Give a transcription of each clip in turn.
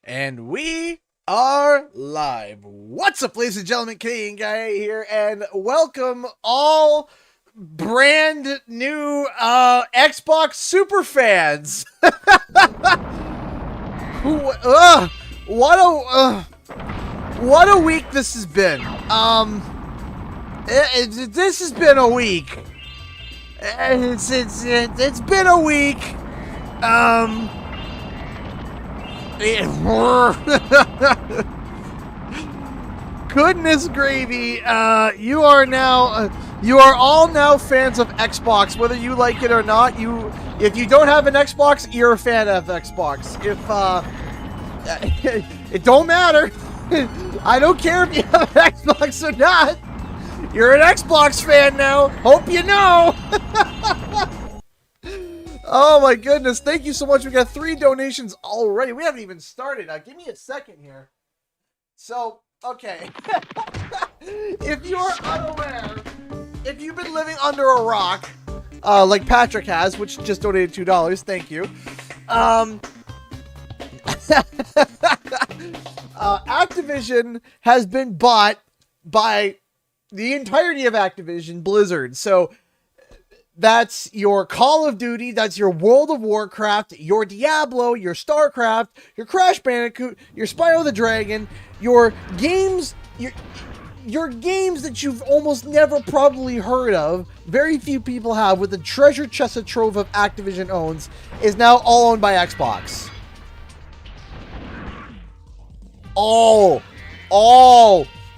And we are live. What's up, ladies and gentlemen? Canadian Guy here, and welcome all brand new Xbox super fans. What a week this has been. This has been a week. It's been a week. Goodness gravy. You are all now fans of Xbox, whether you like it or not. If you don't have an Xbox, you're a fan of Xbox. It don't matter. I don't care if you have an Xbox or not. You're an Xbox fan now. Hope you know. Oh my goodness, thank you so much. We got 3 donations already. We haven't even started. Give me a second here. So, okay. If you're unaware, if you've been living under a rock, like Patrick has, which just donated $2, thank you. Activision has been bought by the entirety of Activision Blizzard. So, that's your Call of Duty, that's your World of Warcraft, your Diablo, your StarCraft, your Crash Bandicoot, your Spyro the Dragon, your games, your games that you've almost never probably heard of, very few people have, with the treasure chest of trove of Activision owns, is now all owned by Xbox. All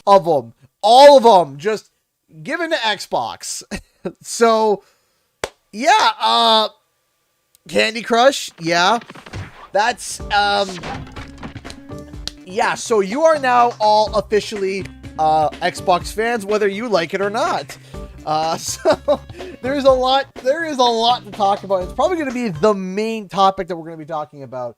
of them, just given to Xbox. So, yeah, Candy Crush, yeah, that's, yeah, so you are now all officially, Xbox fans, whether you like it or not. So, there is a lot to talk about. It's probably going to be the main topic that we're going to be talking about.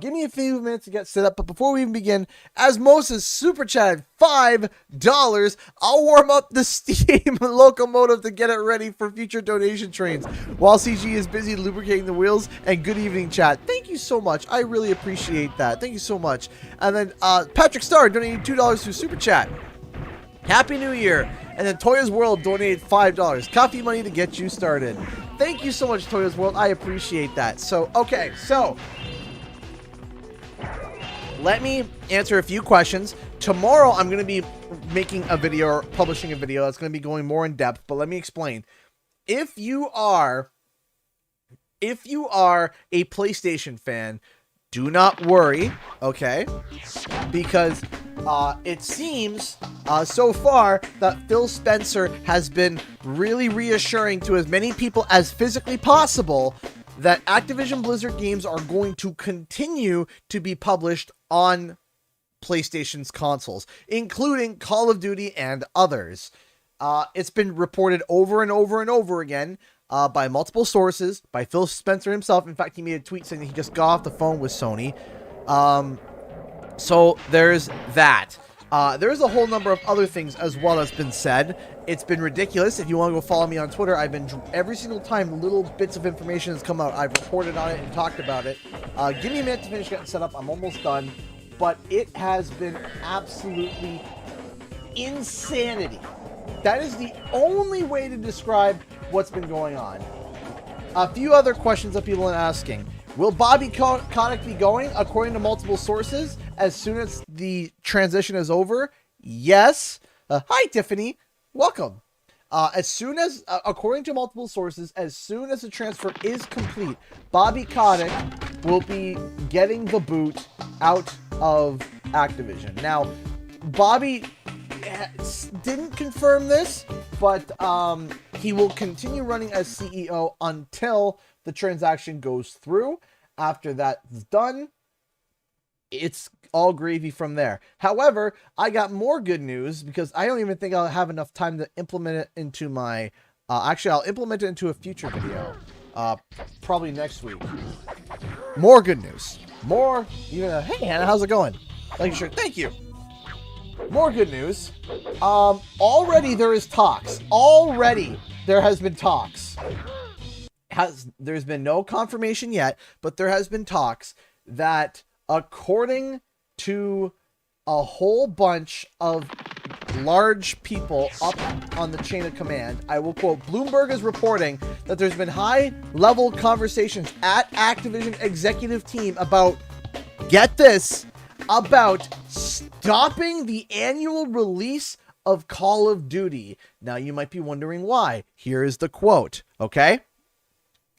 Give me a few minutes to get set up, but before we even begin, as Moses super chatted $5, I'll warm up the steam locomotive to get it ready for future donation trains while CG is busy lubricating the wheels. And good evening, chat. Thank you so much. I really appreciate that. Thank you so much. And then Patrick Starr donated $2 through super chat. Happy New Year. And then Toya's World donated $5. Coffee money to get you started. Thank you so much, Toya's World. I appreciate that. So, okay, so let me answer a few questions. Tomorrow, I'm going to be making a video or publishing a video that's going to be going more in depth, but let me explain. If you are a PlayStation fan, do not worry, okay? Because it seems so far that Phil Spencer has been really reassuring to as many people as physically possible that Activision Blizzard games are going to continue to be published on PlayStation's consoles, including Call of Duty and others. It's been reported over and over and over again by multiple sources, by Phil Spencer himself. In fact, he made a tweet saying that he just got off the phone with Sony. So there's that. There's a whole number of other things as well that's been said. It's been ridiculous. If you want to go follow me on Twitter, I've been, every single time little bits of information has come out, I've reported on it and talked about it. Give me a minute to finish getting set up. I'm almost done. But it has been absolutely insanity. That is the only way to describe what's been going on. A few other questions that people are asking. Will Bobby Kotick be going, according to multiple sources, as soon as the transition is over? Yes. Hi, Tiffany. Welcome. As soon as, according to multiple sources, as soon as the transfer is complete, Bobby Kotick will be getting the boot out of Activision. Now, Bobby didn't confirm this, but he will continue running as CEO until the transaction goes through. After that's done, it's all gravy from there. However, I got more good news because I don't even think I'll have enough time to implement it into my... actually, I'll implement it into a future video. Probably next week. More good news. More... hey, Hannah, how's it going? Like, sure. Thank you. More good news. Already there is talks. Already there has been talks. There's been no confirmation yet, but there has been talks that according to a whole bunch of large people up on the chain of command. I will quote, Bloomberg is reporting that there's been high-level conversations at Activision executive team about, get this, about stopping the annual release of Call of Duty. Now, you might be wondering why. Here is the quote, okay?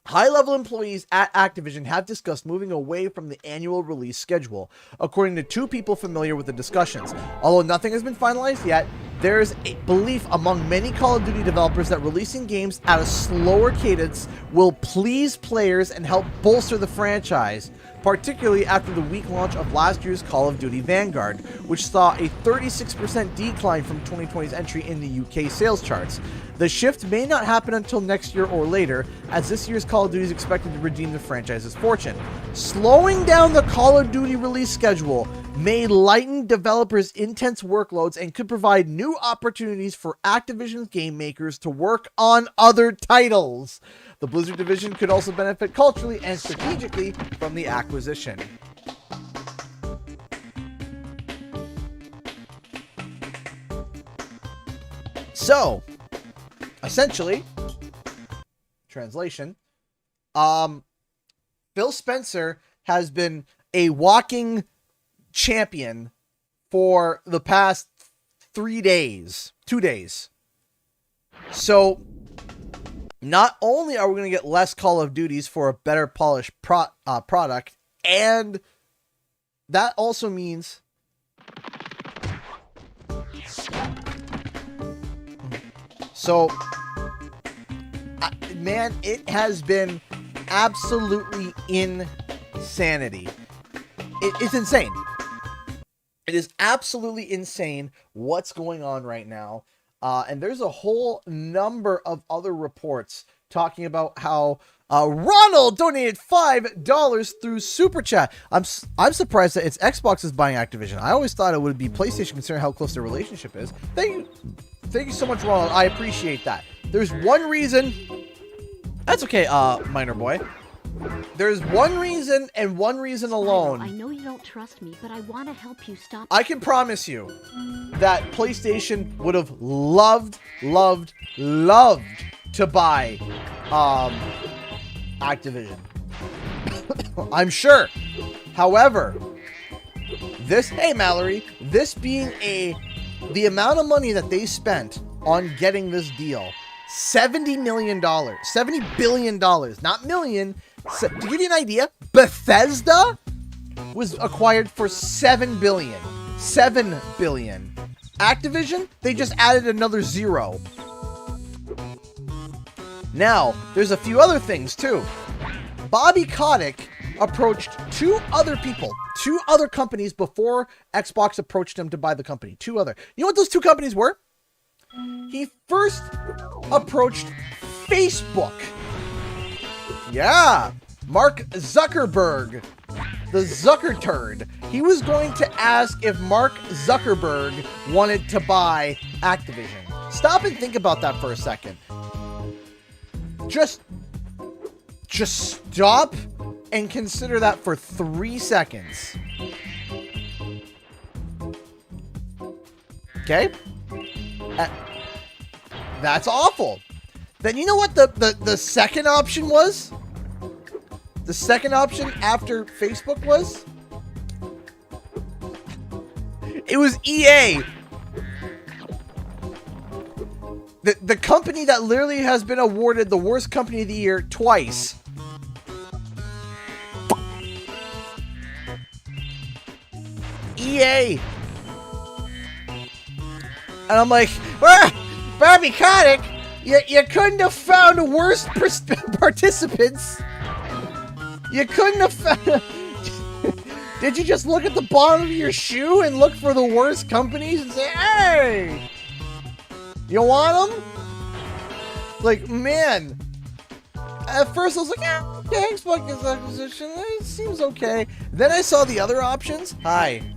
High-level employees at Activision have discussed moving away from the annual release schedule, according to two people familiar with the discussions. Although nothing has been finalized yet, there is a belief among many Call of Duty developers that releasing games at a slower cadence will please players and help bolster the franchise, particularly after the weak launch of last year's Call of Duty Vanguard, which saw a 36% decline from 2020's entry in the UK sales charts. The shift may not happen until next year or later, as this year's Call of Duty is expected to redeem the franchise's fortune. Slowing down the Call of Duty release schedule may lighten developers' intense workloads and could provide new opportunities for Activision's game makers to work on other titles. The Blizzard division could also benefit culturally and strategically from the acquisition. So, essentially, translation, Phil Spencer has been a walking champion for the past 2 days. So, not only are we going to get less Call of Duties for a better polished product, and that also means so, man, it has been absolutely insanity. It's insane. It is absolutely insane what's going on right now. And there's a whole number of other reports talking about how Ronald donated $5 through Super Chat. I'm surprised that it's Xbox is buying Activision. I always thought it would be PlayStation, considering how close their relationship is. Thank you so much, Ronald. I appreciate that. There's one reason. That's okay, minor boy. There's one reason and one reason alone. I know you don't trust me, but I want to help you stop. I can promise you that PlayStation would have loved to buy Activision. I'm sure. However, hey Mallory, this being the amount of money that they spent on getting this deal, $70 million, $70 billion, not million. So, to give you an idea, Bethesda was acquired for $7 billion. $7 billion. Activision, they just added another zero. Now, there's a few other things too. Bobby Kotick approached two other companies before Xbox approached him to buy the company. Two other. You know what those two companies were? He first approached Facebook. Yeah, Mark Zuckerberg, the Zucker turd. He was going to ask if Mark Zuckerberg wanted to buy Activision. Stop and think about that for a second. Just stop and consider that for 3 seconds. Okay? That's awful. Then you know what the second option was? The second option after Facebook was? It was EA. The company that literally has been awarded the worst company of the year twice. EA. And I'm like, Bobby Kotick, you couldn't have found worse participants. You couldn't have found... Did you just look at the bottom of your shoe and look for the worst companies and say, hey, you want them? Like, man. At first I was like, yeah, Xbox acquisition, it seems okay. Then I saw the other options. Hi. Help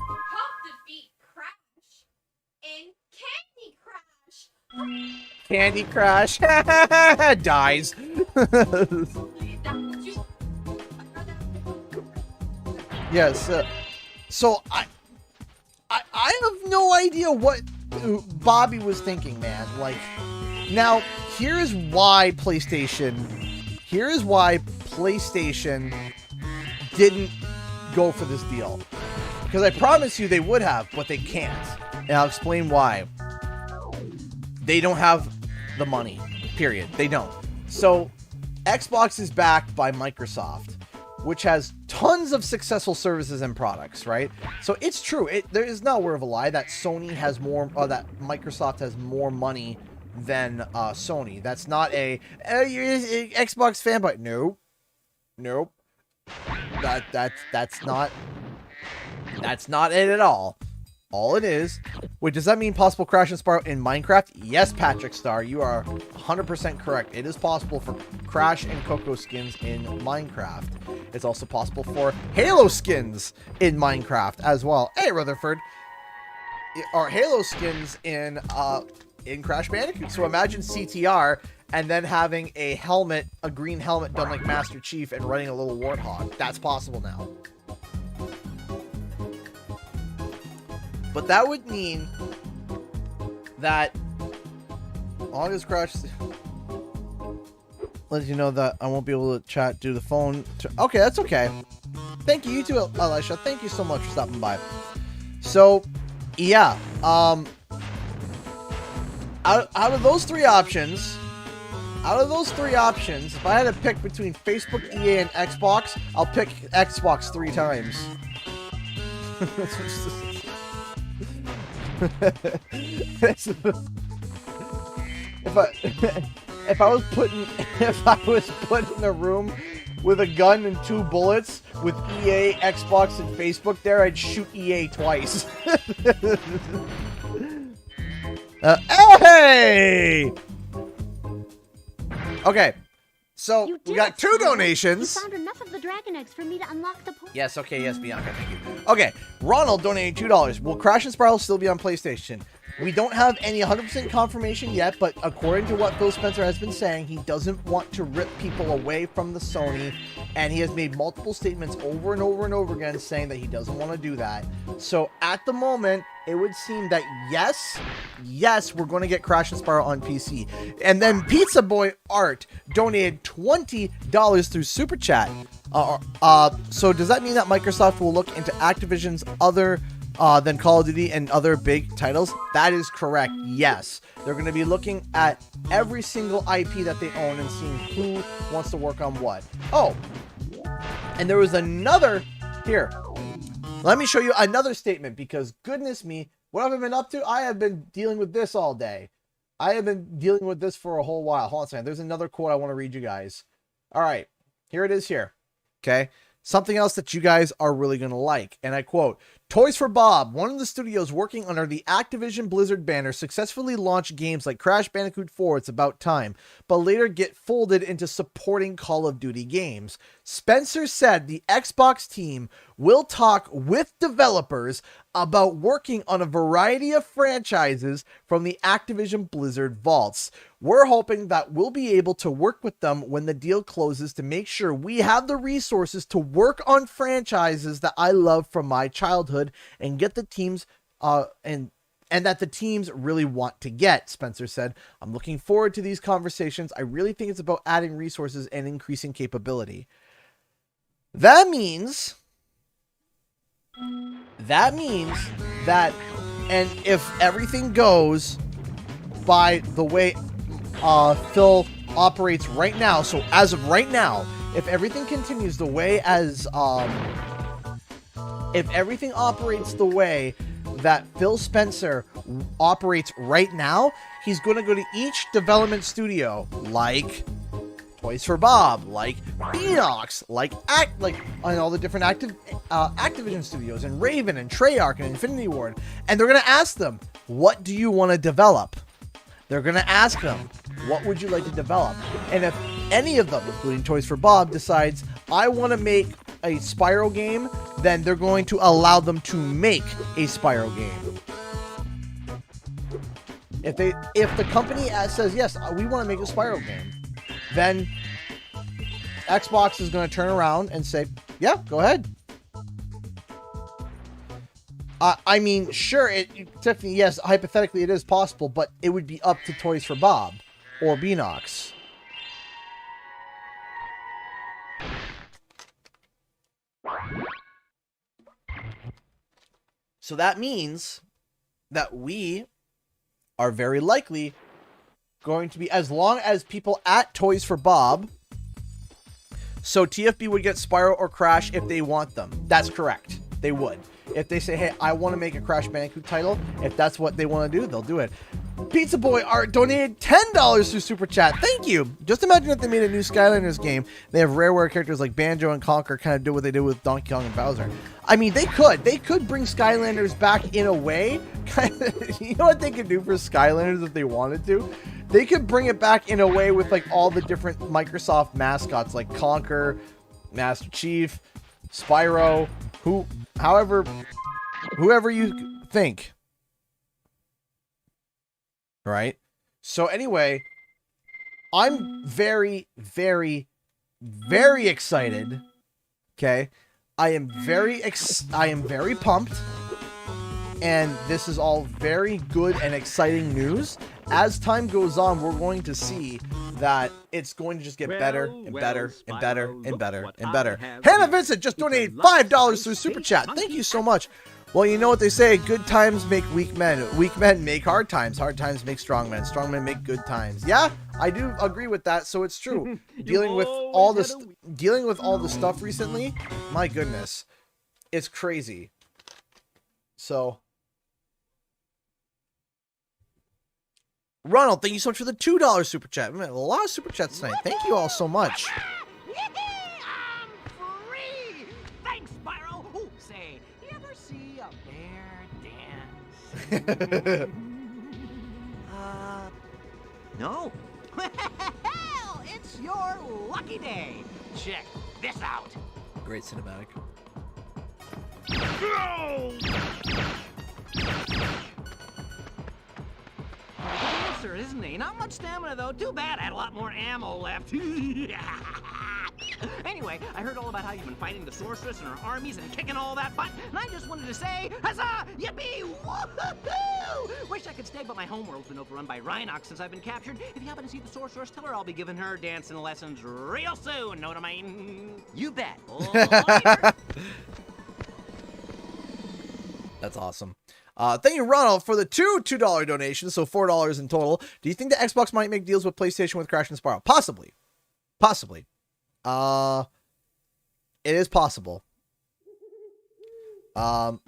defeat Crash in Candy Crush. Candy Crush. Dies. Yes. So I have no idea what Bobby was thinking, man. Like, now, here's why PlayStation didn't go for this deal. Because I promise you they would have, but they can't. And I'll explain why. They don't have the money, period. They don't. So, Xbox is backed by Microsoft, which has tons of successful services and products, right? So it's true. There is no word of a lie that Sony has more, or that Microsoft has more money than Sony. That's not a you're an Xbox fanboy. Nope. That's not it at all. All it is. Wait, does that mean possible Crash and Spyro in Minecraft? Yes, Patrick Star, you are 100% correct. It is possible for Crash and Coco skins in Minecraft. It's also possible for Halo skins in Minecraft as well. Hey, Rutherford. Or Halo skins in Crash Bandicoot. So imagine CTR and then having a helmet, a green helmet done like Master Chief and running a little warthog. That's possible now. But that would mean that August Crash let you know that I won't be able to chat due to the phone. Okay, that's okay. Thank you. You too, Elisha. Thank you so much for stopping by. So, yeah. Out of those three options, if I had to pick between Facebook, EA, and Xbox, I'll pick Xbox 3 times. if I was put in a room with a gun and 2 bullets with EA, Xbox, and Facebook there, I'd shoot EA twice. Hey! Okay, so we got 2 donations. You found enough of the dragon eggs for me to unlock the portal. Yes, okay, yes, Bianca, thank you. Okay, Ronald donated $2. Will Crash and Spyro still be on PlayStation? We don't have any 100% confirmation yet, but according to what Phil Spencer has been saying, he doesn't want to rip people away from the Sony, and he has made multiple statements over and over and over again saying that he doesn't want to do that. So at the moment, it would seem that yes, we're going to get Crash and Spyro on PC. And then Pizza Boy Art donated $20 through Super Chat. So does that mean that Microsoft will look into Activision's other than Call of Duty and other big titles? That is correct, yes. They're going to be looking at every single IP that they own and seeing who wants to work on what. Oh, and there was another, here, let me show you another statement, because goodness me, what have I been up to? I have been dealing with this all day. I have been dealing with this for a whole while. Hold on a second. There's another quote I want to read you guys. All right, here it is here. Okay. Something else that you guys are really going to like. And I quote, Toys for Bob, one of the studios working under the Activision Blizzard banner, successfully launched games like Crash Bandicoot 4, It's About Time, but later get folded into supporting Call of Duty games. Spencer said the Xbox team will talk with developers about working on a variety of franchises from the Activision Blizzard vaults. We're hoping that we'll be able to work with them when the deal closes to make sure we have the resources to work on franchises that I love from my childhood and get the teams and that the teams really want to get, Spencer said. I'm looking forward to these conversations. I really think it's about adding resources and increasing capability. That means that, and if everything goes by the way Phil operates right now, so as of right now, if everything continues the way as if everything operates the way that Phil Spencer operates right now, he's going to go to each development studio, like Toys for Bob, like Beanox, like on all the different Activision studios, and Raven and Treyarch and Infinity Ward, and they're going to ask them, what do you want to develop? They're going to ask them, what would you like to develop? And if any of them, including Toys for Bob, decides, I want to make a Spyro game, then they're going to allow them to make a Spyro game. If the company says, yes, we want to make a Spyro game, then Xbox is going to turn around and say, yeah, go ahead. I mean, sure, Tiffany, yes, hypothetically it is possible, but it would be up to Toys for Bob or Beanox. So that means that we are very likely going to be, as long as people at Toys for Bob, so TFB would get Spyro or Crash if they want them. That's correct. They would. If they say, hey, I want to make a Crash Bandicoot title, if that's what they want to do, they'll do it. Pizza Boy Art donated $10 through Super Chat. Thank you. Just imagine if they made a new Skylanders game. They have Rareware characters like Banjo and Conker kind of do what they did with Donkey Kong and Bowser. I mean, they could. They could bring Skylanders back in a way. You know what they could do for Skylanders if they wanted to? They could bring it back in a way with like all the different Microsoft mascots like Conker, Master Chief, Spyro, whoever you think. Right? So anyway, I'm very, very, very excited. Okay? I am very pumped. And this is all very good and exciting news. As time goes on, we're going to see that it's going to just get better and better and better and better and better. Hannah Vincent just donated $5 through Super Chat. Thank you so much. Well, you know what they say, good times make weak men. Weak men make hard times make strong men. Strong men make good times. Yeah, I do agree with that, so it's true. Dealing with all the stuff recently, my goodness. It's crazy. So Ronald, thank you so much for the $2 Super Chat. Man, a lot of Super Chats tonight. Thank you all so much. I'm free! Thanks, Spyro! Ooh, say, you ever see a bear dance? No. Well, it's your lucky day. Check this out. Great cinematic. Dancer, isn't he? Not much stamina, though. Too bad I had a lot more ammo left. Anyway, I heard all about how you've been fighting the sorceress and her armies and kicking all that butt, and I just wanted to say, huzzah! Yippee! Woohoo! Wish I could stay, but my homeworld's been overrun by Rhinox since I've been captured. If you happen to see the sorceress, tell her I'll be giving her dancing lessons real soon. Know what I mean? You bet. Later. That's awesome. Thank you, Ronald, for the $2 donations, so $4 in total. Do you think the Xbox might make deals with PlayStation with Crash and Spyro? Possibly. Possibly. It is possible. But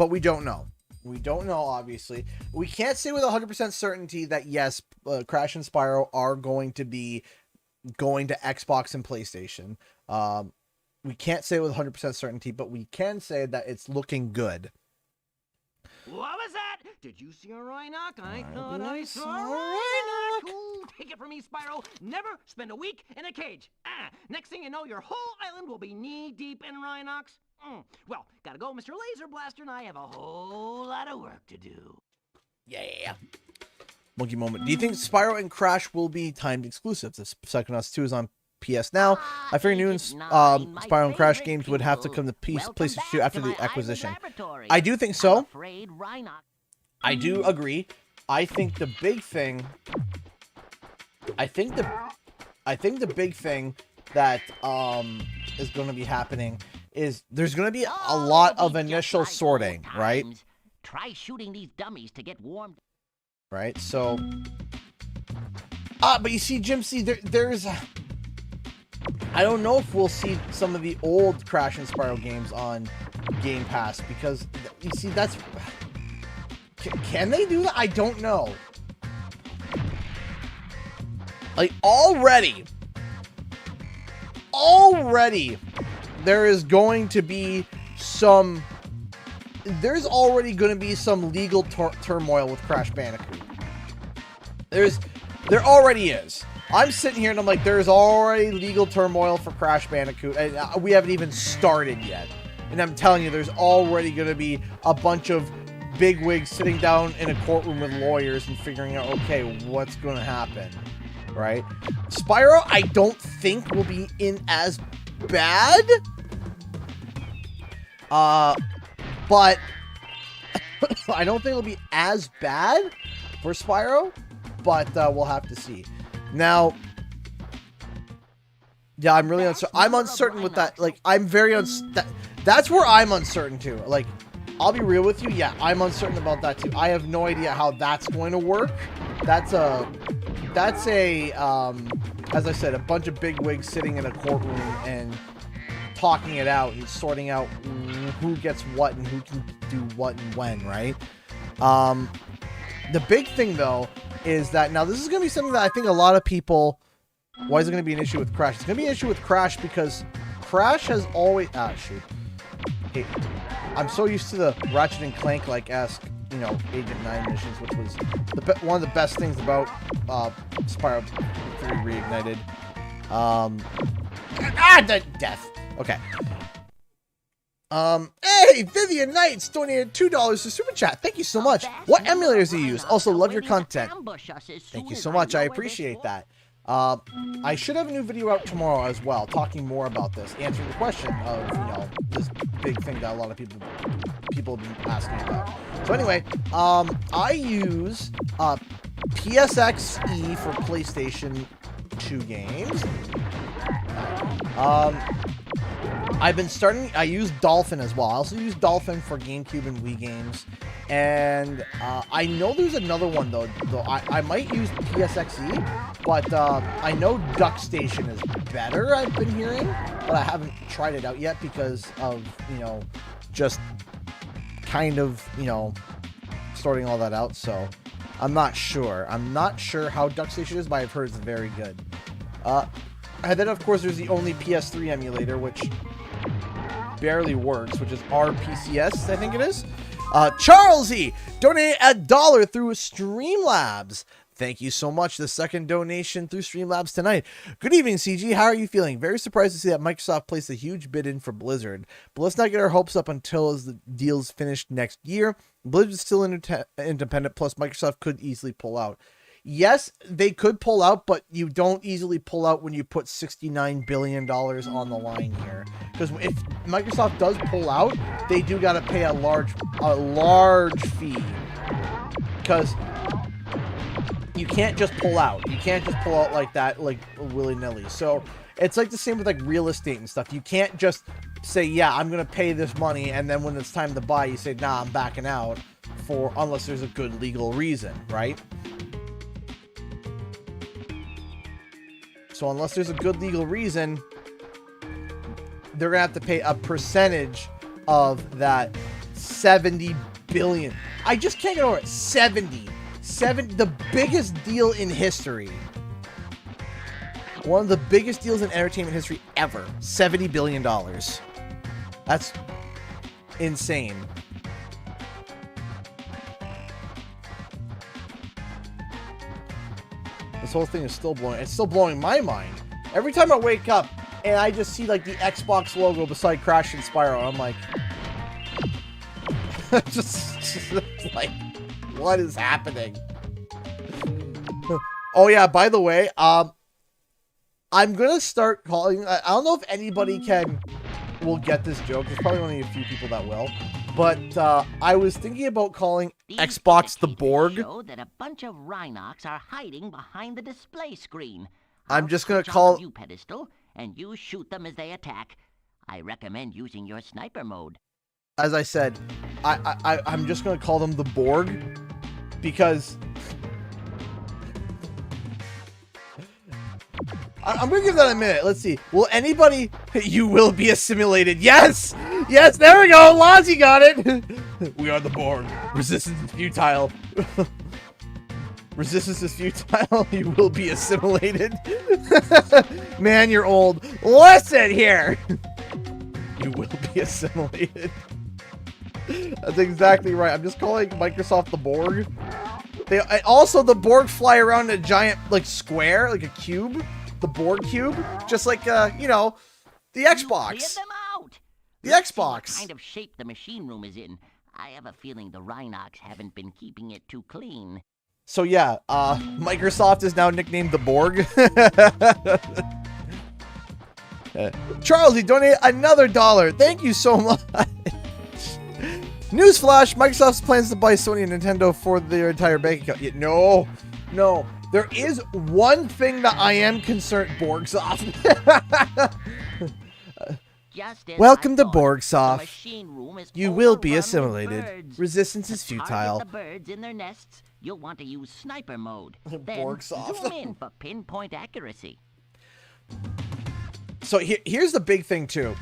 we don't know. We don't know, obviously. We can't say with 100% certainty that, yes, Crash and Spyro are going to be going to Xbox and PlayStation. We can't say with 100% certainty, but we can say that it's looking good. What was that? Did you see a Rhinoc? I thought I saw a Rhinoc. Ooh, take it from me, Spyro. Never spend a week in a cage. Next thing you know, your whole island will be knee-deep in Rhinocs. Well, gotta go, Mr. Laser Blaster, and I have a whole lot of work to do. Yeah. Monkey moment. Do you think Spyro and Crash will be timed exclusives? If Psychonauts 2 is on PS Now, I figured new Spyro and Crash games would have to come to PlayStation 2 after the acquisition. I do think so. I do agree. I think the big thing. I think the big thing that is going to be happening is there's going to be a lot of initial sorting, right? Try shooting these dummies to get warmed. Right. So. But you see, Jim, there's. I don't know if we'll see some of the old Crash and Spyro games on Game Pass because, you see, that's... Can they do that? I don't know. Like, already, there is going to be some... There's already going to be some legal turmoil with Crash Bandicoot. There already is. I'm sitting here and I'm like, there's already legal turmoil for Crash Bandicoot, and we haven't even started yet. And I'm telling you, there's already going to be a bunch of bigwigs sitting down in a courtroom with lawyers and figuring out, okay, what's going to happen, right? Spyro, I don't think will be in as bad. But I don't think it'll be as bad for Spyro, but we'll have to see. Now, yeah, I'm really uncertain. I'm uncertain with that. Like, I'm very that's where I'm uncertain too. Like, I'll be real with you. Yeah, I'm uncertain about that too. I have no idea how that's going to work. That's a as I said, a bunch of bigwigs sitting in a courtroom and talking it out and sorting out who gets what and who can do what and when, right? The big thing though is that now this is going to be something that I think a lot of people. Why is it going to be an issue with Crash? It's going to be an issue with Crash because Crash has always... Ah, shoot. Hey, I'm so used to the Ratchet and Clank, like, ask, you know, Agent 9 missions, which was one of the best things about Spyro 3 Reignited. Death. Okay. Hey, Vivian Knights donated $2 to Super Chat. Thank you so much. What emulators do you use? Also, love your content. Thank you so much. I appreciate that. I should have a new video out tomorrow as well, talking more about this, answering the question of, you know, this big thing that a lot of people have been asking about. So anyway, I use PSXE for PlayStation 2 games. I use Dolphin as well. I also use Dolphin for GameCube and Wii games. And I know there's another one, though I might use PSXE, but I know DuckStation is better, I've been hearing, but I haven't tried it out yet because of, you know, just kind of, you know, sorting all that out, so I'm not sure. I'm not sure how DuckStation is, but I've heard it's very good. And then, of course, there's the only PS3 emulator, which barely works, which is RPCS, I think it is. Charlesy donated $1 through Streamlabs. Thank you so much. The second donation through Streamlabs tonight. Good evening, CG. How are you feeling? Very surprised to see that Microsoft placed a huge bid in for Blizzard. But let's not get our hopes up until as the deal's finished next year. Blizzard is still independent, plus Microsoft could easily pull out. Yes, they could pull out, but you don't easily pull out when you put $69 billion on the line here. Because if Microsoft does pull out, they do got to pay a large fee. Because you can't just pull out. You can't just pull out like that, like willy-nilly. So it's like the same with like real estate and stuff. You can't just say, yeah, I'm going to pay this money, and then when it's time to buy, you say, nah, I'm backing out, unless there's a good legal reason, right? So unless there's a good legal reason, they're going to have to pay a percentage of that 70 billion. I just can't get over it. 70, the biggest deal in history. One of the biggest deals in entertainment history ever. $70 billion. That's insane. This whole thing is still blowing. It's still blowing my mind. Every time I wake up and I just see like the Xbox logo beside Crash and Spyro, I'm like, just like, what is happening? Oh yeah, by the way, I'm gonna start calling. I don't know if anybody will get this joke. There's probably only a few people that will. But I was thinking about calling Xbox the Borg. Show that a bunch of Rhinox are hiding behind the display screen. I'm just gonna call you pedestal, and you shoot them as they attack. I recommend using your sniper mode. As I said, I'm just gonna call them the Borg because I'm gonna give that a minute. Let's see. Will anybody? You will be assimilated. Yes! Yes, there we go! Lozzie got it! We are the Borg. Resistance is futile. Resistance is futile. You will be assimilated. Man, you're old. Listen here! You will be assimilated. That's exactly right. I'm just calling Microsoft the Borg. Also, the Borg fly around in a giant, like, square, like a cube. The Borg cube, just like you know, the Xbox. Clear them out. The Let's see Xbox. what kind of shape the machine room is in. I have a feeling the Rhinox haven't been keeping it too clean. So yeah, Microsoft is now nicknamed the Borg. Charles, you donated another $1. Thank you so much. Newsflash, Microsoft's plans to buy Sony and Nintendo for their entire bank account. Yeah, no. There is one thing that I am concerned, Borgsoft. Welcome to Borgsoft. You will be assimilated. Resistance is futile. The birds in their nests. You'll want to use sniper mode. Then Borgsoft. zoom in for pinpoint accuracy. So here's the big thing too.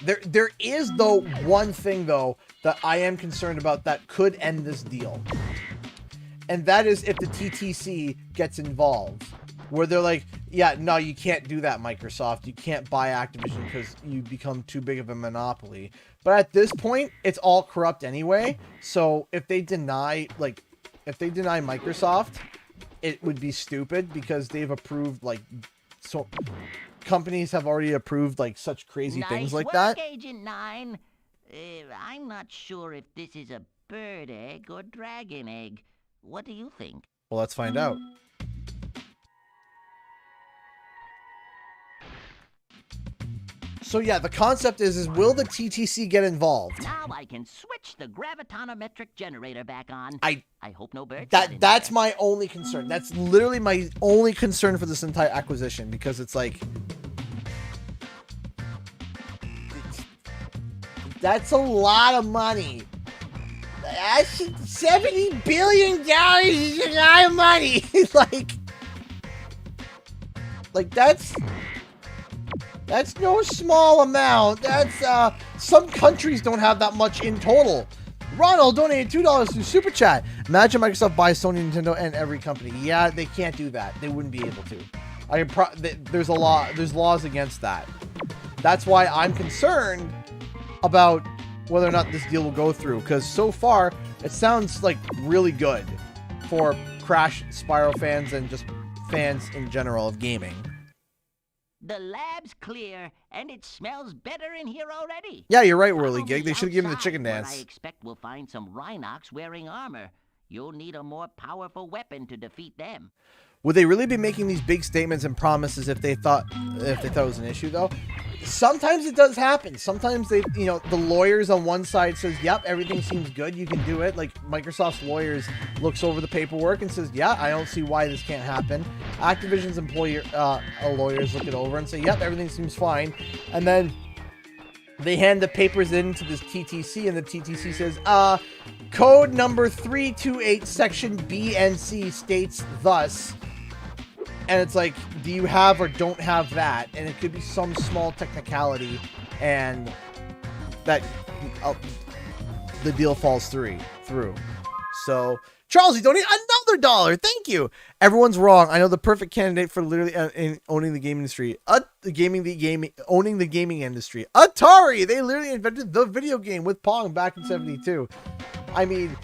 There is though one thing though that I am concerned about that could end this deal. And that is if the TTC gets involved. Where they're like, yeah, no, you can't do that, Microsoft. You can't buy Activision because you become too big of a monopoly. But at this point, it's all corrupt anyway. So if they deny Microsoft, it would be stupid because they've approved so companies have already approved such crazy things like that. Agent 9. I'm not sure if this is a bird egg or dragon egg. What do you think? Well, let's find out. So yeah, the concept is will the TTC get involved? Now I can switch the gravitonometric generator back on. I hope no birds. That's my only concern. That's literally my only concern for this entire acquisition because it's like that's a lot of money. That's $70 billion is a lot of money. like that's no small amount. That's some countries don't have that much in total. Ronald donated $2 through Super Chat. Imagine Microsoft buys Sony, Nintendo, and every company. Yeah, they can't do that. They wouldn't be able to. There's laws against that. That's why I'm concerned about whether or not this deal will go through. Because so far, it sounds like really good for Crash Spyro fans and just fans in general of gaming. The lab's clear, and it smells better in here already. Yeah, you're right, Whirly Gig. They should have given the chicken dance. I expect we'll find some Rhinox wearing armor. You'll need a more powerful weapon to defeat them. Would they really be making these big statements and promises if they thought it was an issue, though? Sometimes it does happen. Sometimes the lawyers on one side says, yep, everything seems good, you can do it. Like Microsoft's lawyers looks over the paperwork and says, yeah, I don't see why this can't happen. Activision's lawyers look it over and say, yep, everything seems fine. And then they hand the papers in to this TTC, and the TTC says, code number 328 section B and C states thus. And it's like, do you have or don't have that? And it could be some small technicality, and that the deal falls through. So, Charles, you donate another $1. Thank you. Everyone's wrong. I know the perfect candidate for literally owning the gaming industry. Owning the gaming industry. Atari. They literally invented the video game with Pong back in '72. I mean,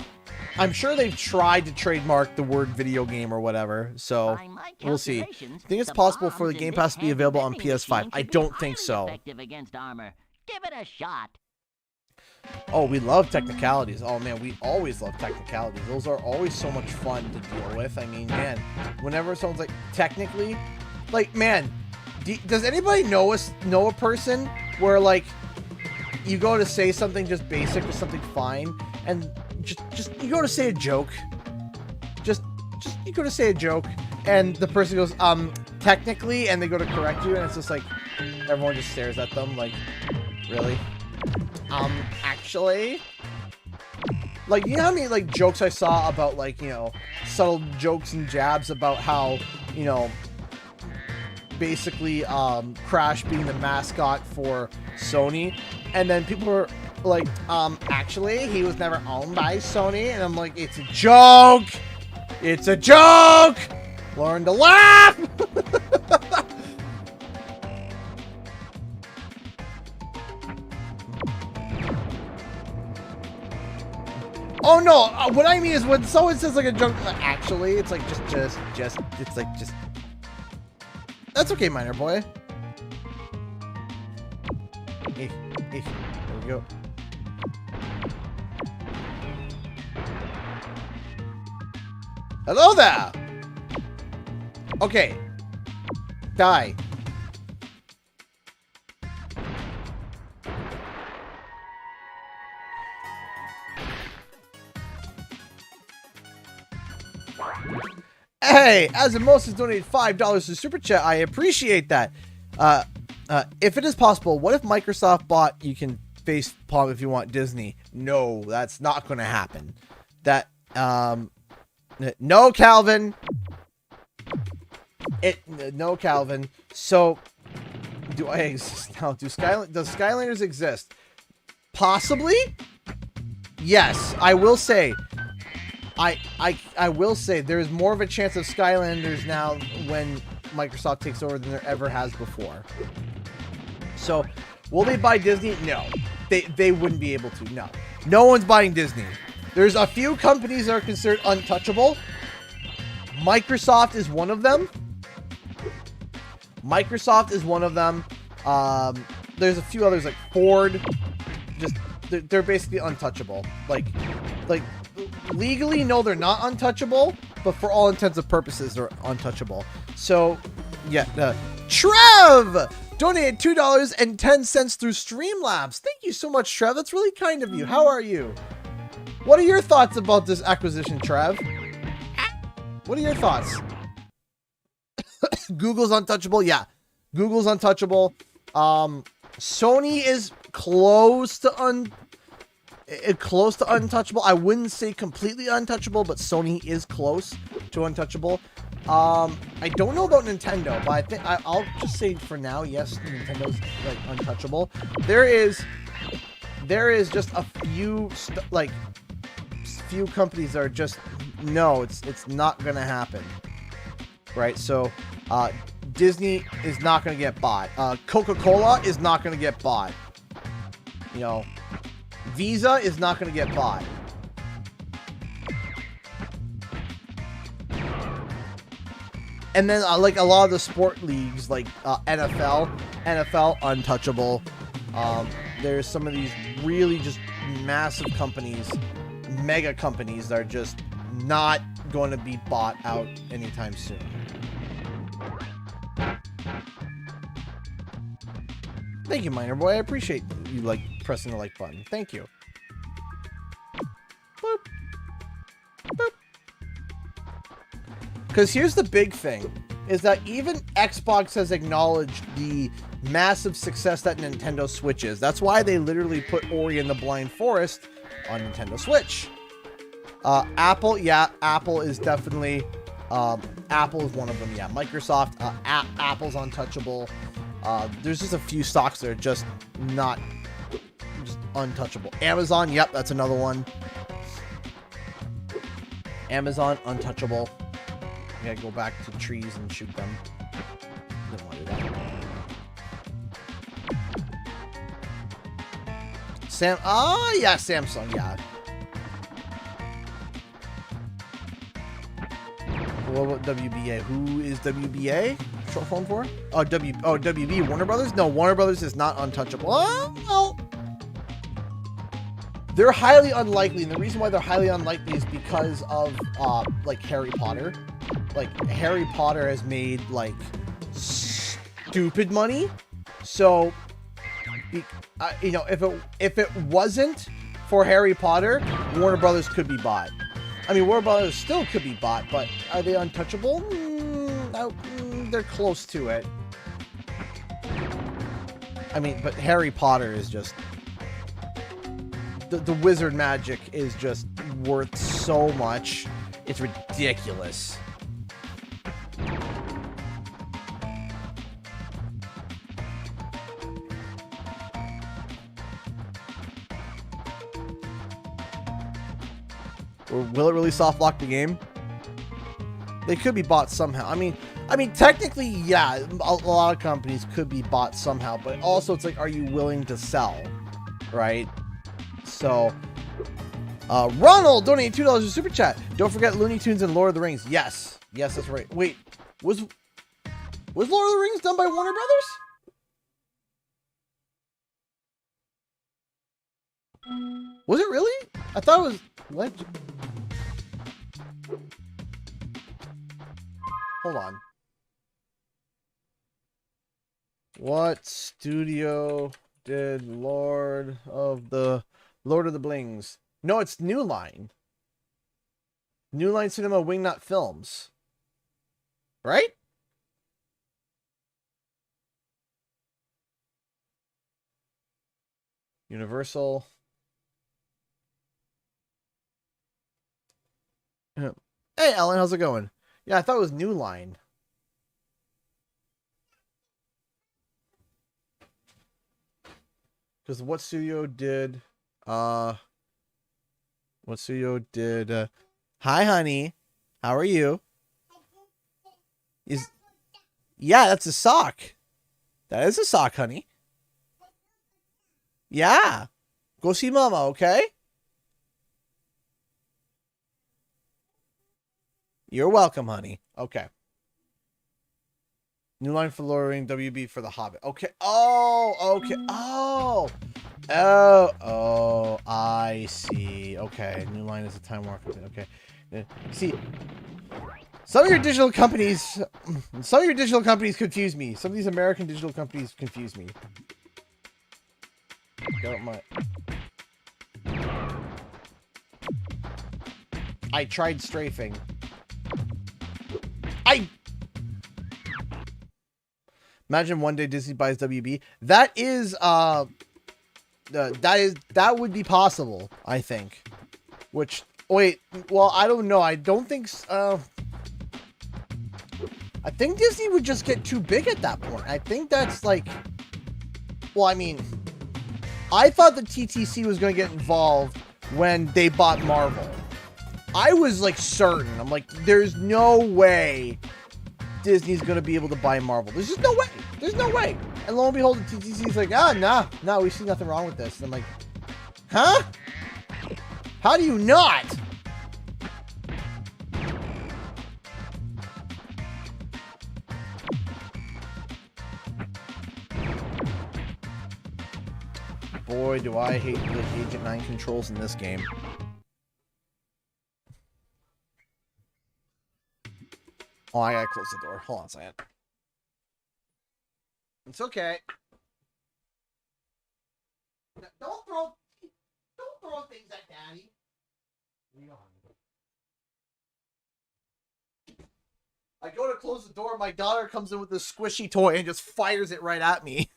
I'm sure they've tried to trademark the word video game or whatever, so we'll see. Think it's possible for the Game Pass to be available on PS5? I don't think so. Against armor. Give it a shot. Oh, we love technicalities. Oh, man, we always love technicalities. Those are always so much fun to deal with. I mean, man, whenever someone's like, technically, like, man, does anybody know a person where, like, you go to say something just basic or something fine, and just you go to say a joke, just you go to say a joke, and the person goes, technically, and they go to correct you, and it's just like, everyone just stares at them, like, really? Actually? Like, you know how many, like, jokes I saw about, like, you know, subtle jokes and jabs about how, you know, basically, Crash being the mascot for Sony, and then people were like, actually, he was never owned by Sony, and I'm like, it's a joke! It's a joke! Learn to laugh! Oh no, what I mean is when someone says like a joke, like, actually, it's like just, it's like just. That's okay, minor boy. There we go. Hello there! Okay. Die. Hey, as Moses donated $5 to Super Chat, I appreciate that. If it is possible, what if Microsoft bought You Can Face Palm If You Want Disney? No, that's not going to happen. That, no, Calvin. No, Calvin. So, do I exist now? Does Skylanders exist? Possibly? Yes, I will say. I will say there's more of a chance of Skylanders now when Microsoft takes over than there ever has before. So, will they buy Disney? No. They wouldn't be able to. No. No one's buying Disney. There's a few companies that are considered untouchable. Microsoft is one of them. Microsoft is one of them. There's a few others like Ford. Just they're basically untouchable. Like legally, no, they're not untouchable, but for all intents and purposes, they're untouchable. So, yeah, Trev donated $2.10 through Streamlabs. Thank you so much, Trev. That's really kind of you. How are you? What are your thoughts about this acquisition, Trev? What are your thoughts? Google's untouchable. Yeah, Google's untouchable. Sony is close to untouchable. I wouldn't say completely untouchable, but Sony is close to untouchable. I don't know about Nintendo, but I think I'll just say for now, yes, Nintendo's like untouchable. There is just a few few companies that are just no, it's not gonna happen, right? So Disney is not gonna get bought. Coca-Cola is not gonna get bought. You know, Visa is not gonna get bought. And then like a lot of the sport leagues, like NFL untouchable. There's some of these really just massive companies, mega companies that are just not going to be bought out anytime soon. Thank you, Miner Boy. I appreciate you like pressing the like button. Thank you. Boop. Boop. Because here's the big thing, is that even Xbox has acknowledged the massive success that Nintendo Switch is. That's why they literally put Ori and the Blind Forest on Nintendo Switch. Apple, yeah, Apple is definitely, Apple is one of them, yeah. Microsoft, Apple's untouchable. There's just a few stocks that are just not, just untouchable. Amazon, yep, that's another one. Amazon, untouchable. I gotta go back to trees and shoot them. Don't want to do that. Yeah, Samsung, yeah. What about WBA? Who is WBA short form for? Oh, WB, Warner Brothers? No, Warner Brothers is not untouchable. Oh, well. They're highly unlikely, and the reason why they're highly unlikely is because of, like, Harry Potter. Like, Harry Potter has made, like, stupid money. So, you know, if it wasn't for Harry Potter, Warner Brothers could be bought. I mean, Warner Brothers still could be bought, but are they untouchable? They're close to it. I mean, but Harry Potter is just... The wizard magic is just worth so much. It's ridiculous. Or will it really soft lock the game? They could be bought somehow. I mean, technically, yeah, a lot of companies could be bought somehow, but also it's like, are you willing to sell, right? So, Ronald donated $2 to Super Chat. Don't forget Looney Tunes and Lord of the Rings. Yes, yes, that's right. Wait, was Lord of the Rings done by Warner Brothers? Was it really? I thought it was Legend. Hold on. What studio did Lord of the Blings? No, it's New Line. New Line Cinema Wingnut Films. Right? Universal. Hey, Ellen, how's it going? Yeah, I thought it was New Line. Because what studio did... Hi, honey. How are you? Yeah, that's a sock. That is a sock, honey. Yeah. Go see Mama, okay? You're welcome, honey. Okay. New Line for lowering WB for The Hobbit. Okay. Oh, okay. Oh. Oh, I see. Okay. New Line is a Time Warp. Okay. See, some of your digital companies confuse me. Some of these American digital companies confuse me. I tried strafing. Imagine one day Disney buys WB. That would be possible, I think. Which, wait, well, I don't know. I don't think, I think Disney would just get too big at that point. I think that's like, well, I mean, I thought the TTC was going to get involved when they bought Marvel. I was like certain. I'm like, there's no way Disney's going to be able to buy Marvel. There's just no way. There's no way. And lo and behold, the TTC's like, nah, we see nothing wrong with this. And I'm like, huh? How do you not? Boy, do I hate the Agent 9 controls in this game. Oh, I gotta close the door. Hold on a second. It's okay. Don't throw things at Daddy. I go to close the door, my daughter comes in with this squishy toy and just fires it right at me.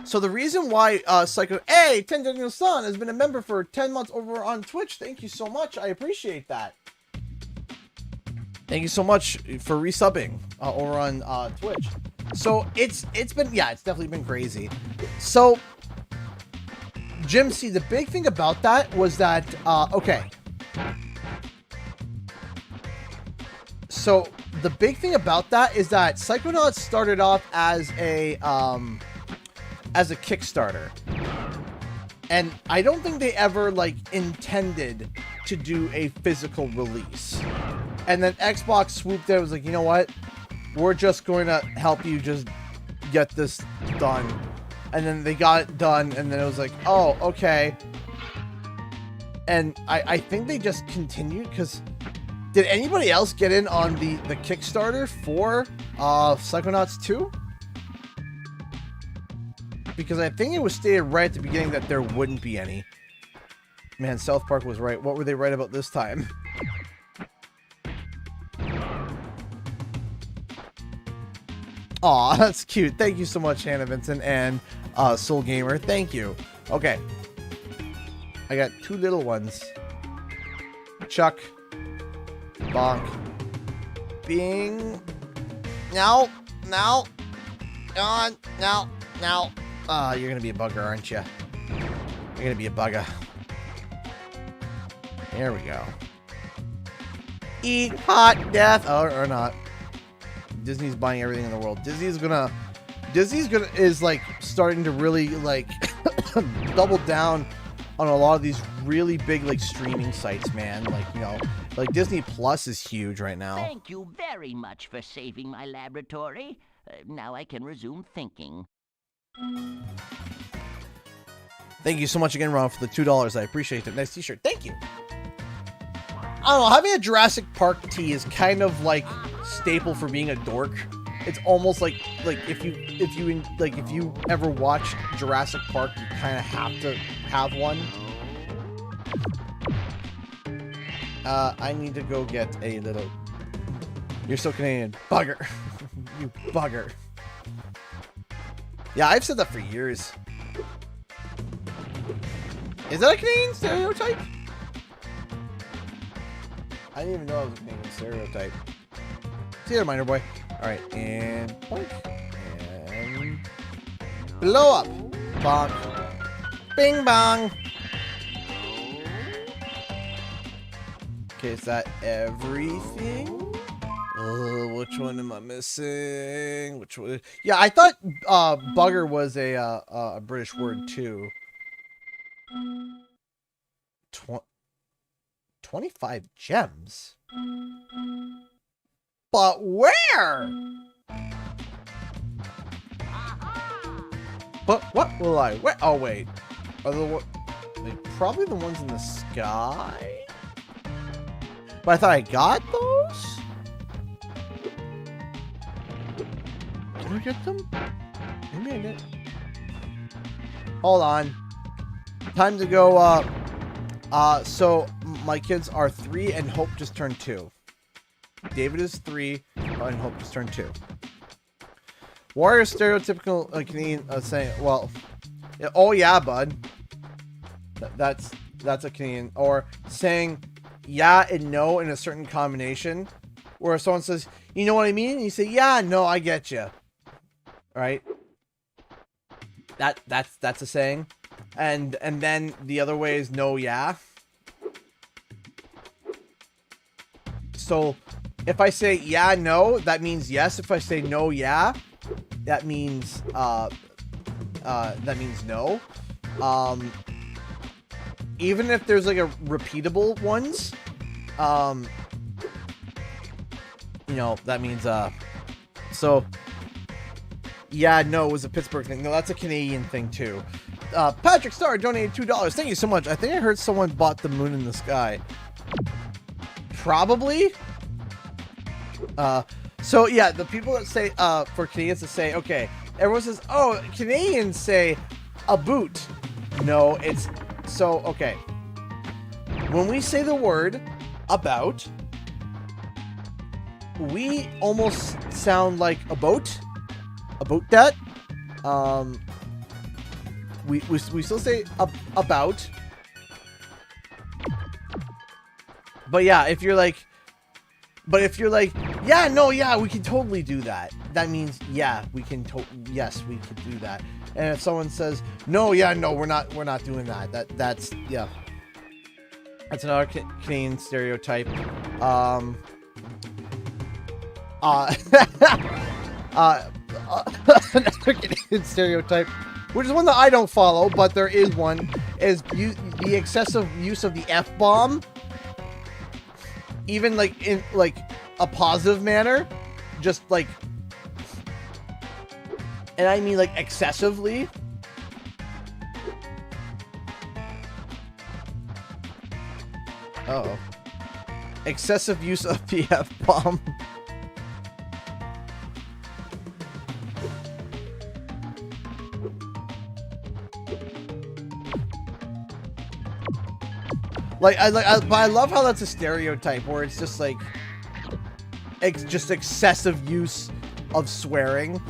So the reason why Psycho... Hey, 10 Daniel Son has been a member for 10 months over on Twitch. Thank you so much. I appreciate that. Thank you so much for resubbing over on Twitch. So it's been... Yeah, it's definitely been crazy. So, Jim, see, the big thing about that was that... okay. So, the big thing about that is that Psychonauts started off as a Kickstarter. And I don't think they ever, like, intended to do a physical release. And then Xbox swooped in and was like, you know what? We're just going to help you just get this done. And then they got it done, and then it was like, oh, okay. And I think they just continued, because... Did anybody else get in on the Kickstarter for Psychonauts 2? Because I think it was stated right at the beginning that there wouldn't be any. Man, South Park was right. What were they right about this time? Aw, that's cute. Thank you so much, Hannah Vincent and Soul Gamer. Thank you. Okay. I got two little ones. Chuck. Bonk. Bing. Now. On. Now. You're gonna be a bugger, aren't you? You're gonna be a bugger. There we go. Eat hot death. Or not. Disney's buying everything in the world. Disney's is like starting to really like double down on a lot of these really big like streaming sites, man. Like, you know, like Disney Plus is huge right now. Thank you very much for saving my laboratory. Now I can resume thinking. Thank you so much again, Ron, for the $2. I appreciate it. Nice t-shirt. Thank you. I don't know, having a Jurassic Park tee is kind of like staple for being a dork. It's almost like if you ever watched Jurassic Park, you kind of have to have one. I need to go get a little... You're so Canadian. Bugger. You bugger. Yeah, I've said that for years. Is that a Canadian stereotype? I didn't even know it was a Canadian stereotype. See you later, minor boy. Alright, and... Boink. And... Blow up. Bonk. Bing bong. Okay, is that everything? Which one am I missing? Which one? Yeah, I thought bugger was a British word too. 25 gems? But where? But what will I? Where? Oh wait, are they probably the ones in the sky? But I thought I got those. Did I get them? Maybe I did. Hold on. Time to go. So my kids are 3 and Hope just turned 2. David is 3 and Hope just turned 2. Warrior stereotypical Canadian saying, well, yeah, oh yeah, bud. That's a Canadian. Or saying yeah and no in a certain combination, where someone says, you know what I mean? And you say, yeah, no, I get you. Right? That's a saying. And then the other way is no, yeah. So if I say yeah, no, that means yes. If I say no, yeah, that means no. Even if there's like a repeatable ones, you know, that means so yeah, no was a Pittsburgh thing. No, that's a Canadian thing too. Patrick Starr donated $2. Thank you so much. I think I heard someone bought the moon in the sky. Probably. So yeah, the people that say for Canadians to say, okay, everyone says, oh, Canadians say a boot. No, it's so okay. When we say the word about, we almost sound like a boat that. We still say about, but yeah, if you're like, yeah, no, yeah, we can totally do that. That means yeah, we can yes, we could do that. And if someone says no, yeah, no, we're not doing that. That's yeah. That's another Canadian stereotype. Another Canadian stereotype, which is one that I don't follow, but there is one, is the excessive use of the F-bomb, even like in like a positive manner, just like, and I mean like excessively. Uh-oh. Excessive use of the F-bomb. But I love how that's a stereotype where it's just like, just excessive use of swearing.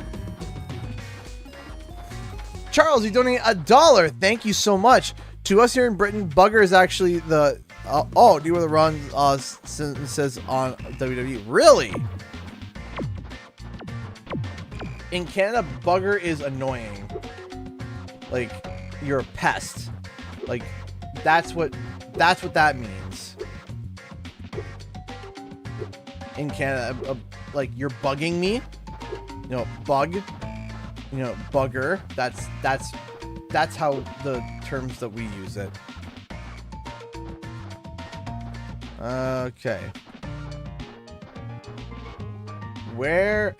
Charles, you donated $1. Thank you so much. To us here in Britain, bugger is actually the oh, do you want to run says on WWE? Really? In Canada, bugger is annoying. Like, you're a pest. Like, that's what that means. In Canada, like, you're bugging me. You know, bug. You know, bugger. That's how the terms that we use it. Okay. Where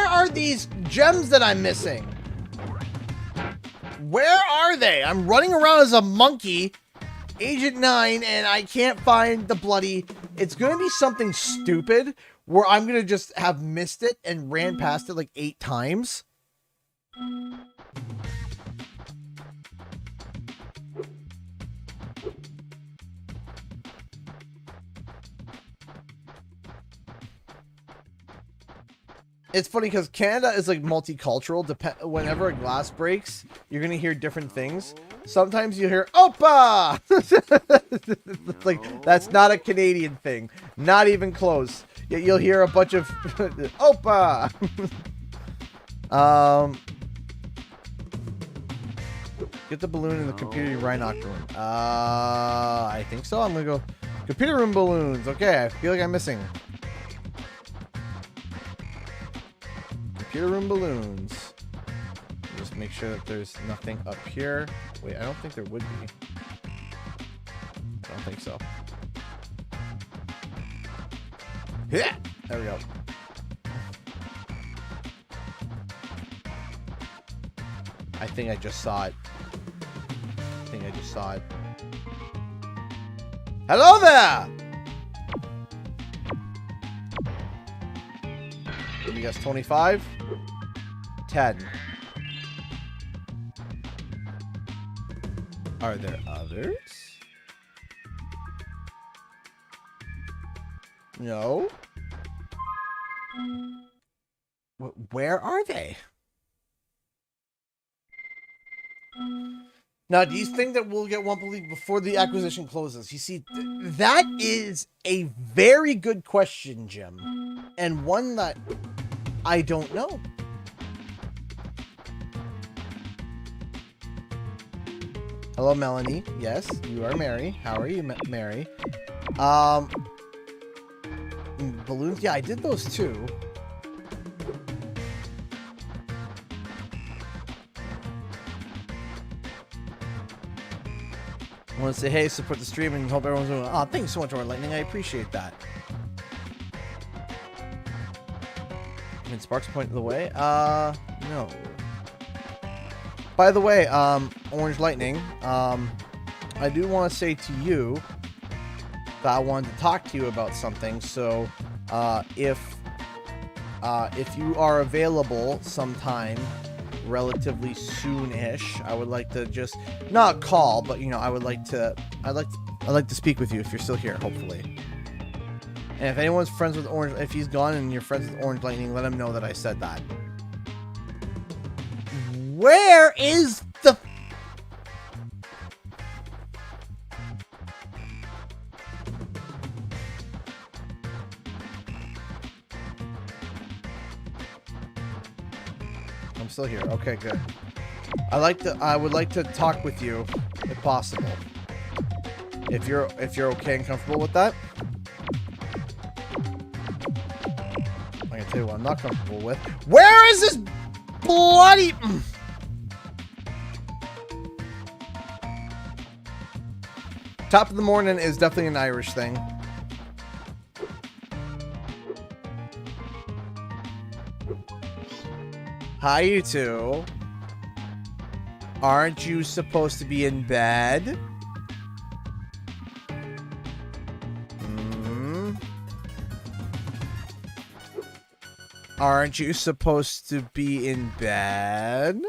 are these gems that I'm missing? Where are they? I'm running around as a monkey, Agent 9, and I can't find the bloody... It's going to be something stupid where I'm going to just have missed it and ran past it like 8 times. It's funny because Canada is like multicultural. Whenever a glass breaks, you're going to hear different things. Sometimes you hear, Opa! Like, that's not a Canadian thing. Not even close. You'll hear a bunch of, Opa! Get the balloon in the computer Rhinoc room. I think so. I'm going to go, computer room balloons. Okay, I feel like I'm missing. Computer room balloons. Just make sure that there's nothing up here. Wait, I don't think there would be. I don't think so. Yeah, there we go. I think I just saw it. Hello there! Let me guess, 25? 10. Are there others? No. Where are they? Now, do you think that we'll get one belief before the acquisition closes? You see, that is a very good question, Jim. And one that I don't know. Hello, Melanie. Yes, you are Mary. How are you, Mary? Balloons. Yeah, I did those too. I want to say, hey, support the stream and hope everyone's doing. Oh, thanks so much, Lord Lightning. I appreciate that. And Sparks pointing the way. No. By the way, Orange Lightning, I do want to say to you that I wanted to talk to you about something. So, if you are available sometime relatively soon-ish, I would like to just not call, but you know, I'd like to speak with you if you're still here, hopefully. And if anyone's friends with Orange, if he's gone and you're friends with Orange Lightning, let him know that I said that. Where is the... I'm still here. Okay, good. I would like to talk with you, if possible. If you're okay and comfortable with that. I can tell you what I'm not comfortable with. Where is this bloody... Top of the morning is definitely an Irish thing. Hi, you two. Aren't you supposed to be in bed? Aren't you supposed to be in bed?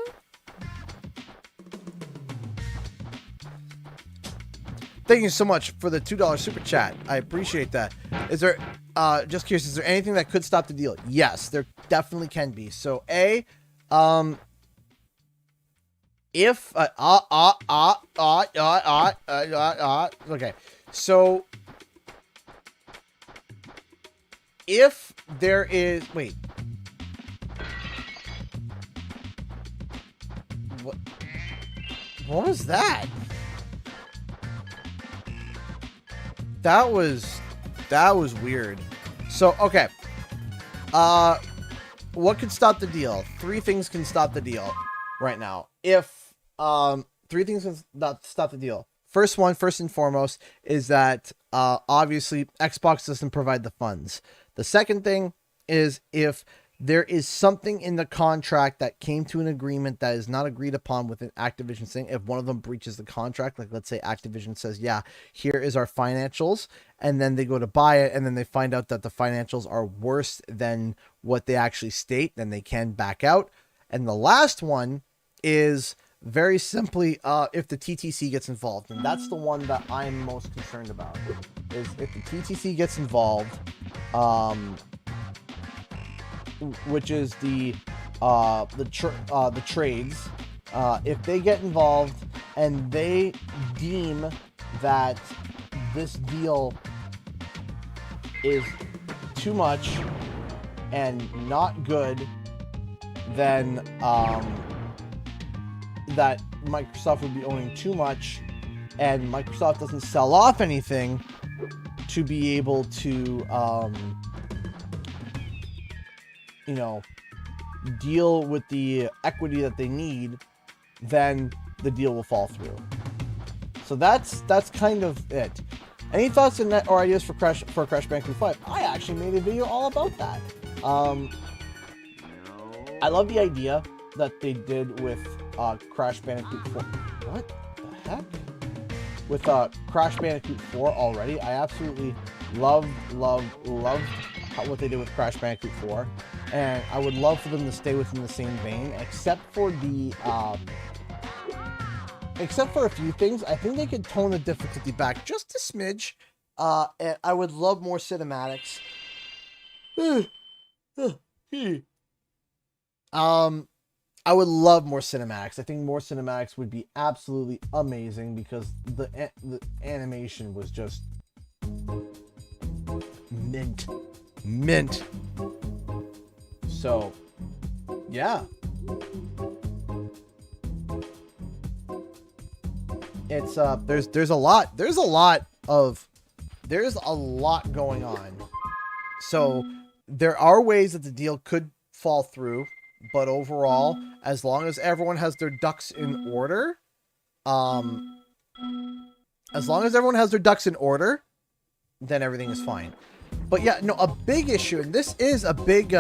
Thank you so much for the $2 super chat. I appreciate that. Is there, just curious, is there anything that could stop the deal? Yes, there definitely can be. So, okay. So, if there is, wait. What was that? That was weird. So, okay. What could stop the deal? 3 things can stop the deal right now. If 3 things can stop the deal. First and foremost, is that obviously Xbox doesn't provide the funds. The second thing is if there is something in the contract that came to an agreement that is not agreed upon with an Activision saying if one of them breaches the contract, like let's say Activision says, yeah, here is our financials, and then they go to buy it, and then they find out that the financials are worse than what they actually state, then they can back out. And the last one is very simply if the TTC gets involved, and that's the one that I'm most concerned about, is if the TTC gets involved, which is the trades, if they get involved and they deem that this deal is too much and not good, then that Microsoft would be owning too much, and Microsoft doesn't sell off anything to be able to you know, deal with the equity that they need, then the deal will fall through. So that's kind of it. Any thoughts on that or ideas for Crash Bandicoot 5? I actually made a video all about that. I love the idea that they did with Crash Bandicoot 4. What the heck? With Crash Bandicoot 4 already. I absolutely loved what they did with Crash Bandicoot 4. And I would love for them to stay within the same vein, except for a few things. I think they could tone the difficulty back just a smidge. And I would love more cinematics. I would love more cinematics. I think more cinematics would be absolutely amazing because the animation was just mint. So, yeah. It's there's a lot going on. So there are ways that the deal could fall through, but overall, as long as everyone has their ducks in order, then everything is fine. But yeah, no, a big issue, and this is a big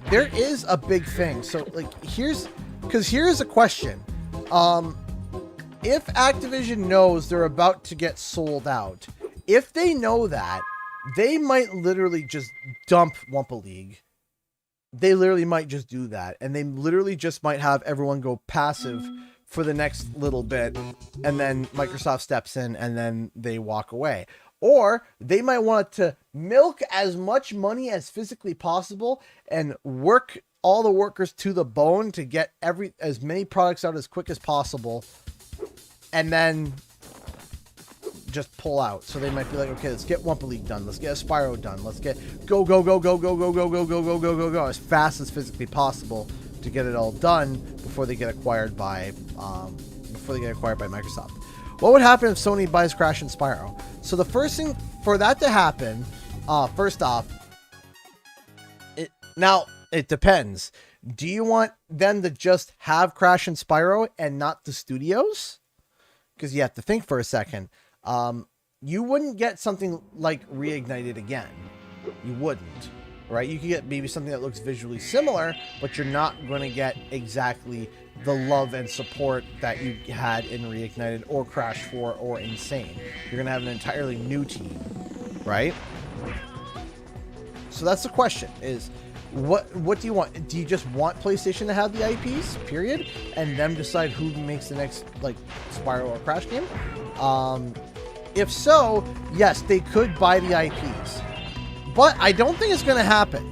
there is a big thing. So like here's a question. If Activision knows they're about to get sold out, if they know that, they might literally just dump Wumpa League. They literally might just do that, and they literally just might have everyone go passive for the next little bit, and then Microsoft steps in, and then they walk away. Or they might want to milk as much money as physically possible and work all the workers to the bone to get as many products out as quick as possible, and then just pull out. So they might be like, okay, let's get Wumpa League done. Let's get a Spyro done. Let's get go as fast as physically possible to get it all done before they get acquired by Microsoft. What would happen if Sony buys Crash and Spyro? So the first thing for that to happen, first off, it depends. Do you want them to just have Crash and Spyro and not the studios? Because you have to think for a second. You wouldn't get something like Reignited again. You wouldn't, right? You could get maybe something that looks visually similar, but you're not going to get exactly the love and support that you had in Reignited or Crash 4 or Insane. You're going to have an entirely new team, right? So that's the question, is what do you want? Do you just want PlayStation to have the IPs, period, and them decide who makes the next, like, Spyro or Crash game? If so, yes, they could buy the IPs. But I don't think it's going to happen.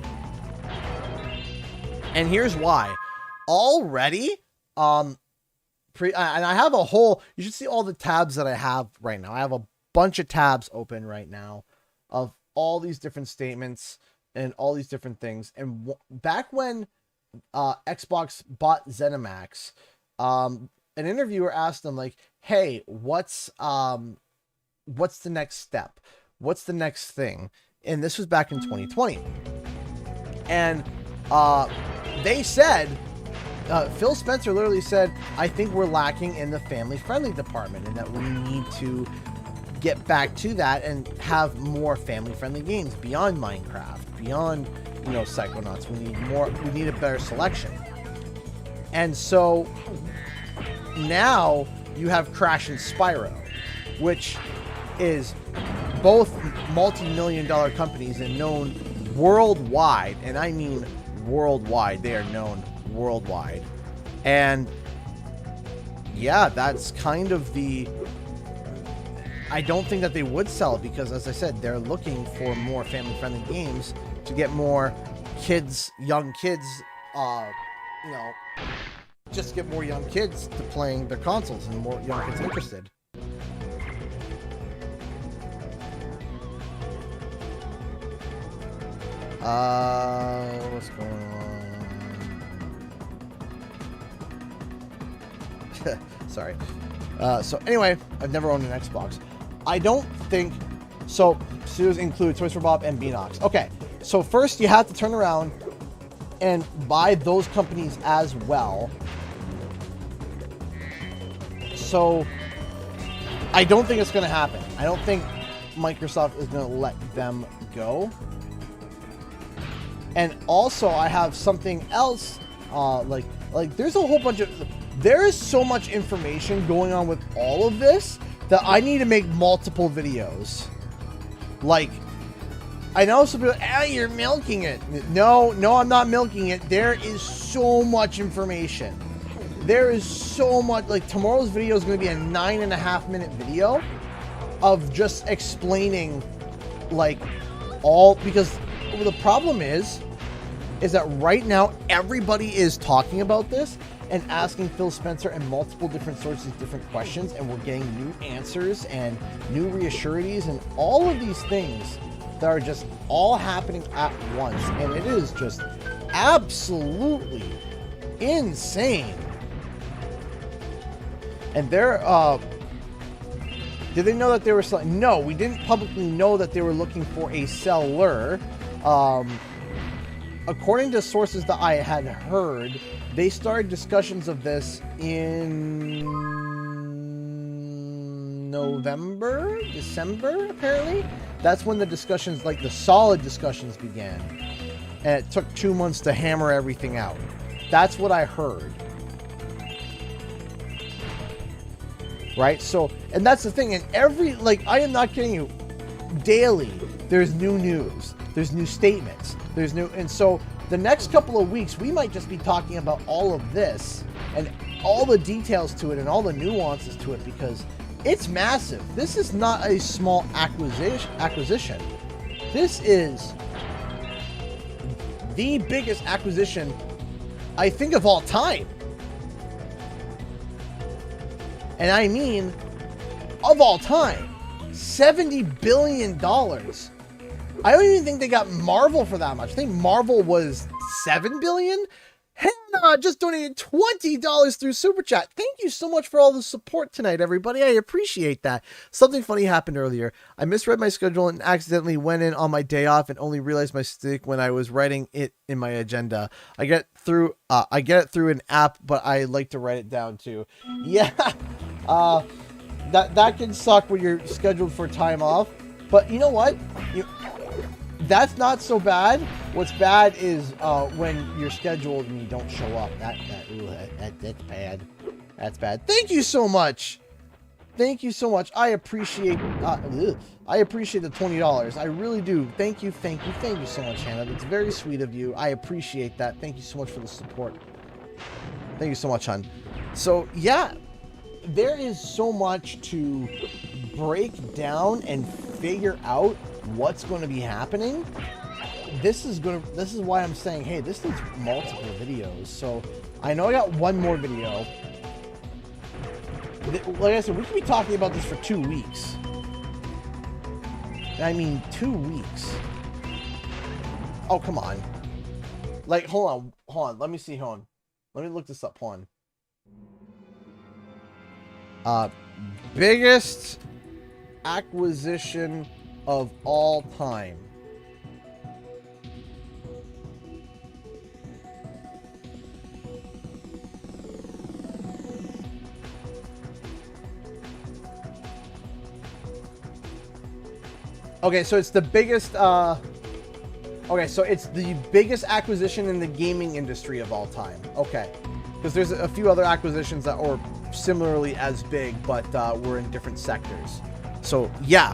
And here's why. Already, and I have a whole, you should see all the tabs that I have right now. I have a bunch of tabs open right now of all these different statements and all these different things. And back when Xbox bought ZeniMax, an interviewer asked them, like, hey, what's the next step? What's the next thing? And this was back in 2020. And they said, Phil Spencer literally said, I think we're lacking in the family-friendly department and that we need to get back to that and have more family-friendly games beyond Minecraft, beyond, you know, Psychonauts. We need more. We need a better selection. And so now you have Crash and Spyro, which is both multi-million-dollar companies and known worldwide, and I mean worldwide. They are known worldwide. And yeah, that's kind of the... I don't think that they would sell, because as I said, they're looking for more family-friendly games to get more kids, young kids, you know, just get more young kids to playing their consoles and more young kids interested. What's going on? Sorry. So anyway, I've never owned an Xbox. I don't think... So, studios include Toys for Bob and Beanox. Okay, so first you have to turn around and buy those companies as well. So, I don't think it's going to happen. I don't think Microsoft is going to let them go. And also, I have something else, like there's a whole bunch of... There is so much information going on with all of this that I need to make multiple videos. Like, I know some people, you're milking it. No, I'm not milking it. There is so much information. There is so much. Like, tomorrow's video is going to be a 9.5-minute video of just explaining, like, all... Because the problem is that right now everybody is talking about this and asking Phil Spencer and multiple different sources different questions, and we're getting new answers and new reassurities and all of these things that are just all happening at once, and it is just absolutely insane. And they're did they know that they were selling? No, we didn't publicly know that they were looking for a seller. According to sources that I had heard, they started discussions of this in November, December, apparently. That's when the discussions, like the solid discussions, began. And it took 2 months to hammer everything out. That's what I heard. Right? So, and that's the thing. And every, like, I am not kidding you, daily, there's new news. There's new statements. There's new, and so the next couple of weeks, we might just be talking about all of this and all the details to it and all the nuances to it, because it's massive. This is not a small acquisition. This is the biggest acquisition, I think, of all time. And I mean, of all time. $70 billion. I don't even think they got Marvel for that much. I think Marvel was $7 billion. Hannah just donated $20 through Super Chat. Thank you so much for all the support tonight, everybody. I appreciate that. Something funny happened earlier. I misread my schedule and accidentally went in on my day off and only realized my mistake when I was writing it in my agenda. I get it through an app, but I like to write it down too. Yeah, that can suck when you're scheduled for time off. But you know what? That's not so bad. What's bad is when you're scheduled and you don't show up. That's bad. That's bad. Thank you so much. Thank you so much. I appreciate the $20. I really do. Thank you so much, Hannah. That's very sweet of you. I appreciate that. Thank you so much for the support. Thank you so much, hon. So yeah, there is so much to break down and figure out what's going to be happening. This is why I'm saying, hey, this needs multiple videos. So I know I got one more video. Like I said, we could be talking about this for 2 weeks. I mean, 2 weeks. Oh, come on. Like, hold on. Let me see. Hold on. Let me look this up. Hold on. Biggest acquisition of all time. Okay, so it's the biggest Okay, so it's the biggest acquisition in the gaming industry of all time. Okay. Because there's a few other acquisitions that are similarly as big, but were in different sectors. So, yeah.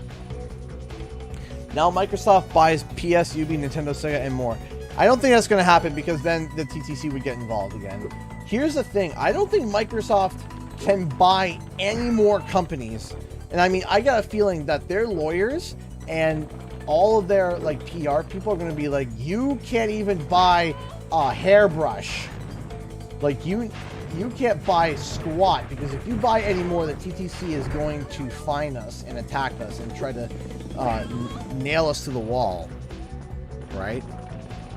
Now Microsoft buys PS, Ubi, Nintendo, Sega, and more. I don't think that's going to happen because then the TTC would get involved again. Here's the thing. I don't think Microsoft can buy any more companies. And I mean, I got a feeling that their lawyers and all of their like PR people are going to be like, you can't even buy a hairbrush. Like you can't buy squat, because if you buy any more, the TTC is going to fine us and attack us and try to nail us to the wall, right?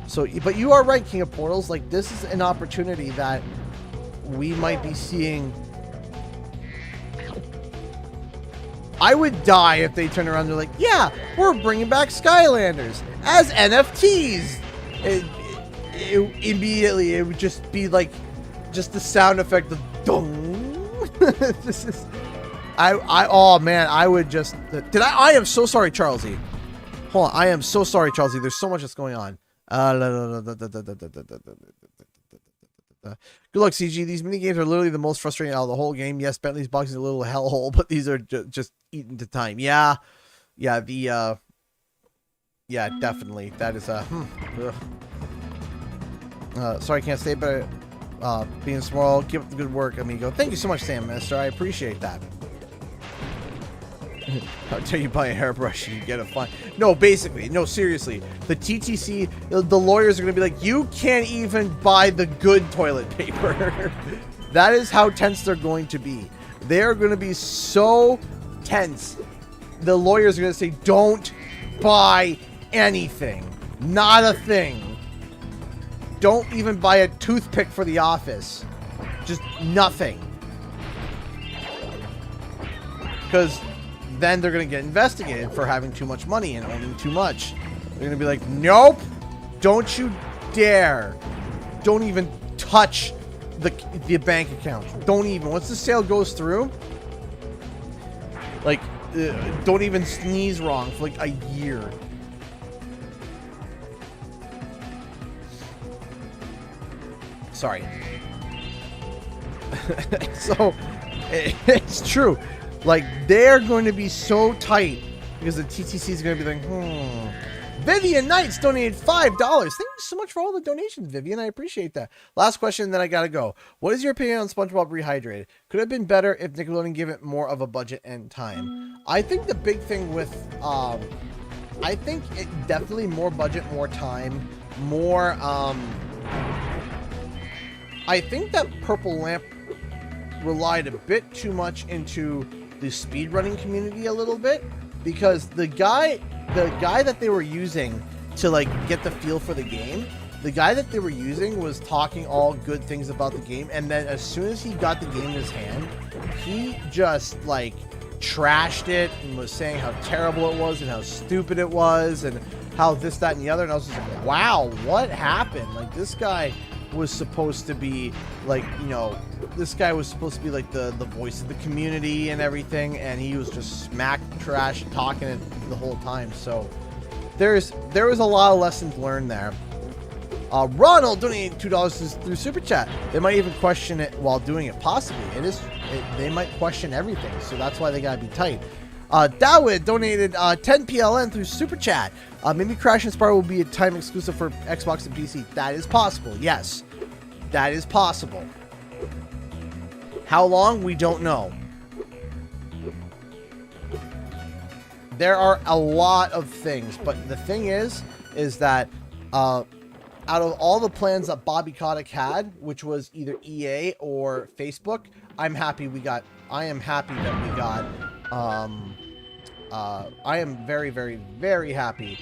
So, but you are right, King of Portals. Like, this is an opportunity that we might be seeing. I would die if they turn around and they're like, yeah, we're bringing back Skylanders as NFTs. Immediately, it would just be like, just the sound effect of dong. This is, oh man, I would just, I am so sorry, Charlesy. Hold on, I am so sorry, Charlesy. There's so much that's going on. Good luck, CG. These minigames are literally the most frustrating out of the whole game. Yes, Bentley's box is a little hellhole, but these are just eaten to time. Yeah, yeah, yeah, definitely. That is sorry, I can't stay, but being small, keep up the good work, amigo. Thank you so much, Sam Mister. I appreciate that. How dare you buy a hairbrush and you get a fine? No, basically, no, seriously. The TTC, the lawyers are going to be like, you can't even buy the good toilet paper. That is how tense they're going to be. They're going to be so tense. The lawyers are going to say, don't buy anything. Not a thing. Don't even buy a toothpick for the office. Just nothing. Because then they're going to get investigated for having too much money and owning too much. They're going to be like, nope, don't you dare. Don't even touch the bank account. Don't even. Once the sale goes through, like, don't even sneeze wrong for like a year. Sorry. So, it's true. Like, they're going to be so tight because the TTC is going to be like, Vivian Knights donated $5. Thank you so much for all the donations, Vivian. I appreciate that. Last question, then I gotta go. What is your opinion on SpongeBob Rehydrated? Could it have been better if Nickelodeon gave it more of a budget and time? I think the big thing with, I think it definitely more budget, more time, more, I think that Purple Lamp relied a bit too much into the speedrunning community a little bit, because the guy that they were using to like get the feel for the game, the guy that they were using was talking all good things about the game, and then as soon as he got the game in his hand, he just like trashed it and was saying how terrible it was and how stupid it was and how this, that, and the other, and I was just like, wow, what happened? Like, this guy was supposed to be like, you know, this guy was supposed to be like the voice of the community and everything, and he was just smack trash talking it the whole time. So there was a lot of lessons learned there. Ronald donated $2 through Super Chat. They might even question it while doing it. Possibly. They might question everything, so that's why they gotta be tight. Dawid donated 10 PLN through Super Chat. Maybe Crash and Spyro will be a time exclusive for Xbox and PC. That is possible. Yes, that is possible. How long? We don't know. There are a lot of things, but the thing is that out of all the plans that Bobby Kotick had, which was either EA or Facebook, I am happy that we got. I am very, very, very happy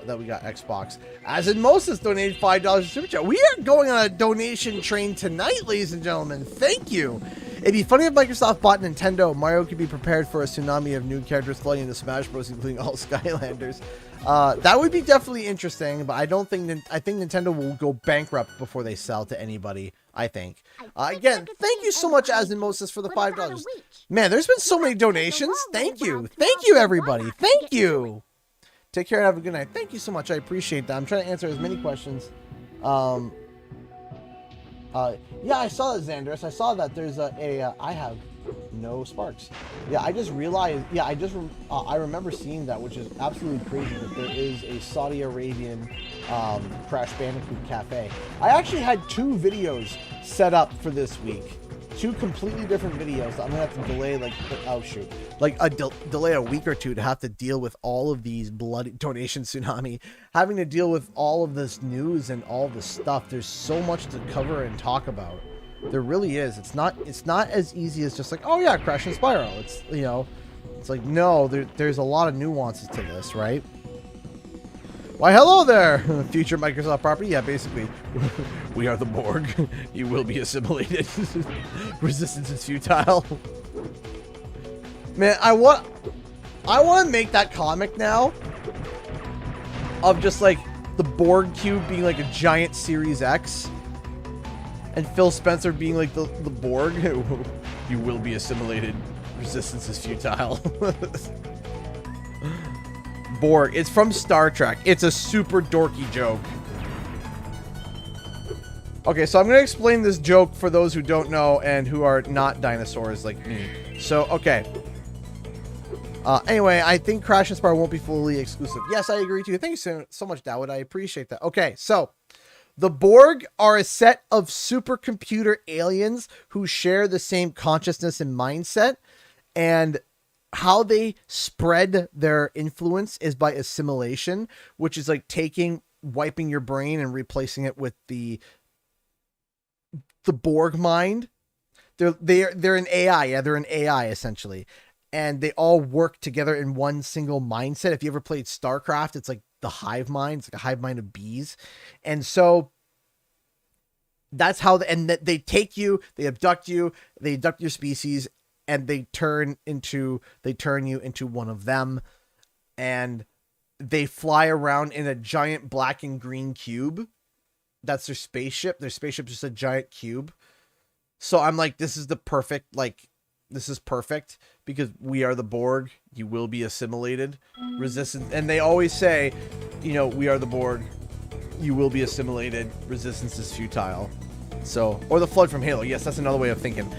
that we got Xbox. As in Moses donated $5 to Super Chat. We are going on a donation train tonight, ladies and gentlemen. Thank you. It'd be funny if Microsoft bought Nintendo. Mario could be prepared for a tsunami of new characters flooding into Smash Bros., including all Skylanders. That would be definitely interesting, but I think Nintendo will go bankrupt before they sell to anybody, I think. Again, thank you so much, As in Moses, for the $5. Man, there's been so many donations. Thank you. Thank you, everybody. Thank you. Take care and have a good night. Thank you so much. I appreciate that. I'm trying to answer as many questions. Yeah, I saw that, Xandris. I saw that there's I have no sparks. Yeah, I just realized. Yeah, I remember seeing that, which is absolutely crazy that there is a Saudi Arabian Crash Bandicoot cafe. I actually had 2 videos set up for this week. 2 completely different videos that I'm gonna have to delay, like, oh shoot, like delay a week or 2 to have to deal with all of these bloody donation tsunami, having to deal with all of this news and all this stuff. There's so much to cover and talk about. There really is. It's not as easy as just like, oh yeah, Crash and Spyro. It's, you know, it's like, no, there's a lot of nuances to this, right? Why, hello there, future Microsoft property. Yeah, basically, we are the Borg. You will be assimilated. Resistance is futile. Man, I want to make that comic now of just like the Borg cube being like a giant Series X, and Phil Spencer being like the Borg. You will be assimilated. Resistance is futile. Borg. It's from Star Trek. It's a super dorky joke. Okay, so I'm going to explain this joke for those who don't know and who are not dinosaurs like me. So, okay. Anyway, I think Crash and Spyro won't be fully exclusive. Yes, I agree too. Thank you so much, Dawid. I appreciate that. Okay, so the Borg are a set of supercomputer aliens who share the same consciousness and mindset, and how they spread their influence is by assimilation, which is like wiping your brain and replacing it with the Borg mind. They're an AI. Yeah, they're an AI essentially. And they all work together in one single mindset. If you ever played StarCraft, it's like the hive mind. It's like a hive mind of bees. And so that's how, they take you, they abduct you, they abduct your species, and they turn you into one of them, and they fly around in a giant black and green cube. That's their spaceship. Their spaceship's just a giant cube. So I'm like, this is perfect because we are the Borg. You will be assimilated. Resistance. And they always say, you know, we are the Borg. You will be assimilated. Resistance is futile. So, or the Flood from Halo. Yes, that's another way of thinking.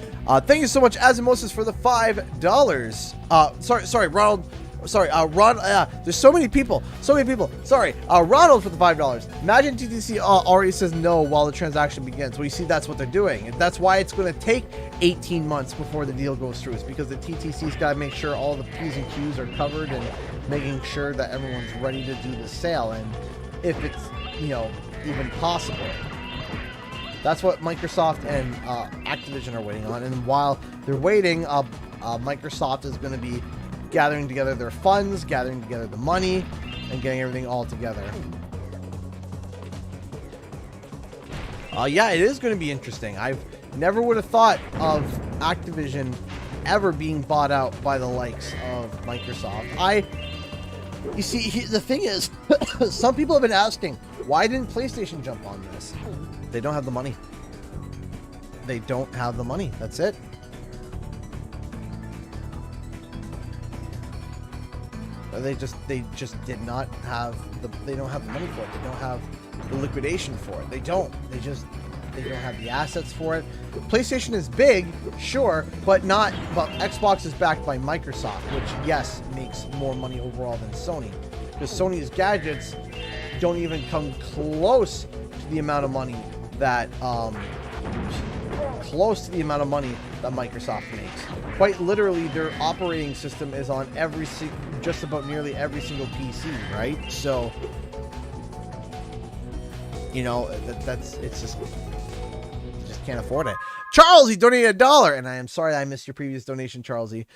Thank you so much, Azimosis, for the $5. Sorry, Ronald. Sorry, Ron. There's so many people. Sorry, Ronald for the $5. Imagine TTC already says no while the transaction begins. Well, you see, that's what they're doing, and that's why it's going to take 18 months before the deal goes through. It's because the TTC's got to make sure all the P's and Q's are covered and making sure that everyone's ready to do the sale, and if it's, you know, even possible. That's what Microsoft and Activision are waiting on. And while they're waiting, Microsoft is going to be gathering together their funds, gathering together the money, and getting everything all together. Yeah, it is going to be interesting. I never would have thought of Activision ever being bought out by the likes of Microsoft. You see, the thing is, some people have been asking, why didn't PlayStation jump on this? They don't have the money. They don't have the money. That's it. They just did not have they don't have the money for it. They don't have the liquidation for it. They don't have the assets for it. PlayStation is big, sure, but Xbox is backed by Microsoft, which, yes, makes more money overall than Sony, because Sony's gadgets don't even come close to the amount of money that Microsoft makes. Quite literally, their operating system is on just about nearly every single PC, right? So, you know, it's just can't afford it. Charles, he donated $1, and I am sorry I missed your previous donation, Charlesy.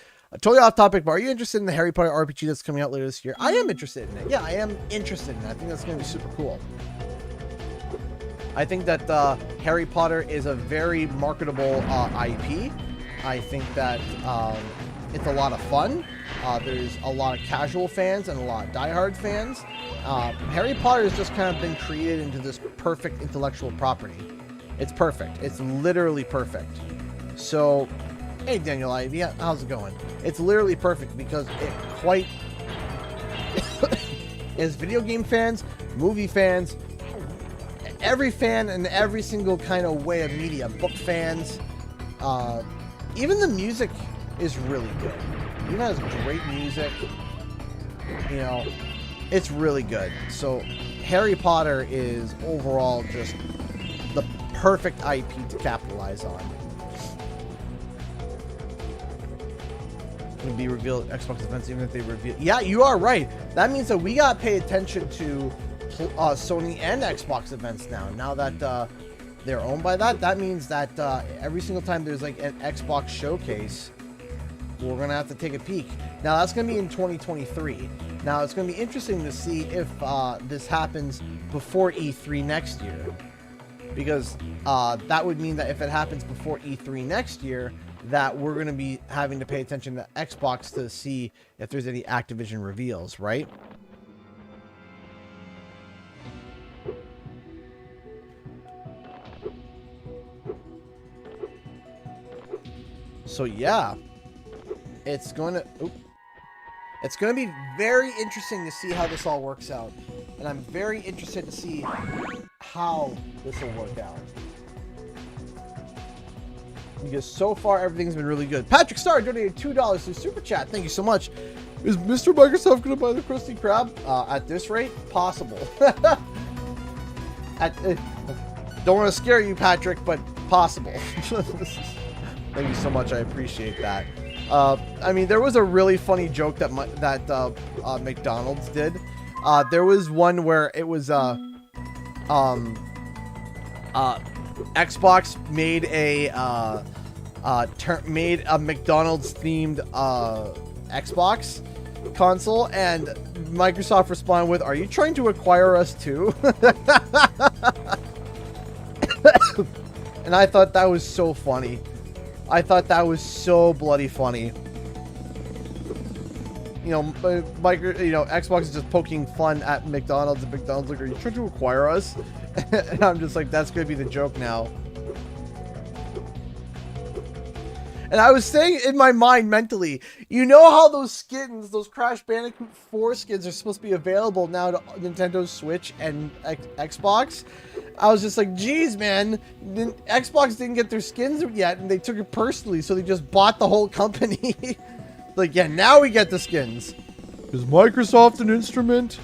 Totally off topic, but are you interested in the Harry Potter RPG that's coming out later this year? I am interested in it. Yeah, I am interested in it. I think that's going to be super cool. I think that Harry Potter is a very marketable IP. I think that it's a lot of fun. There's a lot of casual fans and a lot of diehard fans. Harry Potter has just kind of been created into this perfect intellectual property. It's perfect. It's literally perfect. So, hey, Daniel Ivey, how's it going? It's literally perfect because it quite is video game fans, movie fans, every fan in every single kind of way of media. Book fans, even the music is really good. Even has great music. You know, it's really good. So Harry Potter is overall just the perfect IP to capitalize on. Would be revealed at Xbox events even if they reveal. Yeah, you are right. That means that we gotta pay attention to Sony and Xbox events now. Now that they're owned by that, that means that every single time there's like an Xbox showcase, we're gonna have to take a peek. Now that's gonna be in 2023. Now it's gonna be interesting to see if this happens before E3 next year, because that would mean that if it happens before E3 next year, that we're going to be having to pay attention to Xbox to see if there's any Activision reveals, right? So yeah, it's going to be very interesting to see how this all works out, and I'm very interested to see how this will work out. Because so far everything's been really good. Patrick Starr donated $2 through Super Chat. Thank you so much. Is Mr. Microsoft going to buy the Krusty Krab? At this rate, possible. Don't want to scare you, Patrick, but possible. Thank you so much. I appreciate that. I mean, there was a really funny joke that McDonald's did. There was one where it was Xbox made a McDonald's themed Xbox console, and Microsoft responded with, "Are you trying to acquire us too?" And I thought that was so funny. I thought that was so bloody funny. You know, Xbox is just poking fun at McDonald's, and McDonald's like, "Are you trying to acquire us?" And I'm just like, that's gonna be the joke now. And I was saying in my mind mentally, you know how those skins, those Crash Bandicoot 4 skins are supposed to be available now to Nintendo Switch and Xbox? I was just like, geez, man, Xbox didn't get their skins yet, and they took it personally, so they just bought the whole company. Like, yeah, now we get the skins. Is Microsoft an instrument?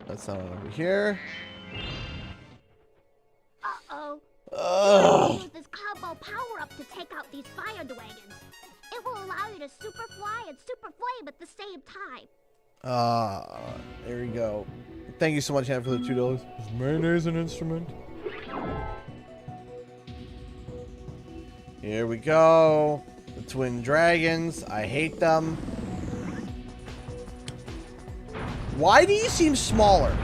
That's not over here. Uh-oh. Use this combo power-up to take out these fire dragons. It will allow you to super fly and super flame at the same time. There we go. Thank you so much, Hannah, for the $2. Is mayonnaise an instrument? Here we go. The twin dragons. I hate them. Why do you seem smaller?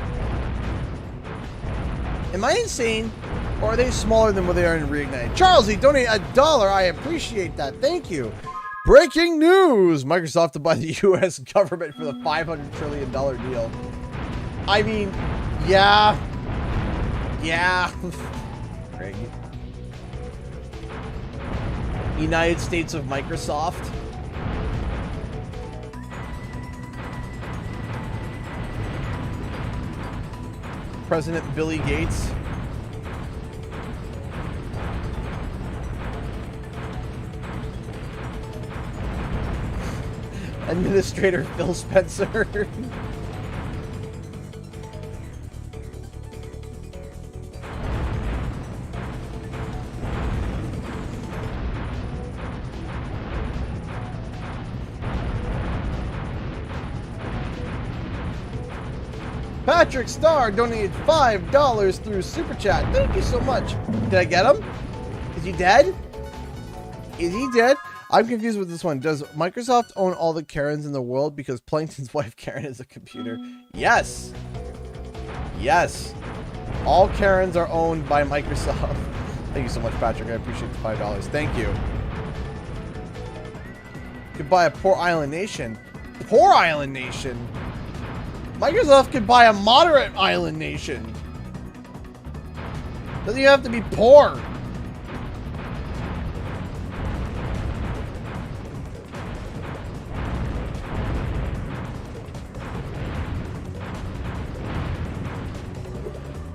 Am I insane? Or are they smaller than what they are in Reignite? Charles, he donated $1. I appreciate that. Thank you. Breaking news! Microsoft to buy the U.S. government for the $500 trillion deal. I mean, yeah. Yeah. Craig. United States of Microsoft. President Billy Gates. Administrator Phil Spencer. Patrick Starr donated $5 through Super Chat. Thank you so much. Did I get him? Is he dead? Is he dead? I'm confused with this one. Does Microsoft own all the Karens in the world because Plankton's wife Karen is a computer? Yes. Yes. All Karens are owned by Microsoft. Thank you so much, Patrick. I appreciate the $5. Thank you. Could buy a poor island nation. Poor island nation? Microsoft could buy a moderate island nation. Doesn't even have to be poor.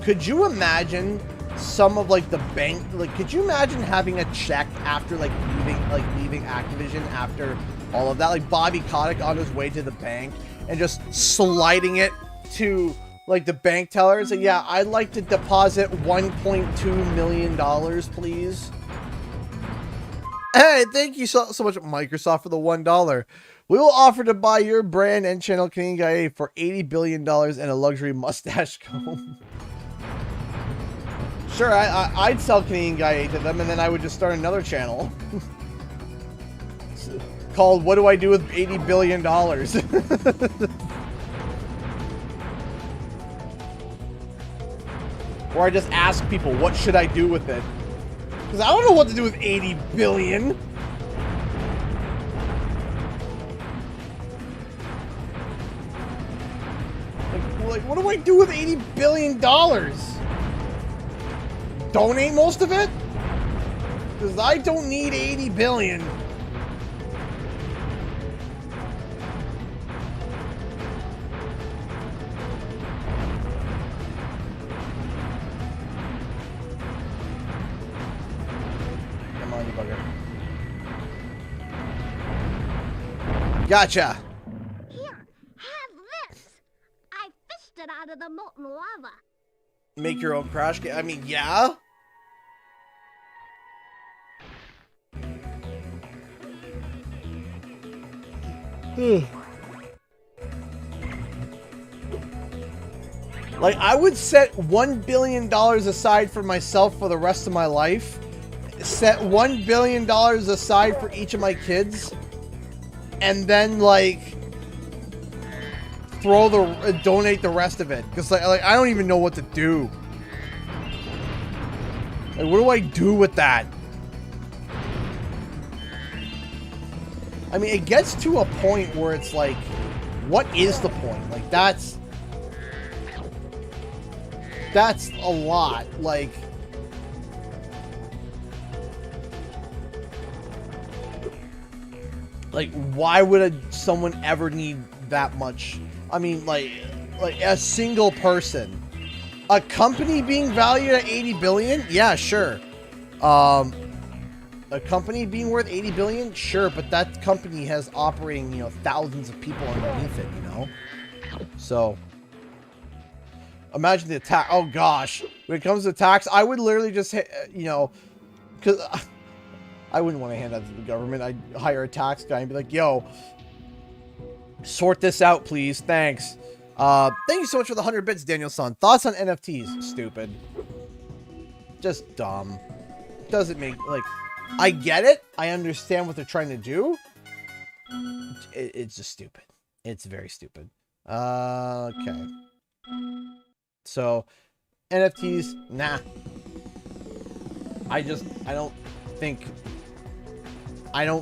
Could you imagine some of like the bank, like could you imagine having a check after like leaving Activision after all of that, like Bobby Kotick on his way to the bank and just sliding it to like the bank teller and say, yeah, I'd like to deposit $1.2 million, please. Hey, thank you so much, Microsoft, for the $1. We will offer to buy your brand and channel Canadian Guy A for $80 billion and a luxury mustache comb. Sure, I'd sell Canadian Guy A to them, and then I would just start another channel called "What Do I Do with $80 Billion?" Or I just ask people, what should I do with it? Because I don't know what to do with 80 billion. Like, what do I do with $80 billion? Donate most of it? Because I don't need 80 billion. Come on, you bugger. Gotcha. Here, have this. I fished it out of the molten lava. Make your own crash game. I mean, yeah. Like, I would set $1 billion aside for myself for the rest of my life. Set $1 billion aside for each of my kids. And then, like, donate the rest of it. Because, like, I don't even know what to do. Like, what do I do with that? I mean, it gets to a point where it's like, what is the point? Like, that's a lot. Like, why would someone ever need that much? I mean, like a single person. A company being valued at 80 billion? Yeah, sure. A company being worth 80 billion? Sure, but that company has operating, you know, thousands of people underneath it, you know? So, imagine the tax. Oh, gosh. When it comes to tax, I would literally just, you know, because I wouldn't want to hand that to the government. I'd hire a tax guy and be like, yo, sort this out, please. Thanks. Thank you so much for the 100 bits, Daniel-san. Thoughts on NFTs? Stupid. Just dumb. Doesn't make, like, I get it. I understand what they're trying to do. It's just stupid. It's very stupid. Okay. So, NFTs, nah. I don't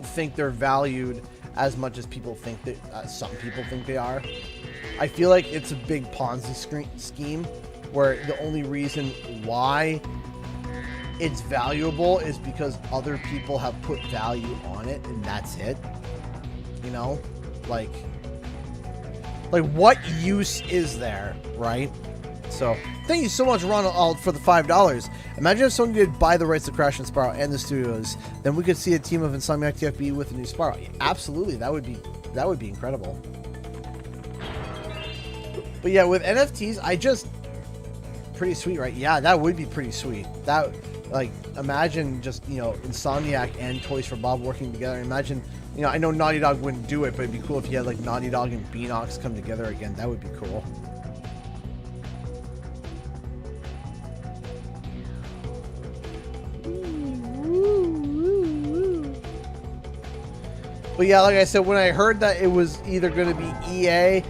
think they're valued as much as people think that some people think they are. I feel like it's a big Ponzi scheme where the only reason why it's valuable is because other people have put value on it, and that's it. You know, like what use is there, right? So, thank you so much, Ronald, for the $5. Imagine if someone did buy the rights to Crash and Spyro and the studios, then we could see a team of Insomniac TFB with a new Spyro. Yeah, absolutely, that would be incredible. But yeah, with NFTs, pretty sweet, right? Yeah, that would be pretty sweet. That, like, imagine just, you know, Insomniac and Toys for Bob working together. Imagine, you know, I know Naughty Dog wouldn't do it, but it'd be cool if you had, like, Naughty Dog and Beanox come together again. That would be cool. But yeah, like I said, when I heard that it was either going to be EA,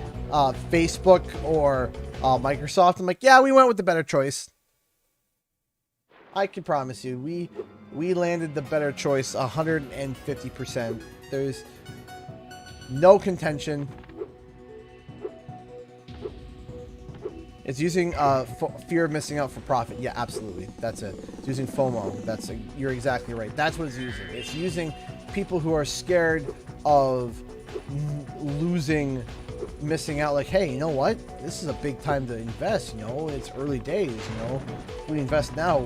Facebook, or Microsoft, I'm like, yeah, we went with the better choice. I can promise you, we landed the better choice 150%. There's no contention. It's using fear of missing out for profit. Yeah, absolutely. That's it. It's using FOMO. You're exactly right. That's what it's using. It's using people who are scared of losing missing out. Like, hey, you know what? This is a big time to invest. You know, it's early days. You know, if we invest now,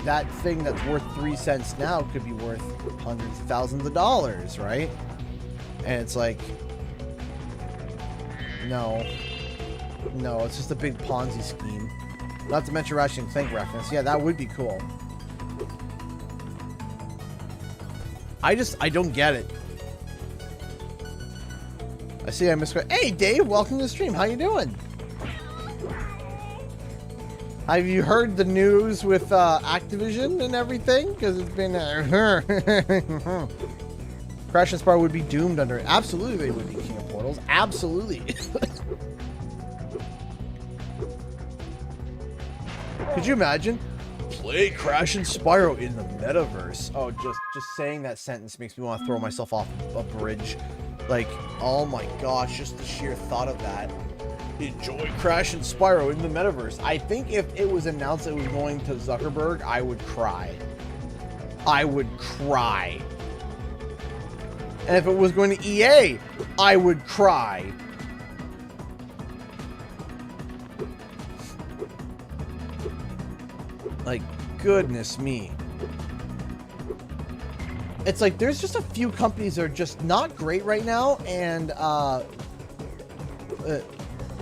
that thing that's worth 3 cents now could be worth hundreds of thousands of dollars, right? And it's like, no, it's just a big Ponzi scheme. Not to mention Ratchet and Clank reference. Yeah, that would be cool. I don't get it. I see I missed. Hey, Dave, welcome to the stream. How you doing? Have you heard the news with Activision and everything? Because it's been Crash and Spyro would be doomed under it. Absolutely, they would be King of Portals. Absolutely. Could you imagine? Play Crash and Spyro in the metaverse. Oh, just saying that sentence makes me want to throw myself off a bridge. Like, oh my gosh, just the sheer thought of that. Enjoy Crash and Spyro in the metaverse. I think if it was announced it was going to Zuckerberg, I would cry. I would cry. And if it was going to EA, I would cry. Like, goodness me. It's like there's just a few companies that are just not great right now, and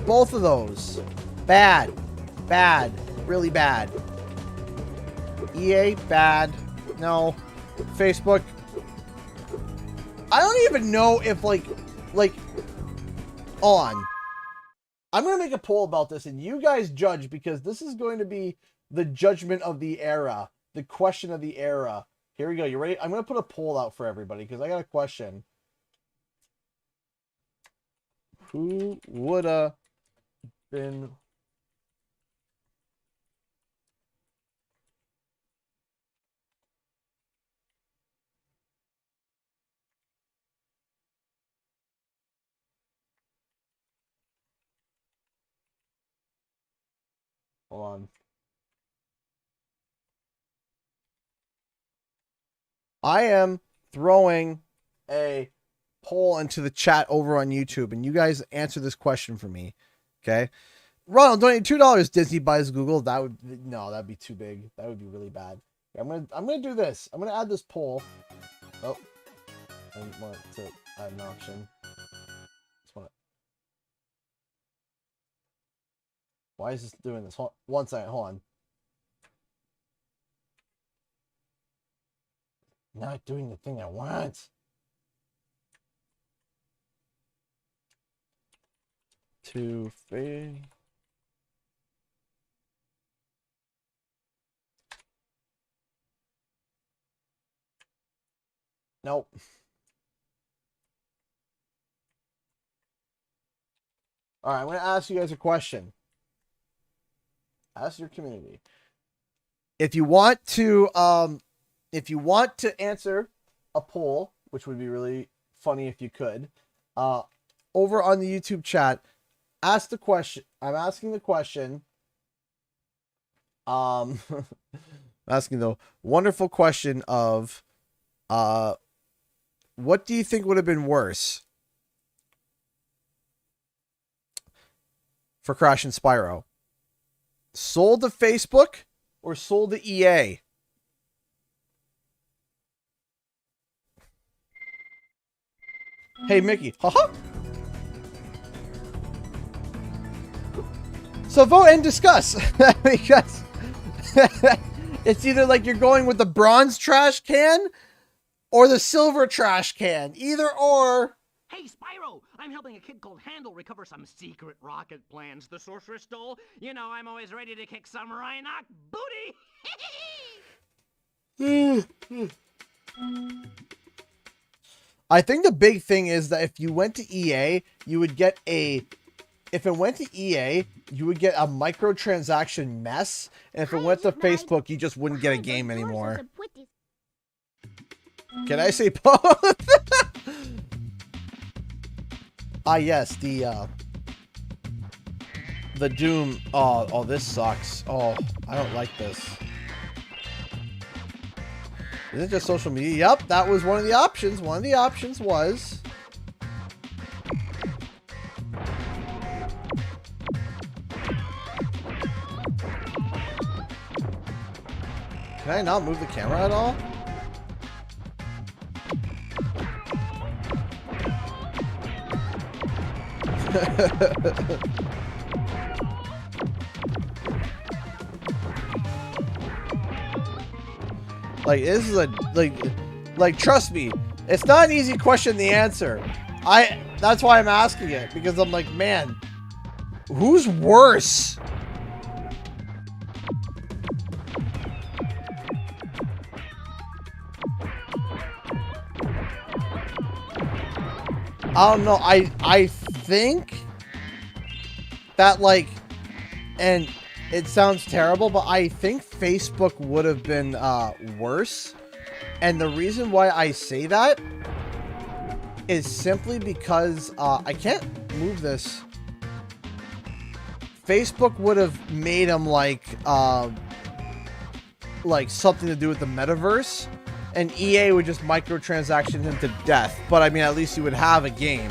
both of those bad, really bad. EA bad. No. Facebook. I don't even know if like on. I'm gonna make a poll about this, and you guys judge, because this is going to be the judgment of the era, the question of the era. Here we go. You ready? I'm going to put a poll out for everybody because I got a question. Who woulda been... Hold on. I am throwing a poll into the chat over on YouTube, and you guys answer this question for me. Okay. Ronald, donate $2. Disney buys Google. That would, no, that'd be too big. That would be really bad. I'm gonna do this. I'm gonna add this poll. Oh, I want to add an option. Just want to... Why is this doing this? Hold, 1 second. Hold on. Not doing the thing I want. Two, three. Nope. All right, I'm going to ask you guys a question. Ask your community. If you want to answer a poll, which would be really funny if you could, over on the YouTube chat, ask the question. I'm asking the question. Asking the wonderful question of, what do you think would have been worse for Crash and Spyro? Sold to Facebook or sold to EA? Hey, Mickey. Haha. So vote and discuss. Because it's either like you're going with the bronze trash can or the silver trash can. Either or. Hey, Spyro! I'm helping a kid called Handel recover some secret rocket plans the sorceress stole. You know, I'm always ready to kick some Rhinoc booty! I think the big thing is that if you went to EA, you would get a... If it went to EA, you would get a microtransaction mess. And if it went to Facebook, you just wouldn't get a game anymore. Can I say both? Ah, yes, the Doom. Oh, this sucks. Oh, I don't like this. Is it just social media? Yep, that was one of the options. One of the options was... Can I not move the camera at all? Like, this is a, like, trust me, it's not an easy question to answer. That's why I'm asking it, because I'm like, man, who's worse? I don't know. I think that, like, and it sounds terrible, but I think Facebook would have been worse. And the reason why I say that is simply because I can't move this. Facebook would have made them like something to do with the metaverse. And EA would just microtransaction him to death. But I mean, at least you would have a game.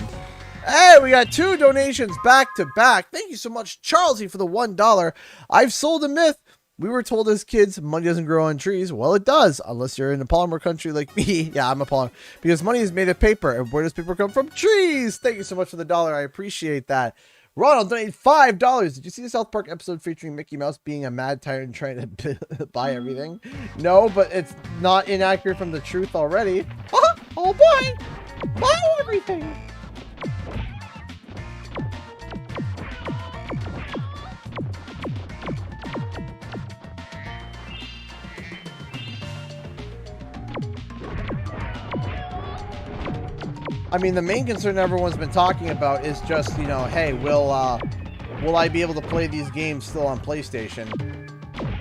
Hey, we got 2 donations back to back. Thank you so much, Charlesy, for the $1. I've sold a myth. We were told as kids, money doesn't grow on trees. Well, it does, unless you're in a polymer country like me. Yeah, I'm a polymer. Because money is made of paper. And where does paper come from? Trees. Thank you so much for the $1. I appreciate that. Ronald donated $5. Did you see the South Park episode featuring Mickey Mouse being a mad tyrant trying to buy everything? No, but it's not inaccurate from the truth already. Oh boy! Buy everything! I mean, the main concern everyone's been talking about is just, you know, hey, will I be able to play these games still on PlayStation?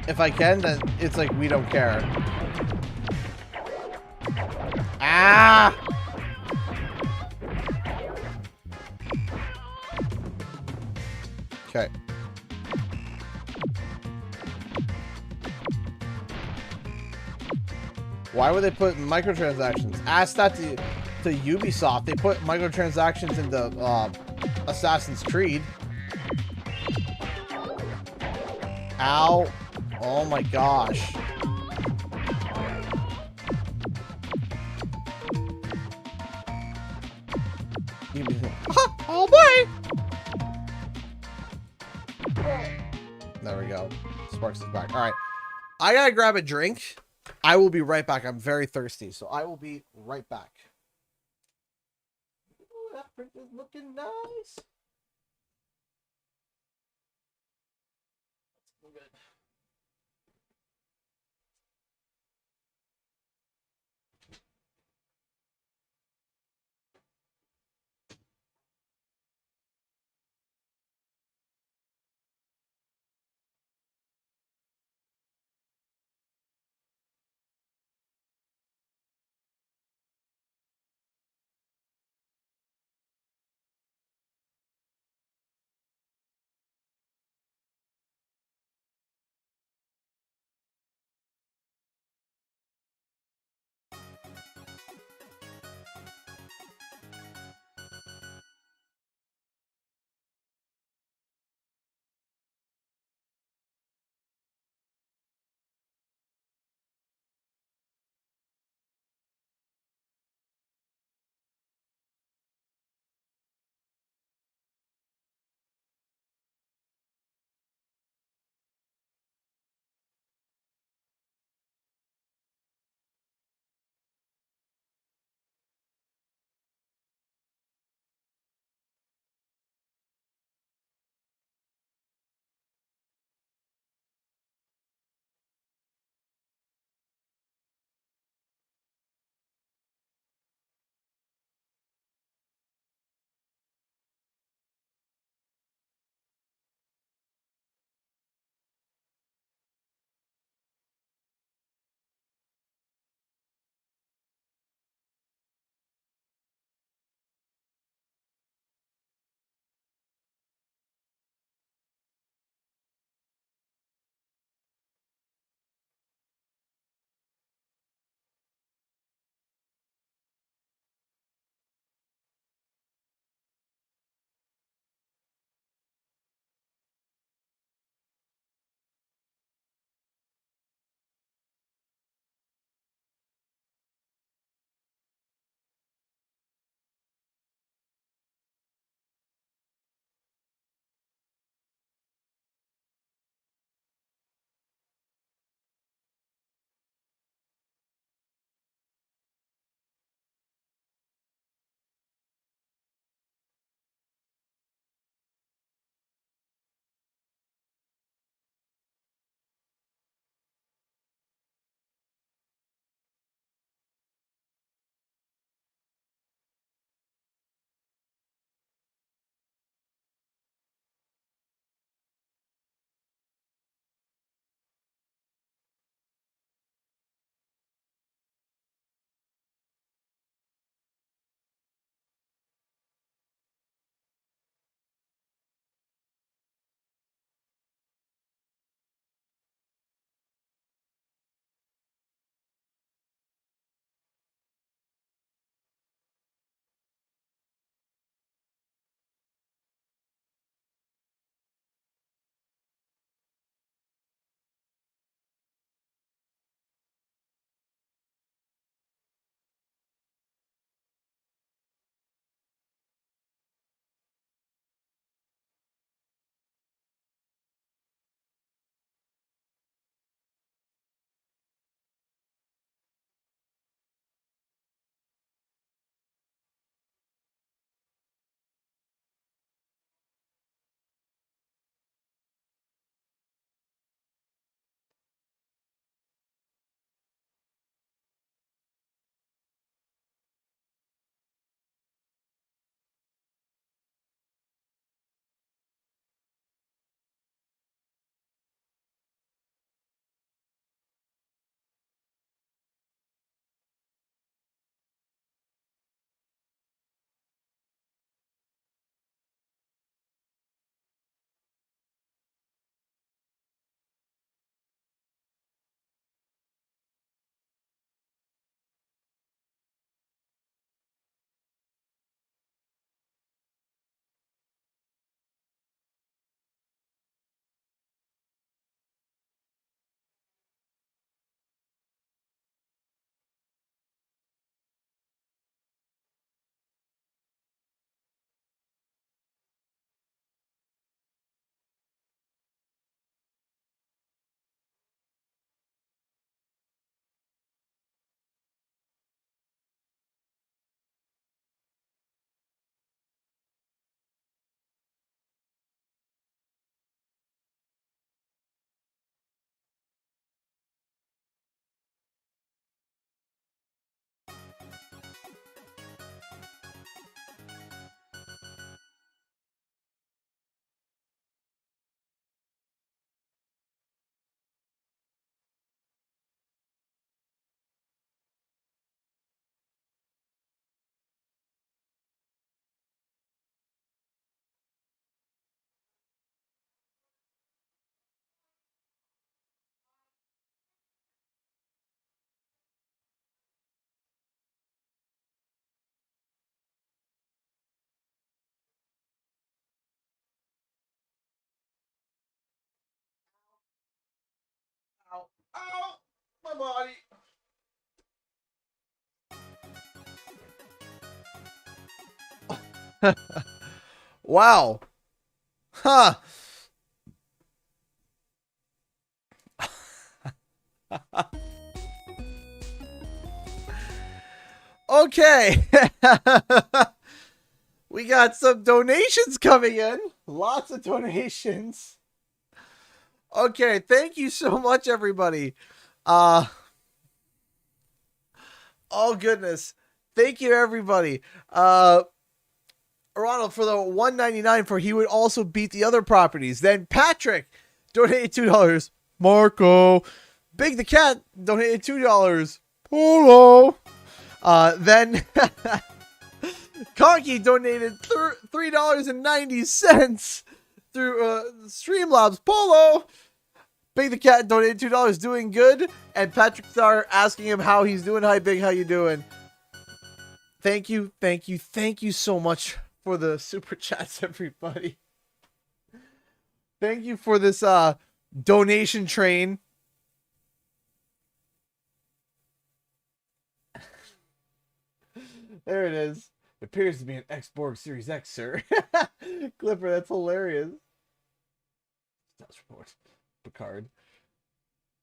If I can, then it's like, we don't care. Ah! Okay. Why would they put microtransactions? Ask that to Ubisoft. They put microtransactions into Assassin's Creed. Ow. Oh my gosh. Oh boy! There we go. Sparks is back. Alright. I gotta grab a drink. I will be right back. I'm very thirsty, so I will be right back. Ooh, that print is looking nice. Good. somebody. Wow. Huh. Okay. We got some donations coming in. Lots of donations. Okay, thank you so much, everybody. Oh goodness. Thank you, everybody. Ronald for the $1.99 for he would also beat the other properties. Then Patrick donated $2. Marco. Big the Cat donated $2. Polo. Then Conky donated $3.90 through Streamlabs. Polo. Big the Cat donated $2. Doing good. And Patrick Star asking him how he's doing. Hi, Big. How you doing? Thank you. Thank you. Thank you so much for the super chats, everybody. Thank you for this donation train. There it is. It appears to be an Xbox Series X, sir. Clipper, that's hilarious. That's report. Picard.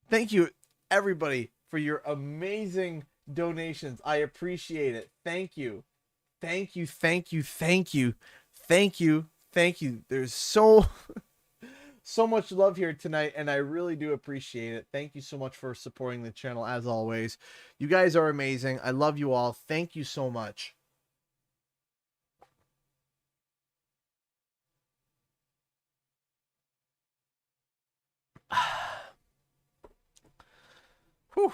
Thank you, everybody, for your amazing donations. I appreciate it. Thank you. Thank you, thank you, thank you, thank you, thank you. There's so much love here tonight, and I really do appreciate it. Thank you so much for supporting the channel, as always. You guys are amazing. I love you all. Thank you so much. Whew.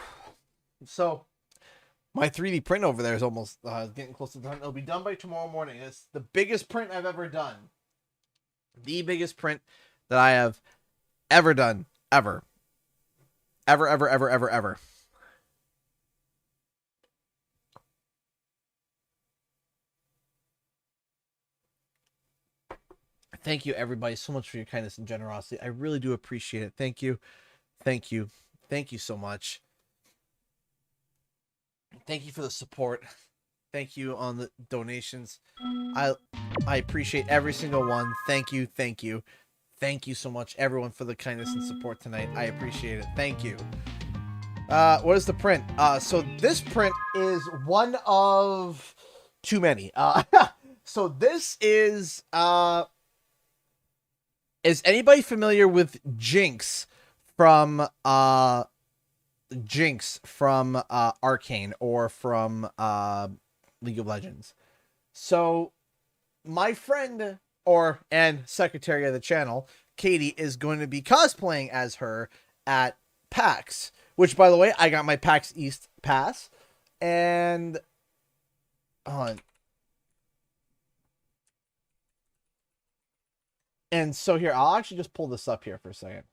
So, my 3D print over there is almost getting close to done. It'll be done by tomorrow morning. It's the biggest print I've ever done. The biggest print that I have ever done. Ever. Ever, ever, ever, ever, ever. Thank you, everybody, so much for your kindness and generosity. I really do appreciate it. Thank you. Thank you. Thank you so much. Thank you for the support. Thank you on the donations. I appreciate every single one. Thank you. Thank you. Thank you so much, everyone, for the kindness and support tonight. I appreciate it. Thank you. What is the print? So this print is one of too many. So this is anybody familiar with Jinx from Arcane or from League of Legends? So my friend and secretary of the channel, Katie, is going to be cosplaying as her at PAX, which, by the way, I got my PAX East pass. And and so here, I'll actually just pull this up here for a second.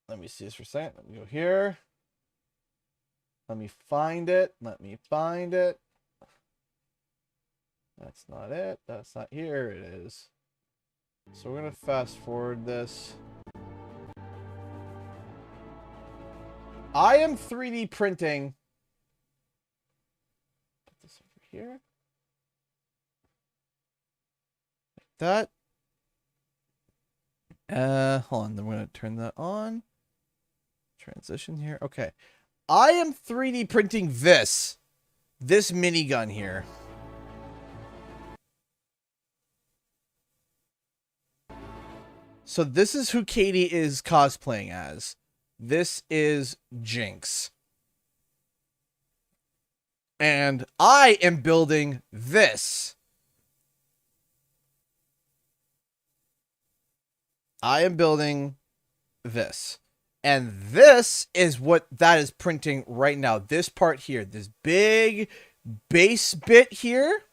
Let me see this for a second. Let me go here. Let me find it. Let me find it. That's not it. That's not here. It is. So we're going to fast forward this. I am 3D printing. Put this over here. Like that. Hold on. Then we're going to turn that on. Transition here. Okay. I am 3D printing this minigun here. So this is who Katie is cosplaying as. This is Jinx. And I am building this. I am building this. And this is what that is printing right now. This part here. This big base bit here.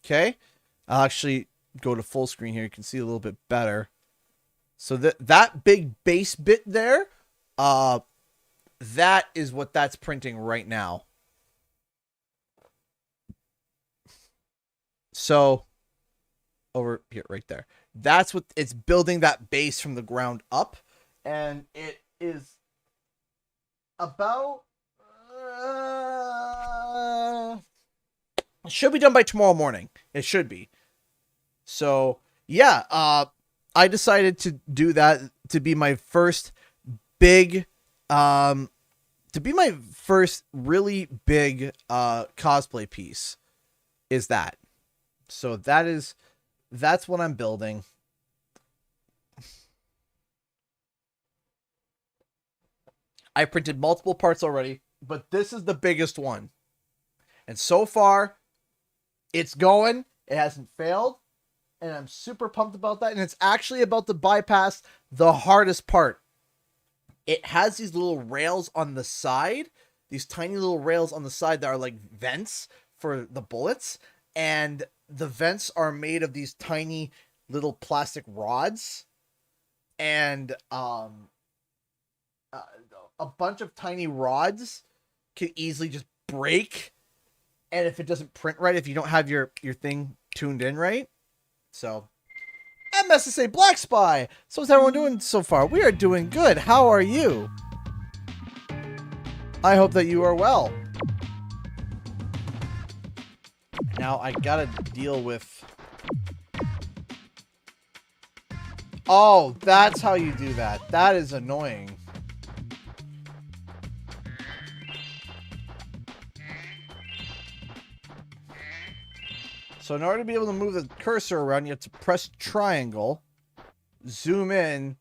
Okay. I'll actually go to full screen here. You can see a little bit better. So that big base bit there, that is what that's printing right now. So, over here, right there. That's what it's building, that base from the ground up, and it is about it should be done by tomorrow morning. It should be. So yeah, I decided to do that to be my first big, really big cosplay piece. Is that? So that's what I'm building. I printed multiple parts already, but this is the biggest one. And so far, it's going. It hasn't failed. And I'm super pumped about that. And it's actually about to bypass the hardest part. It has these little rails on the side. These tiny little rails on the side that are like vents for the bullets. And the vents are made of these tiny little plastic rods. And a bunch of tiny rods can easily just break. And if it doesn't print right, if you don't have your thing tuned in right. So, MSSA Black Spy. So what's everyone doing so far? We are doing good. How are you? I hope that you are well. Now I gotta deal with... Oh, that's how you do that. That is annoying. So in order to be able to move the cursor around, you have to press triangle, zoom in,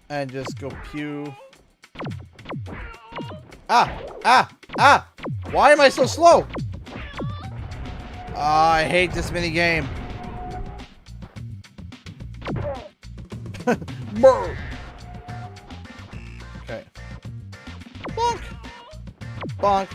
and just go pew. Ah! Why am I so slow? I hate this mini game. Okay. Bonk. Bonk.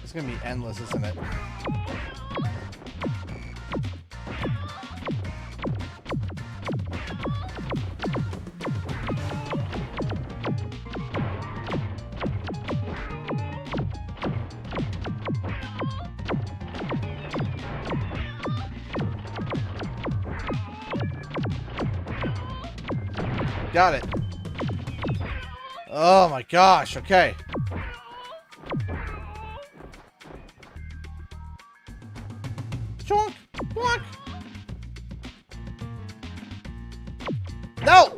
It's gonna be endless, isn't it? Got it. Oh my gosh, okay. Chonk! Walk! No!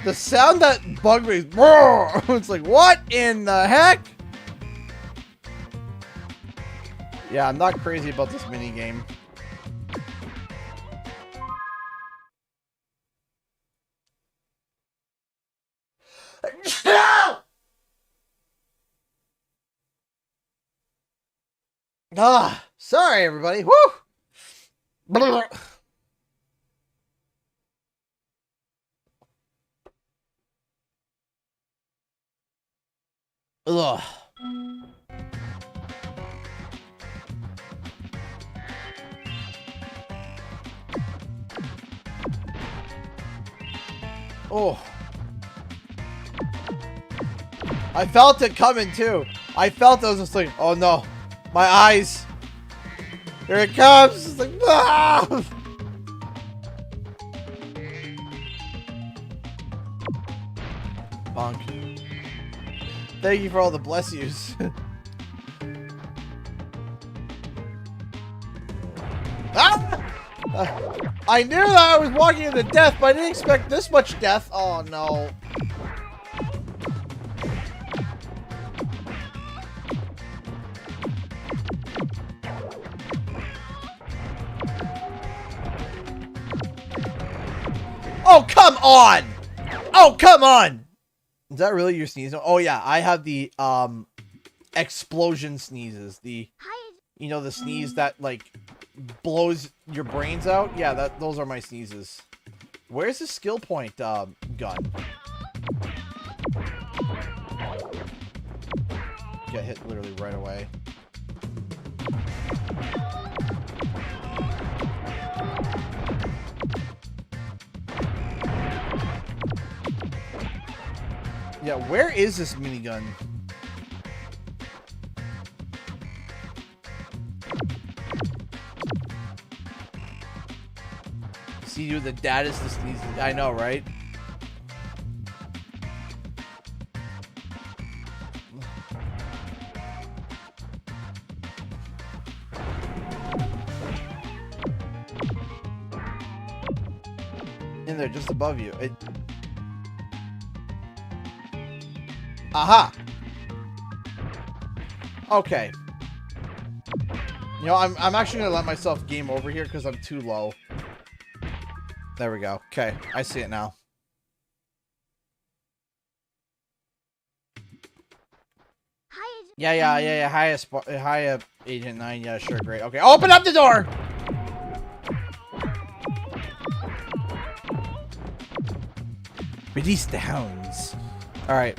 The sound that bugged me is it's like, what in the heck? Yeah, I'm not crazy about this mini game. Sorry everybody. Woo! Ugh. Oh. I felt it coming too. I felt it. I was just like, oh no. My eyes. Here it comes. It's like, ah! Bonk. Thank you for all the bless yous. Ah! I knew that I was walking into death, but I didn't expect this much death. Oh no. Oh, come on! Oh, come on! Is that really your sneeze? Oh yeah, I have the explosion sneezes. The you know, the sneeze that like blows your brains out. Yeah, those are my sneezes. Where's the skill point gun? Get hit literally right away. Yeah, where is this minigun? See you, the dad is this. I know, right? In there, just above you. Aha! Okay. You know, I'm actually gonna let myself game over here because I'm too low. There we go. Okay, I see it now. Hi, Yeah. Hi, Agent 9. Yeah, sure, great. Okay, open up the door! Release the hounds. Alright.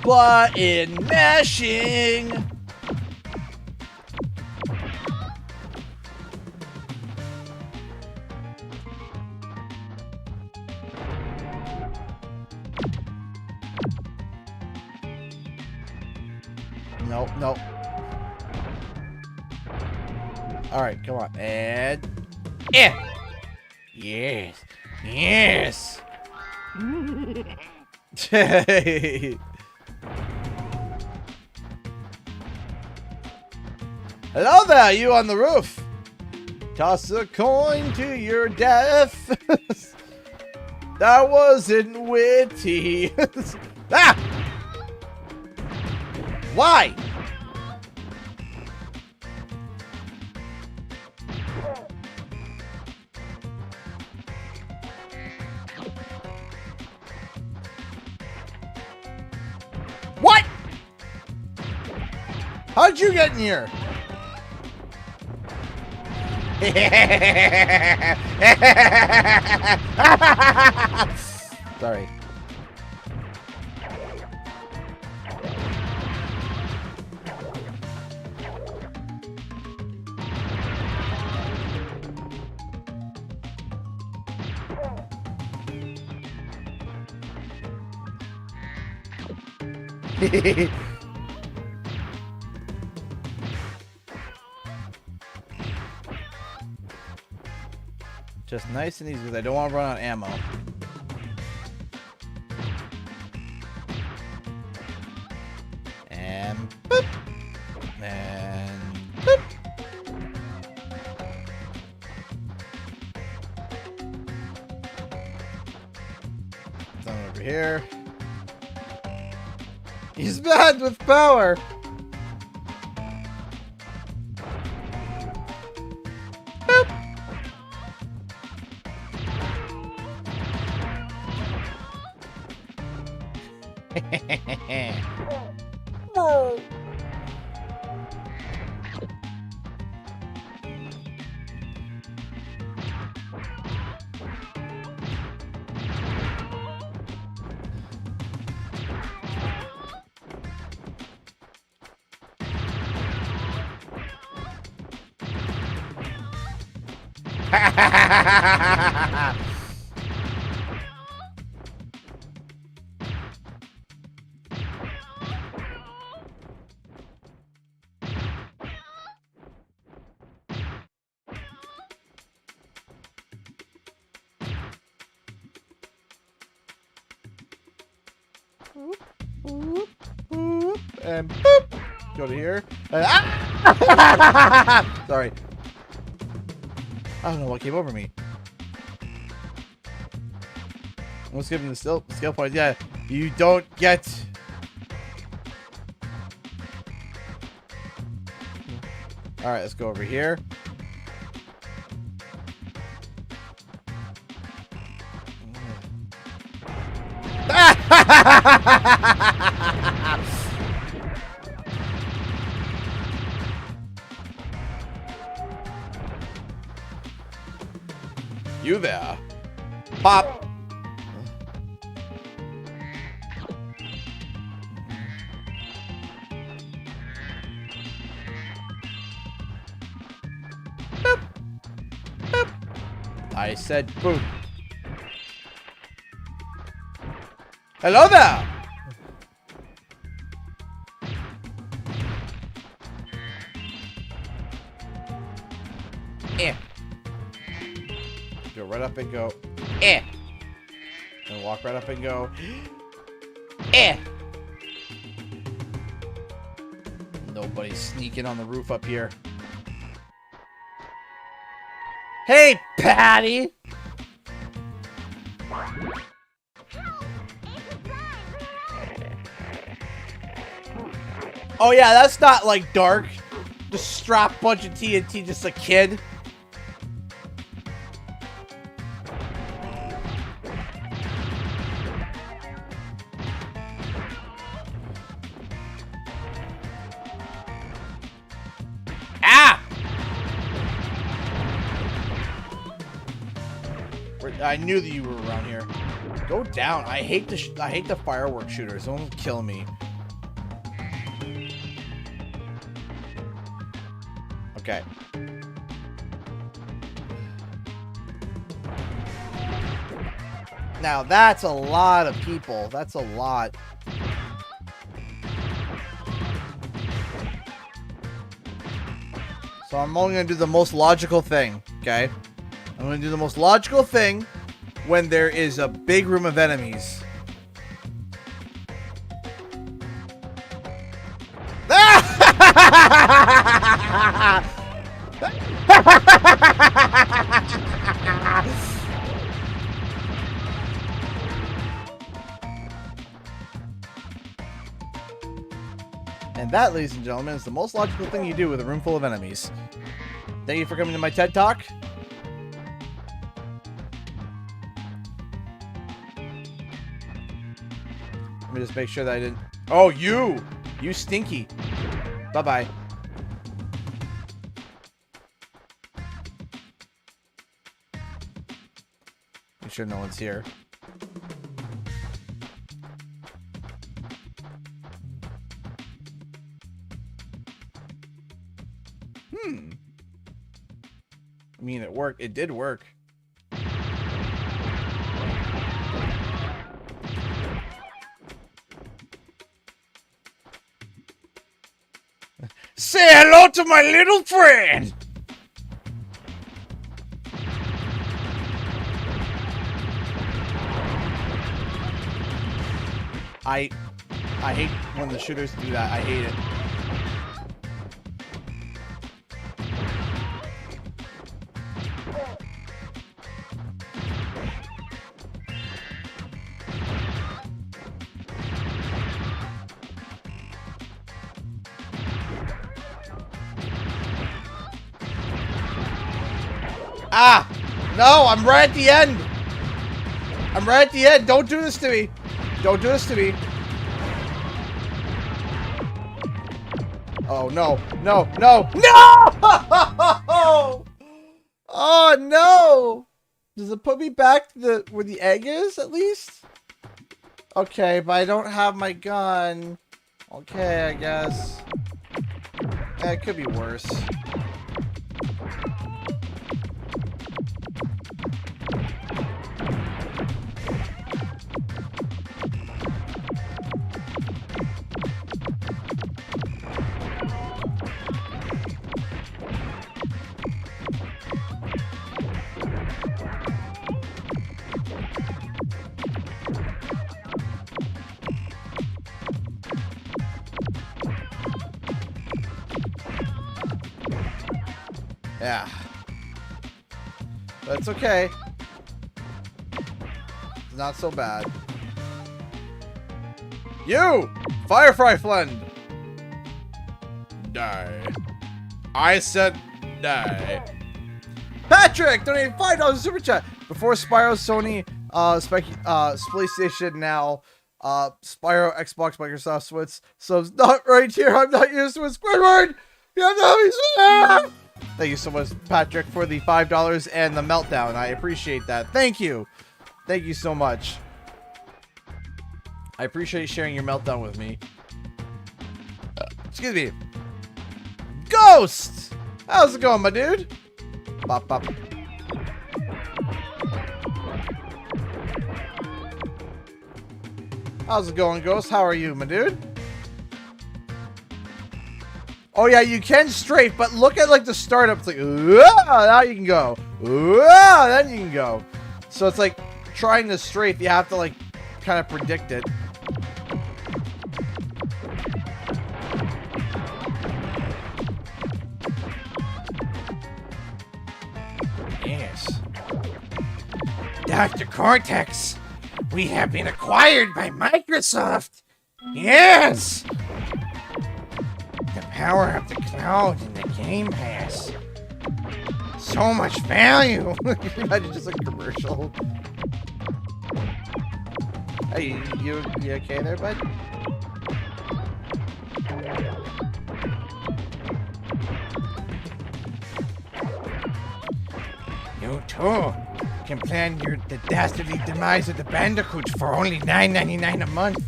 Button mashing. Nope. All right, come on. And yes. Hello there, you on the roof. Toss a coin to your death. That wasn't witty. Ah! Why? What? How'd you get in here? Sorry. Just nice and easy because I don't want to run out of ammo. And boop. And boop. Something over here. He's bad with power. No. And boop. Go to here. Sorry. I don't know what came over me. Let's give him the skill points. Yeah, you don't get. All right, let's go over here. You there? Pop. Boop. Boop. I said boop. Hello there. Go right up and go. And walk right up and go. Nobody's sneaking on the roof up here. Hey, Patty! Oh yeah, that's not like dark. Just strap bunch of TNT, just a kid. Ah! I knew that you were around here. Go down. I hate the firework shooters. Don't kill me. Okay. Now that's a lot of people. That's a lot. So I'm only gonna do the most logical thing, okay? I'm gonna do the most logical thing when there is a big room of enemies. And that, ladies and gentlemen, is the most logical thing you do with a room full of enemies. Thank you for coming to my TED Talk. Let me just make sure that I didn't... Oh, you! You stinky. Bye-bye. Make sure no one's here. I mean, it worked. It did work. Say hello to my little friend! I hate when the shooters do that. I hate it. Ah! No, I'm right at the end! I'm right at the end! Don't do this to me! Don't do this to me! Oh, no! No! No! No! Oh, no! Does it put me back to where the egg is, at least? Okay, but I don't have my gun. Okay, I guess. Yeah, it could be worse. Yeah. That's okay. Not so bad. You! Firefly friend! Die. I said die. Patrick donated $5 super chat. Before Spyro, Sony, PlayStation now, Spyro, Xbox, Microsoft, Switch. So it's not right here. I'm not used to it. Squidward! You have to help me. Thank you so much, Patrick, for the $5 and the meltdown. I appreciate that. Thank you. Thank you so much. I appreciate sharing your meltdown with me. Excuse me. Ghost! How's it going, my dude? Bop, bop. How's it going, Ghost? How are you, my dude? Oh, yeah, you can strafe, but look at, like, the startup. It's like, now you can go. Then you can go. So it's like trying to strafe. You have to, like, kind of predict it. Yes. Dr. Cortex, we have been acquired by Microsoft. Yes! The power of the cloud and the Game Pass. So much value. Imagine just a commercial. Hey, you okay there, bud? You too can plan the dastardly demise of the Bandicoots for only $9.99 a month.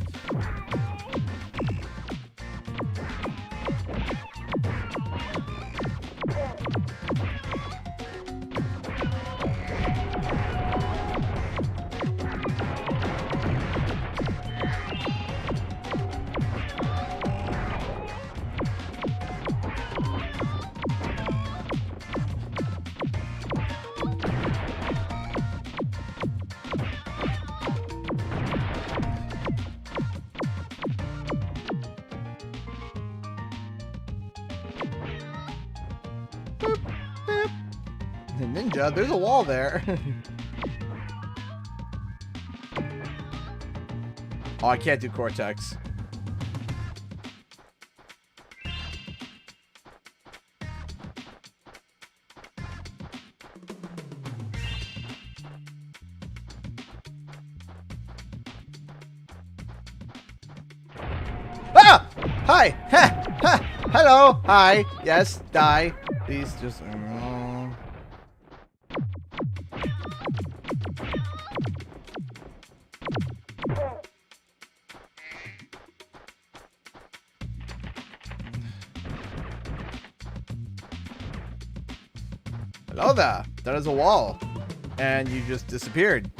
Ninja, there's a wall there. Oh, I can't do Cortex. Ah! Hi! Ha! Ha! Hello! Hi! Yes, die. Please just... Hello there. That is a wall. And you just disappeared.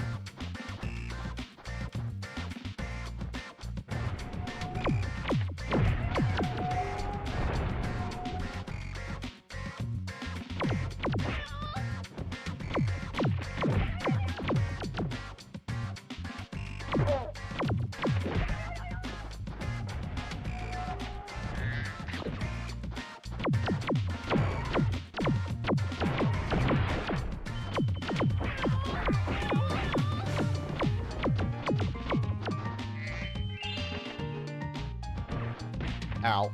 Ow.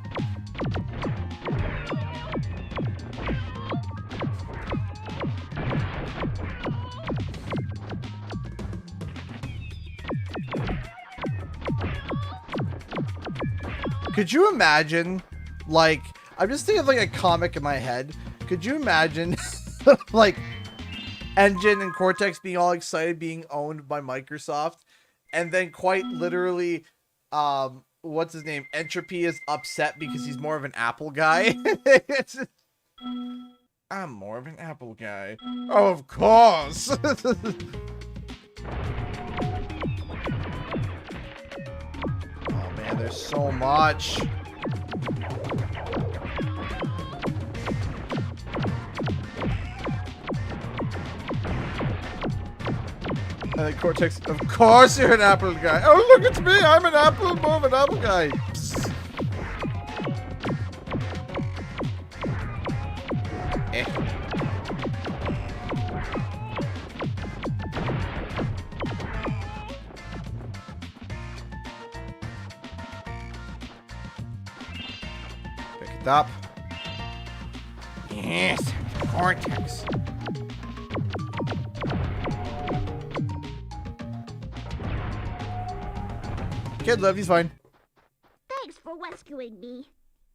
Could you imagine, like, I'm just thinking of like a comic in my head. Could you imagine, like, Engine and Cortex being all excited being owned by Microsoft, and then quite literally, what's his name? Entropy is upset because he's more of an Apple guy. I'm more of an Apple guy. Oh, of course. Oh man, there's so much. And then Cortex, of course you're an Apple guy. Oh, look, it's me. I'm an Apple, more of an Apple guy. Psst. Eh. picked up. Yes, Cortex. Kid live, he's fine. Thanks for rescuing me.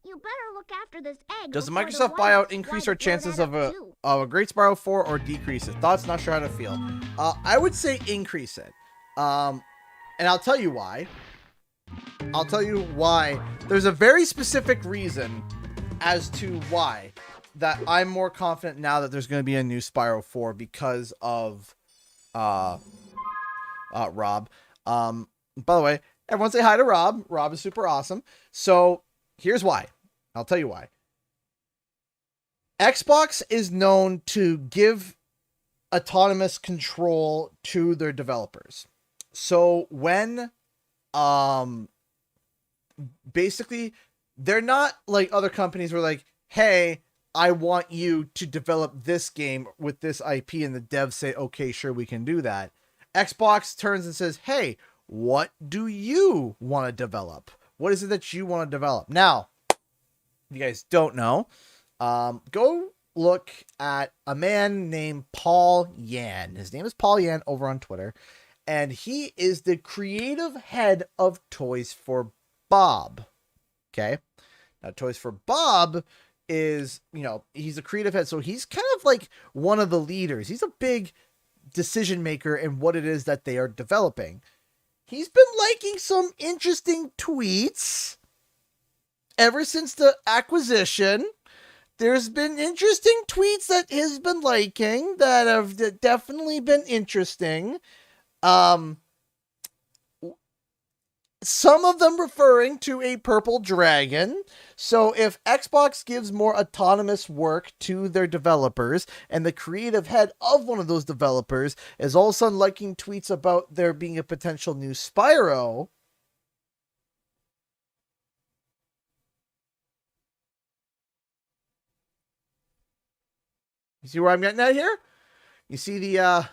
You better look after this egg. Does the before Microsoft wife buyout tries increase to our blow chances that of up a too? Great Spyro 4 or decrease it? Thoughts? Not sure how to feel. I would say increase it. And I'll tell you why. I'll tell you why. There's a very specific reason as to why that I'm more confident now that there's going to be a new Spyro 4 because of Rob. By the way, everyone say hi to Rob. Rob is super awesome. So here's why. I'll tell you why. Xbox is known to give autonomous control to their developers. So when basically they're not like other companies where like, hey, I want you to develop this game with this IP, and the devs say, okay, sure, we can do that. Xbox turns and says, hey, what do you want to develop? What is it that you want to develop? Now, if you guys don't know, go look at a man named Paul Yan. His name is Paul Yan over on Twitter, and he is the creative head of Toys for Bob. Okay. Now, Toys for Bob is, you know, he's a creative head, so he's kind of like one of the leaders. He's a big decision maker in what it is that they are developing. He's been liking some interesting tweets ever since the acquisition. There's been interesting tweets that he's been liking that have definitely been interesting. Some of them referring to a purple dragon. So if Xbox gives more autonomous work to their developers, and the creative head of one of those developers is all of a sudden liking tweets about there being a potential new Spyro, you see where I'm getting at here? You see the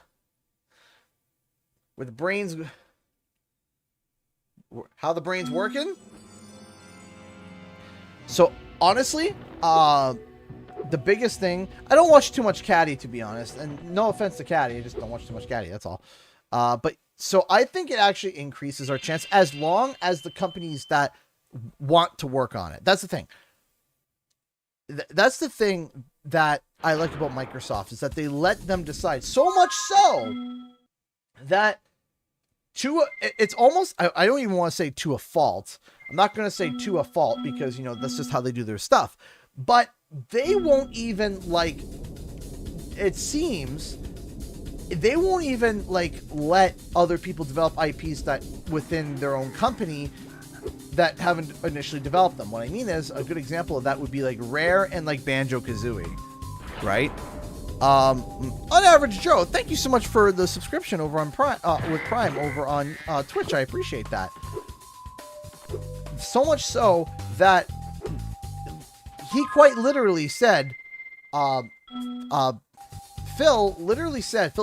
where the brains, how the brain's working? So honestly, the biggest thing, I don't watch too much Caddy, to be honest, and no offense to Caddy, I just don't watch too much Caddy, that's all. But so I think it actually increases our chance as long as the companies that want to work on it. That's the thing. That's the thing that I like about Microsoft, is that they let them decide, so much so that it's almost, I don't even want to say to a fault. I'm not going to say to a fault because, you know, that's just how they do their stuff. But they won't even, like, it seems, they won't even, like, let other people develop IPs that within their own company that haven't initially developed them. What I mean is, a good example of that would be, like, Rare and, like, Banjo-Kazooie, right? Unaverage Joe, thank you so much for the subscription over on Prime, with Prime over on Twitch. I appreciate that. So much so that he quite literally said, Phil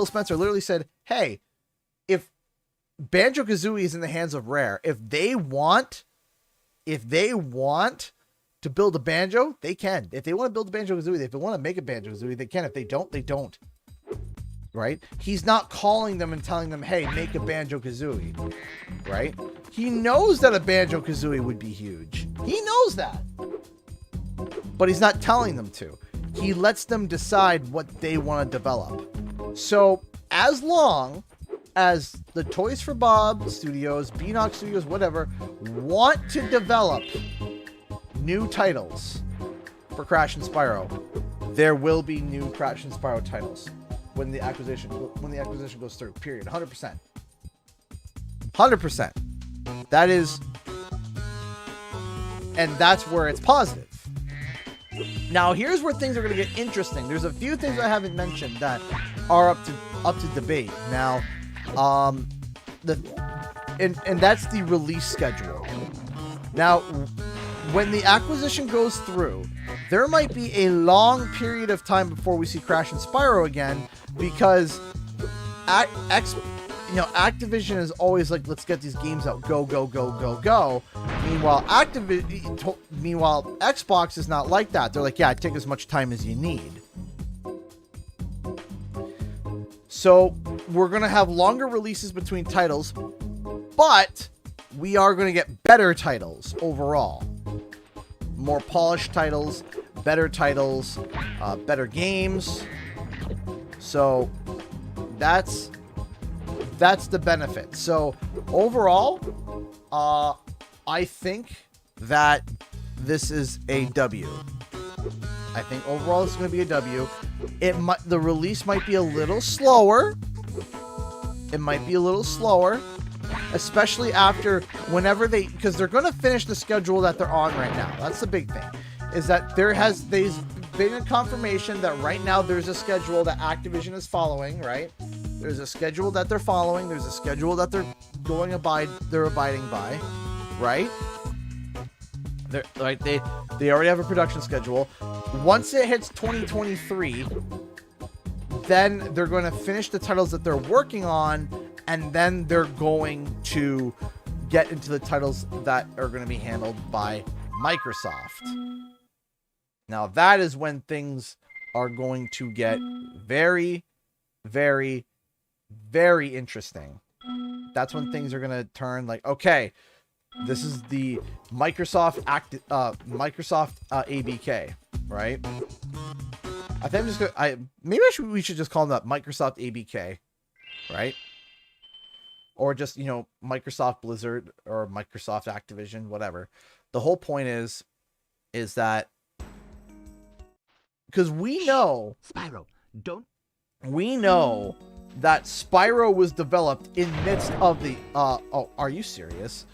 Spencer literally said, hey, if Banjo-Kazooie is in the hands of Rare, if they want to build a Banjo, they can. If they want to build a Banjo-Kazooie, if they want to make a Banjo-Kazooie, they can. If they don't, they don't. Right? He's not calling them and telling them, hey, make a Banjo-Kazooie. Right? He knows that a Banjo-Kazooie would be huge. He knows that. But he's not telling them to. He lets them decide what they want to develop. So, as long as the Toys for Bob Studios, Beanox Studios, whatever, want to develop new titles for Crash and Spyro, there will be new Crash and Spyro titles when the acquisition goes through. Period. 100%. 100%. That is, and that's where it's positive. Now, here's where things are going to get interesting. There's a few things I haven't mentioned that are up to debate. Now, and that's the release schedule. Now, when the acquisition goes through, there might be a long period of time before we see Crash and Spyro again, because Activision is always like, let's get these games out, go, go, go, go, go. Meanwhile, Xbox is not like that. They're like, yeah, take as much time as you need. So we're going to have longer releases between titles, but we are going to get better titles overall. More polished titles, better games. So that's the benefit. So overall, I think that this is a W. I think overall it's going to be a W. The release might be a little slower. It might be a little slower, especially after because they're going to finish the schedule that they're on right now. That's the big thing, is that there's been a confirmation that right now there's a schedule that Activision is following, right? There's a schedule that they're following. There's a schedule that they're abiding by, right? They already have a production schedule. Once it hits 2023, then they're going to finish the titles that they're working on, and then they're going to get into the titles that are going to be handled by Microsoft. Now, that is when things are going to get very, very, very interesting. That's when things are going to turn like, okay, this is the Microsoft ABK, right? I think I'm just gonna, we should just call them that Microsoft ABK, right? Or just, Microsoft Blizzard or Microsoft Activision, whatever. The whole point is that because we know Spyro, don't. We know that Spyro was developed in midst of the oh, are you serious?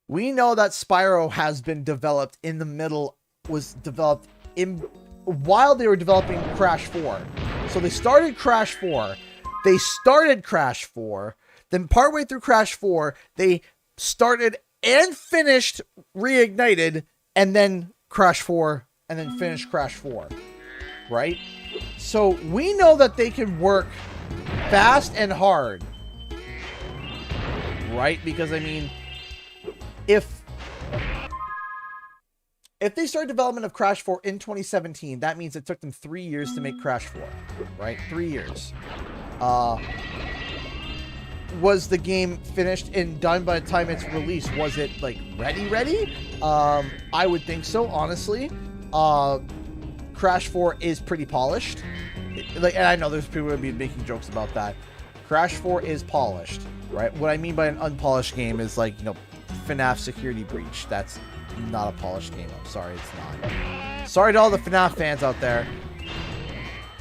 We know that Spyro has been developed while they were developing Crash 4. So they started Crash 4. Then partway through Crash 4, they started and finished Reignited, and then Crash 4, and then finished Crash 4. Right? So we know that they can work fast and hard. Right? Because, I mean, if they start development of Crash 4 in 2017, that means it took them 3 years to make Crash 4, right? 3 years. Was the game finished and done by the time it's released? Was it, like, ready? I would think so, honestly. Crash 4 is pretty polished. And I know there's people going to be making jokes about that. Crash 4 is polished, right? What I mean by an unpolished game is, like, FNAF Security Breach. That's not a polished game. I'm sorry, it's not. Sorry to all the FNAF fans out there.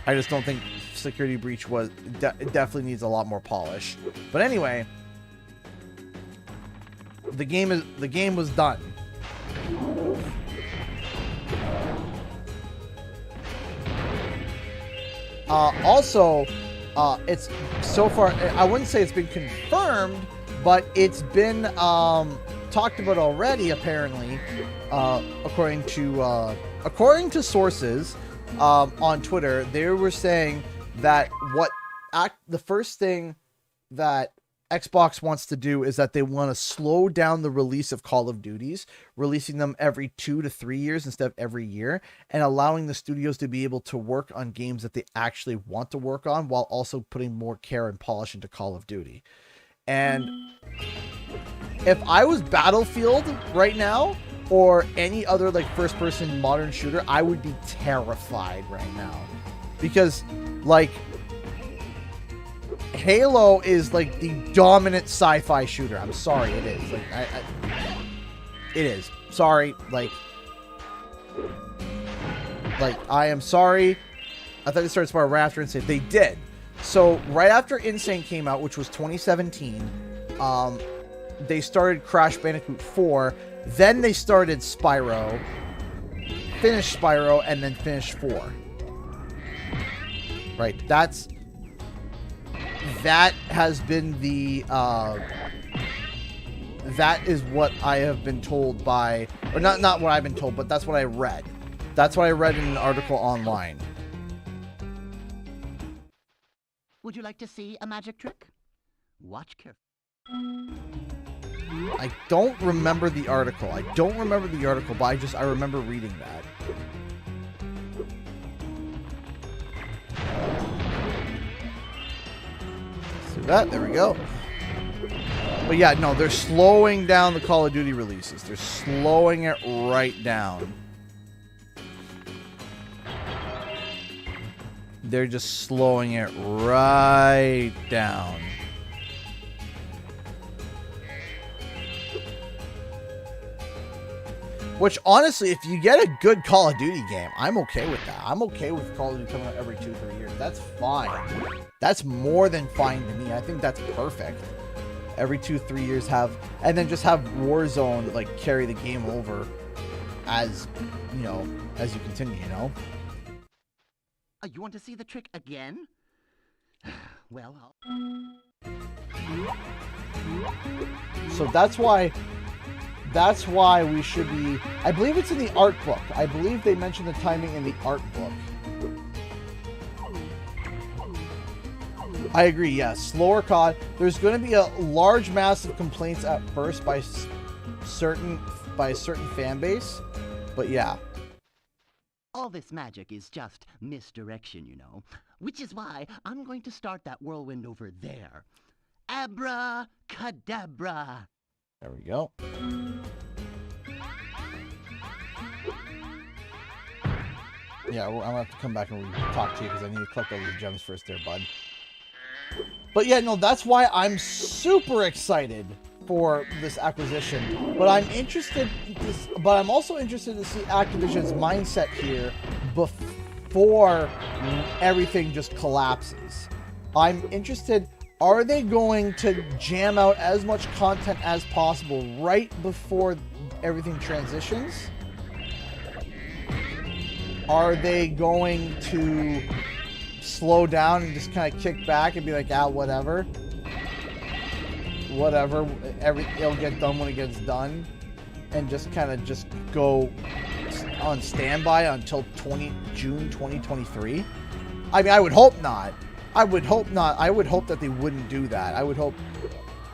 I just don't think Security Breach it definitely needs a lot more polish. But anyway, the game was done. Also, it's so far, I wouldn't say it's been confirmed, but it's been talked about already, apparently, according to sources on Twitter. They were saying that the first thing that Xbox wants to do is that they want to slow down the release of Call of Duties, releasing them every 2 to 3 years instead of every year, and allowing the studios to be able to work on games that they actually want to work on while also putting more care and polish into Call of Duty. And if I was Battlefield right now, or any other like first-person modern shooter, I would be terrified right now. Because, like, Halo is like the dominant sci-fi shooter. I'm sorry, it is. Like, it is. Sorry, like, I am sorry. I thought they started Spyro right after Insane. They did. So, right after Insane came out, which was 2017, they started Crash Bandicoot 4. Then they started Spyro, finished Spyro, and then finished 4. Right, that has been the, that is what I have been told by, or not what I've been told, but that's what I read. That's what I read in an article online. Would you like to see a magic trick? Watch carefully. I don't remember the article. I don't remember the article, but I remember reading that. Let's do that. There we go. But yeah, no, they're slowing down the Call of Duty releases. They're slowing it right down. They're just slowing it right down. Which, honestly, if you get a good Call of Duty game, I'm okay with that. I'm okay with Call of Duty coming out every 2-3 years. That's fine. That's more than fine to me. I think that's perfect. Every 2-3 years have... And then just have Warzone, like, carry the game over as, you know, as you continue, you know? You want to see the trick again? Well, So that's why we should be... I believe it's in the art book. I believe they mentioned the timing in the art book. I agree, yes. Slower COD. There's going to be a large mass of complaints at first by a certain fan base. But yeah. all this magic is just misdirection, you know. Which is why I'm going to start that whirlwind over there. Abracadabra. There we go. Yeah, I'm gonna have to come back and talk to you because I need to collect all these gems first there, bud. But yeah, no, that's why I'm super excited for this acquisition. But I'm also interested to see Activision's mindset here before everything just collapses. I'm interested, are they going to jam out as much content as possible right before everything transitions? Are they going to slow down and just kind of kick back and be like, ah, whatever. Whatever. It'll get done when it gets done. And just kind of just go on standby until June 2023? I mean, I would hope not. I would hope not. I would hope that they wouldn't do that. I would hope...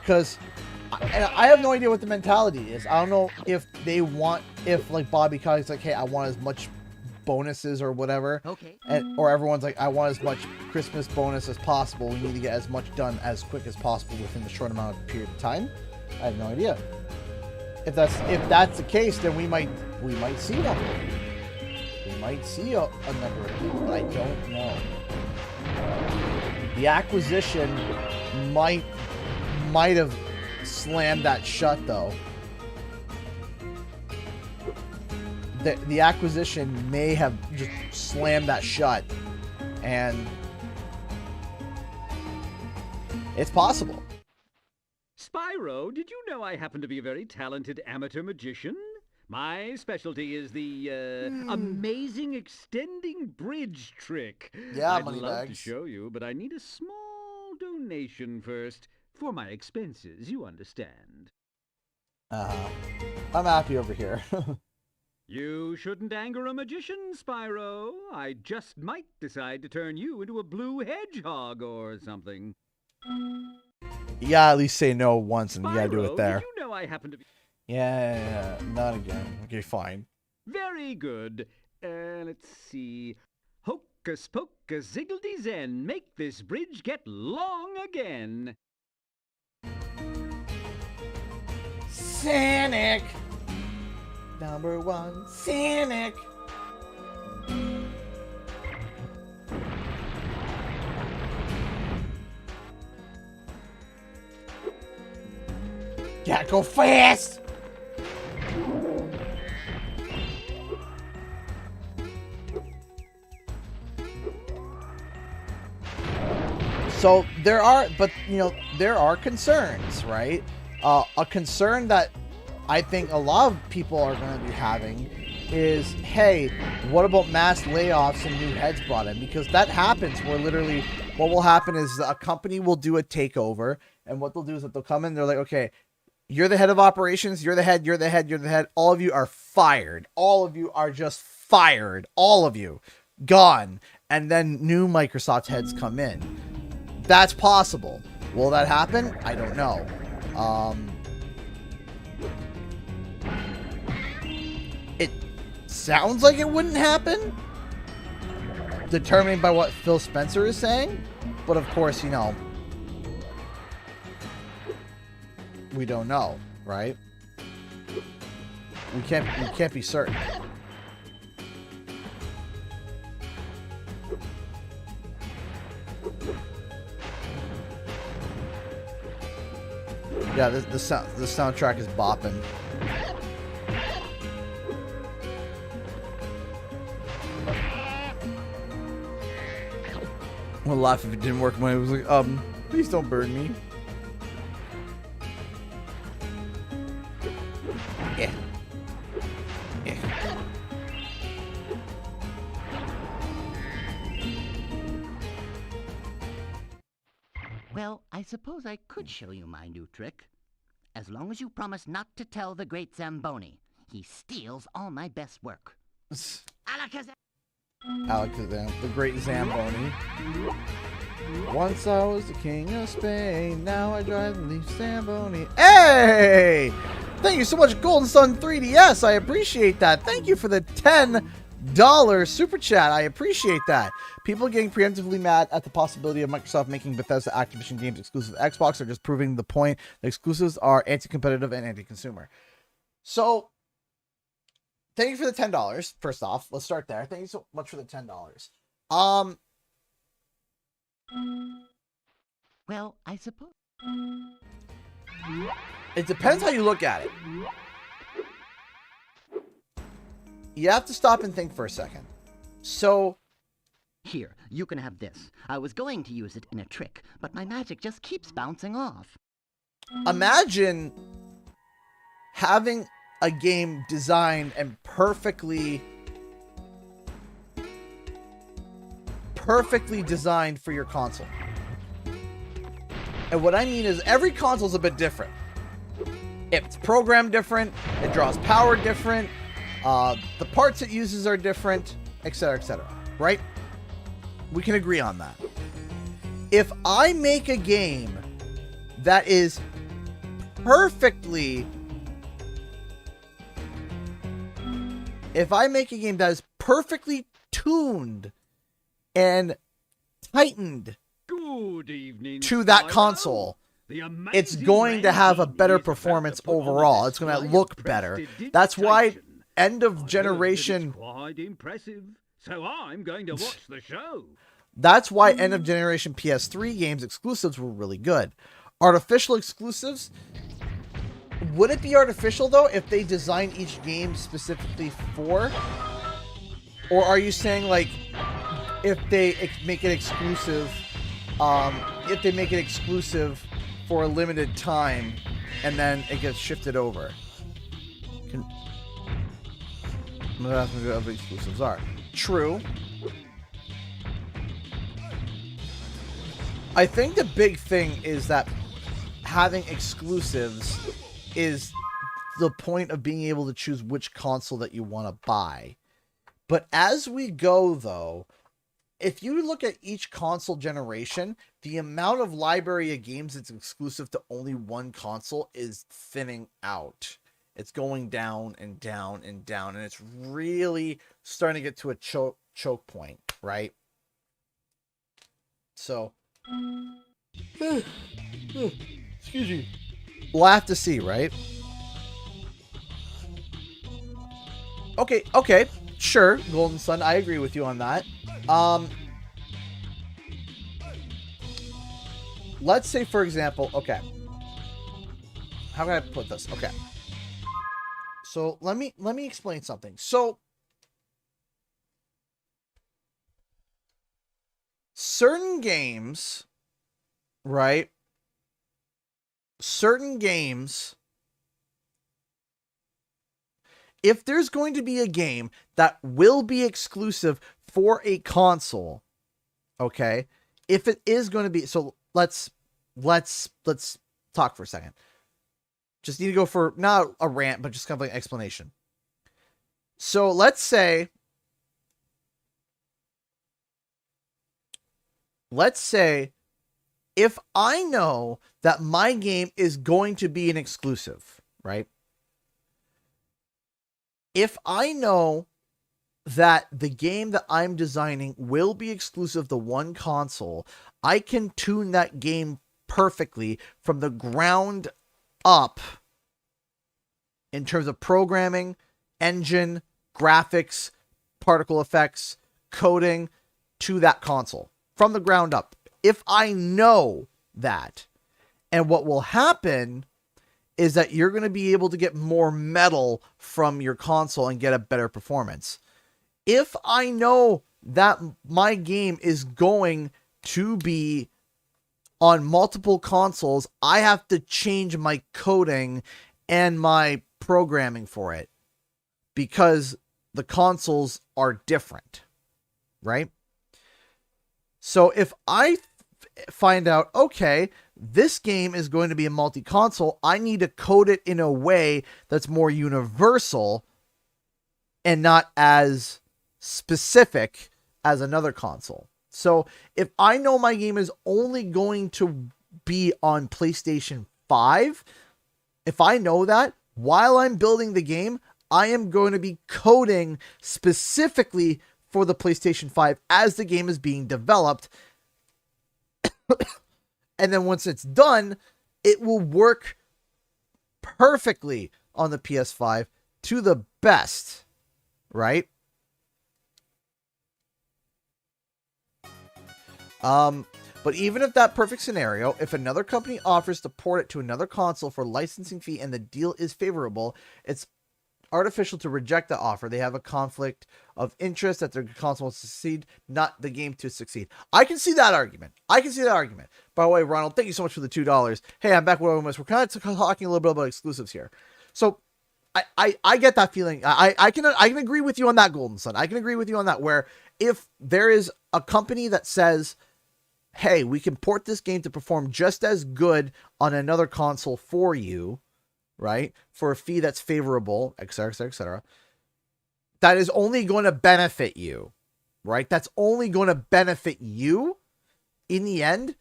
Because... And I have no idea what the mentality is. I don't know if they want... If, like, Bobby Kotick's like, hey, I want as much bonuses or whatever. Okay. Or everyone's like, I want as much Christmas bonus as possible. We need to get as much done as quick as possible within the short amount of period of time. I have no idea. If that's the case, then we might see one. We might see a number of people, but I don't know. The acquisition might have slammed that shut, though. The acquisition may have just slammed that shut, and it's possible. Spyro, did you know I happen to be a very talented amateur magician? My specialty is the amazing extending bridge trick. Yeah, I'd money love to bags. show you, but I need a small donation first for my expenses, you understand. I'm happy over here. You shouldn't anger a magician, Spyro. I just might decide to turn you into a blue hedgehog or something. You gotta at least say no once, and you gotta do it Spyro, there. did you know I happen to be... Yeah, not again. Okay, fine. Very good. Let's see. Hocus pocus ziggledy zen, make this bridge get long again. Sonic! Number one, Sonic! Gotta go fast! So there are concerns, right? A concern that I think a lot of people are going to be having is, hey, what about mass layoffs and new heads brought in? Because that happens where literally what will happen is a company will do a takeover, and what they'll do is that they'll come in, they're like, okay, you're the head of operations, you're the head, all of you are fired. All of you are just fired. All of you. Gone. And then new Microsoft heads come in. That's possible. Will that happen? I don't know. It sounds like it wouldn't happen, determined by what Phil Spencer is saying. But of course, you know, we don't know, right? We can't be certain. Yeah, the soundtrack is bopping. I'm gonna laugh if it didn't work when I was like, please don't burn me. Yeah. Yeah. Well, I suppose I could show you my new trick. As long as you promise not to tell the great Zamboni. He steals all my best work. Alakazam! Alakazam, the great Zamboni. Once I was the king of Spain, now I drive the Zamboni. Hey! Thank you so much, Golden Sun 3DS. I appreciate that. Thank you for the $10 super chat. I appreciate that. People getting preemptively mad at the possibility of Microsoft making Bethesda Activision games exclusive to Xbox are just proving the point that exclusives are anti-competitive and anti-consumer. So, thank you for the $10. First off, let's start there. Thank you so much for the $10. Well, I suppose. It depends how you look at it. You have to stop and think for a second. So, Here, you can have this. I was going to use it in a trick, but my magic just keeps bouncing off. imagine having a game designed and perfectly designed for your console. And what I mean is every console is a bit different. It's programmed different, it draws power different, the parts it uses are different, etc., right? We can agree on that. If I make a game that is perfectly tuned and tightened Good evening, to that Spyro. console, The it's amazing going to have a ranking better is about performance to put on overall. a It's going to display look of better. prestidigitation. That's why end I of heard that generation. it's quite impressive, so I'm going to watch the show. That's why end of generation PS3 games exclusives were really good. Artificial exclusives. Would it be artificial though if they design each game specifically for? Or are you saying like if they make it exclusive, for a limited time, and then it gets shifted over? That's what other exclusives are. True. I think the big thing is that having exclusives is the point of being able to choose which console that you want to buy. But as we go, though, if you look at each console generation, the amount of library of games that's exclusive to only one console is thinning out. It's going down and down and down, and it's really starting to get to a choke point, right? So, excuse me. We'll have to see, right? Okay, sure, Golden Sun, I agree with you on that. Let's say, for example, okay. How can I put this? Okay. So let me explain something. So certain games, right? Certain games, if there's going to be a game that will be exclusive for a console, okay? If it is going to be, so let's talk for a second. Just need to go for not a rant, but just kind of like an explanation. So let's say if I know that my game is going to be an exclusive, right? if I know that the game that I'm designing will be exclusive to one console, I can tune that game perfectly from the ground up in terms of programming, engine, graphics, particle effects, coding to that console from the ground up. If I know that, and what will happen is that you're going to be able to get more metal from your console and get a better performance. If I know that my game is going to be on multiple consoles, I have to change my coding and my programming for it because the consoles are different, right? So if I find out, okay, this game is going to be a multi-console, I need to code it in a way that's more universal and not as specific as another console. So if I know my game is only going to be on PlayStation 5, if I know that, while I'm building the game, I am going to be coding specifically for the PlayStation 5 as the game is being developed. And then once it's done, it will work perfectly on the PS5 to the best, right? But even if that perfect scenario, if another company offers to port it to another console for licensing fee and the deal is favorable, it's artificial to reject the offer. They have a conflict of interest that their console will succeed, not the game to succeed. I can see that argument. By the way, Ronald, thank you so much for the $2. Hey, I'm back with We're kind of talking a little bit about exclusives here. So I get that feeling. I can agree with you on that, Golden Sun. I can agree with you on that, where if there is a company that says, hey, we can port this game to perform just as good on another console for you, right? For a fee that's favorable, et cetera, et cetera, et cetera. That is only going to benefit you, right? That's only going to benefit you in the end.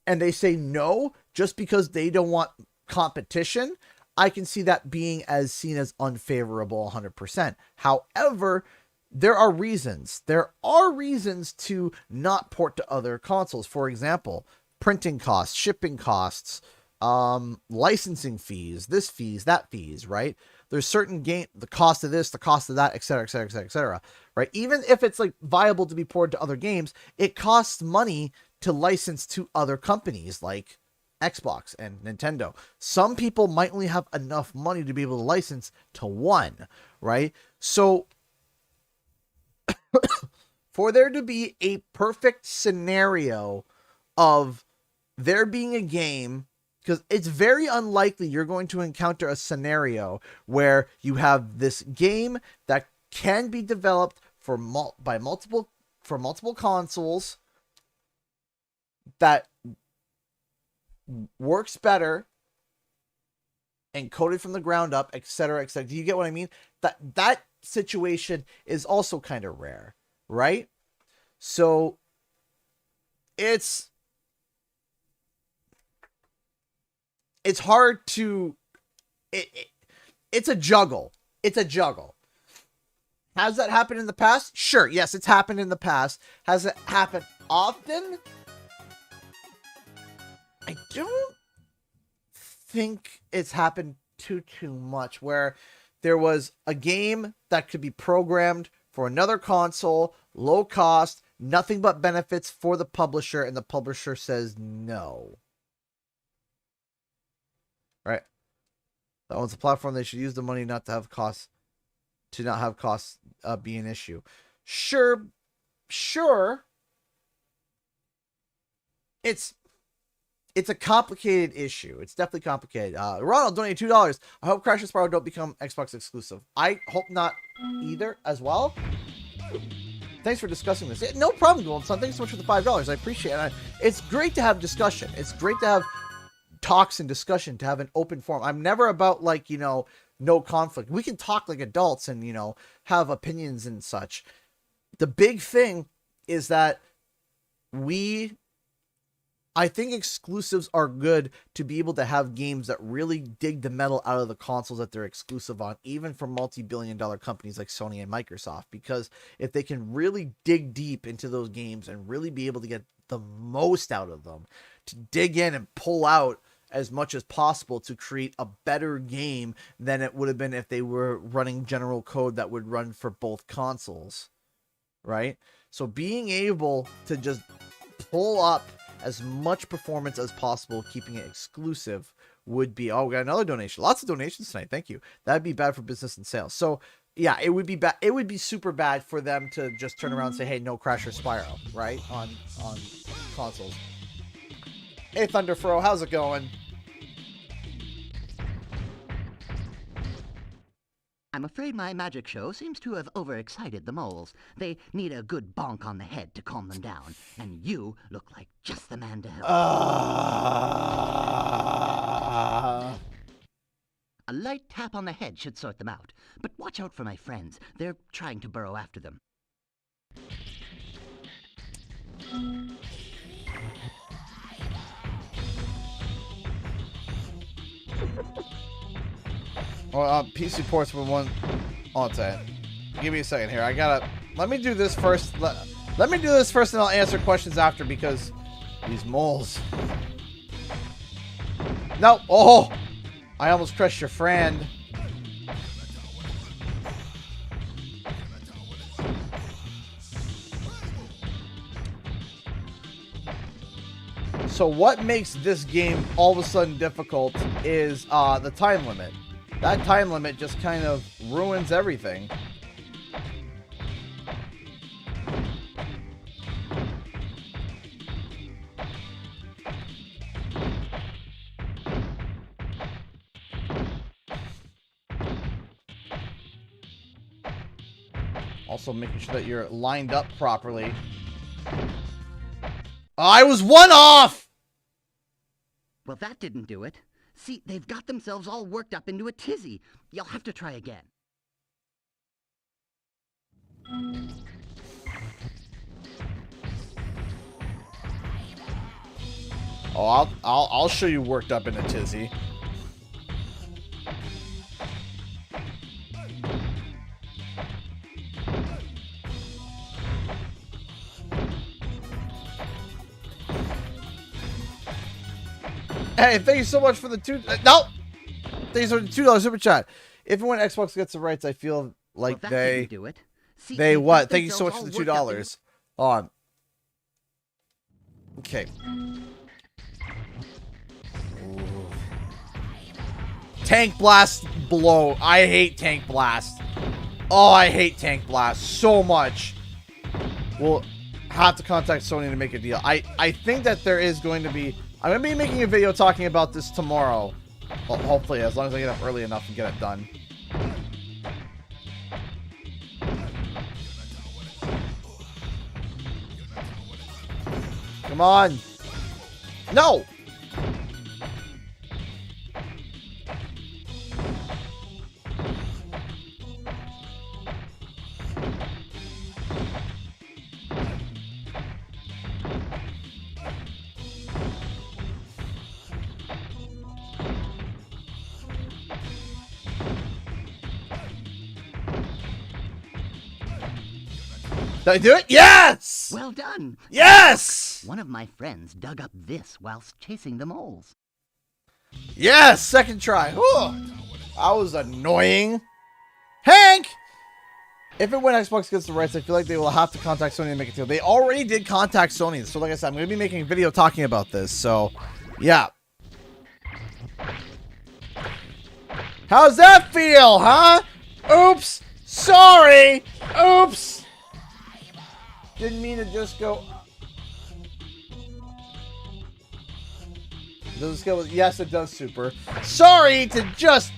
And they say no, just because they don't want competition. I can see that being as seen as unfavorable 100%. However, there are reasons to not port to other consoles. For example, printing costs, shipping costs, licensing fees, this fees, that fees, right? There's certain the cost of this, the cost of that, et cetera, et cetera, et cetera, et cetera, right? Even if it's like viable to be ported to other games, it costs money to license to other companies like Xbox and Nintendo. Some people might only have enough money to be able to license to one, right? So for there to be a perfect scenario of there being a game, because it's very unlikely you're going to encounter a scenario where you have this game that can be developed for multiple consoles that works better and coded from the ground up, etc., etc. Do you get what I mean? That situation is also kind of rare, right? So it's hard to it's a juggle. Has that happened in the past? Sure, yes, it's happened in the past. Has it happened often? I don't think it's happened too much, where there was a game that could be programmed for another console, low cost, nothing but benefits for the publisher, and the publisher says no. Right? That owns the platform. They should use the money not to have costs, be an issue. Sure. It's a complicated issue. It's definitely complicated. Ronald donated $2. I hope Crash and Spyro don't become Xbox exclusive. I hope not either as well. Thanks for discussing this. No problem, Golden Sun. Thanks so much for the $5. I appreciate it. It's great to have discussion. It's great to have talks and discussion, to have an open forum. I'm never about no conflict. We can talk like adults and, have opinions and such. The big thing is that we I think exclusives are good to be able to have games that really dig the metal out of the consoles that they're exclusive on, even for multi-billion-dollar companies like Sony and Microsoft, because if they can really dig deep into those games and really be able to get the most out of them, to dig in and pull out as much as possible to create a better game than it would have been if they were running general code that would run for both consoles, right? So being able to just pull up as much performance as possible, keeping it exclusive, would be... Oh, we got another donation. Lots of donations tonight. Thank you. That'd be bad for business and sales. So yeah, it would be bad. It would be super bad for them to just turn around and say, hey, no Crash or Spyro, right? On consoles. Hey, Thunderfro, how's it going? I'm afraid my magic show seems to have overexcited the moles. They need a good bonk on the head to calm them down. And you look like just the man to help. A light tap on the head should sort them out. But watch out for my friends. They're trying to burrow after them. Well, PC ports for one. Hold on. Give me a second here. I gotta. Let me do this first. Let me do this first, and I'll answer questions after, because these moles. No. Oh, I almost crushed your friend. So what makes this game all of a sudden difficult is the time limit. That time limit just kind of ruins everything. Also making sure that you're lined up properly. I was one off! Well, that didn't do it. See, they've got themselves all worked up into a tizzy. You'll have to try again. Oh, I'll show you worked up in a tizzy. Hey, thank you so much for the no. Thanks for the $2 super chat. If and when Xbox gets the rights, I feel like well, they didn't do it. See, they what? Thank you so much for the $2. On. Okay. Ooh. Tank Blast below. I hate Tank Blast. Oh, I hate Tank Blast so much. We'll have to contact Sony to make a deal. I think that there is going to be... I'm going to be making a video talking about this tomorrow. Well, hopefully, as long as I get up early enough and get it done. Come on. No! Did I do it? Yes! Well done. Yes! One of my friends dug up this whilst chasing the moles. Yes! Second try. Whew. That was annoying. Hank! If and when Xbox gets the rights, I feel like they will have to contact Sony to make a deal. They already did contact Sony. So like I said, I'm going to be making a video talking about this. So, yeah. How's that feel, huh? Oops! Sorry! Oops! Didn't mean to just go... Does it scale with... Yes, it does, Super. Sorry to just...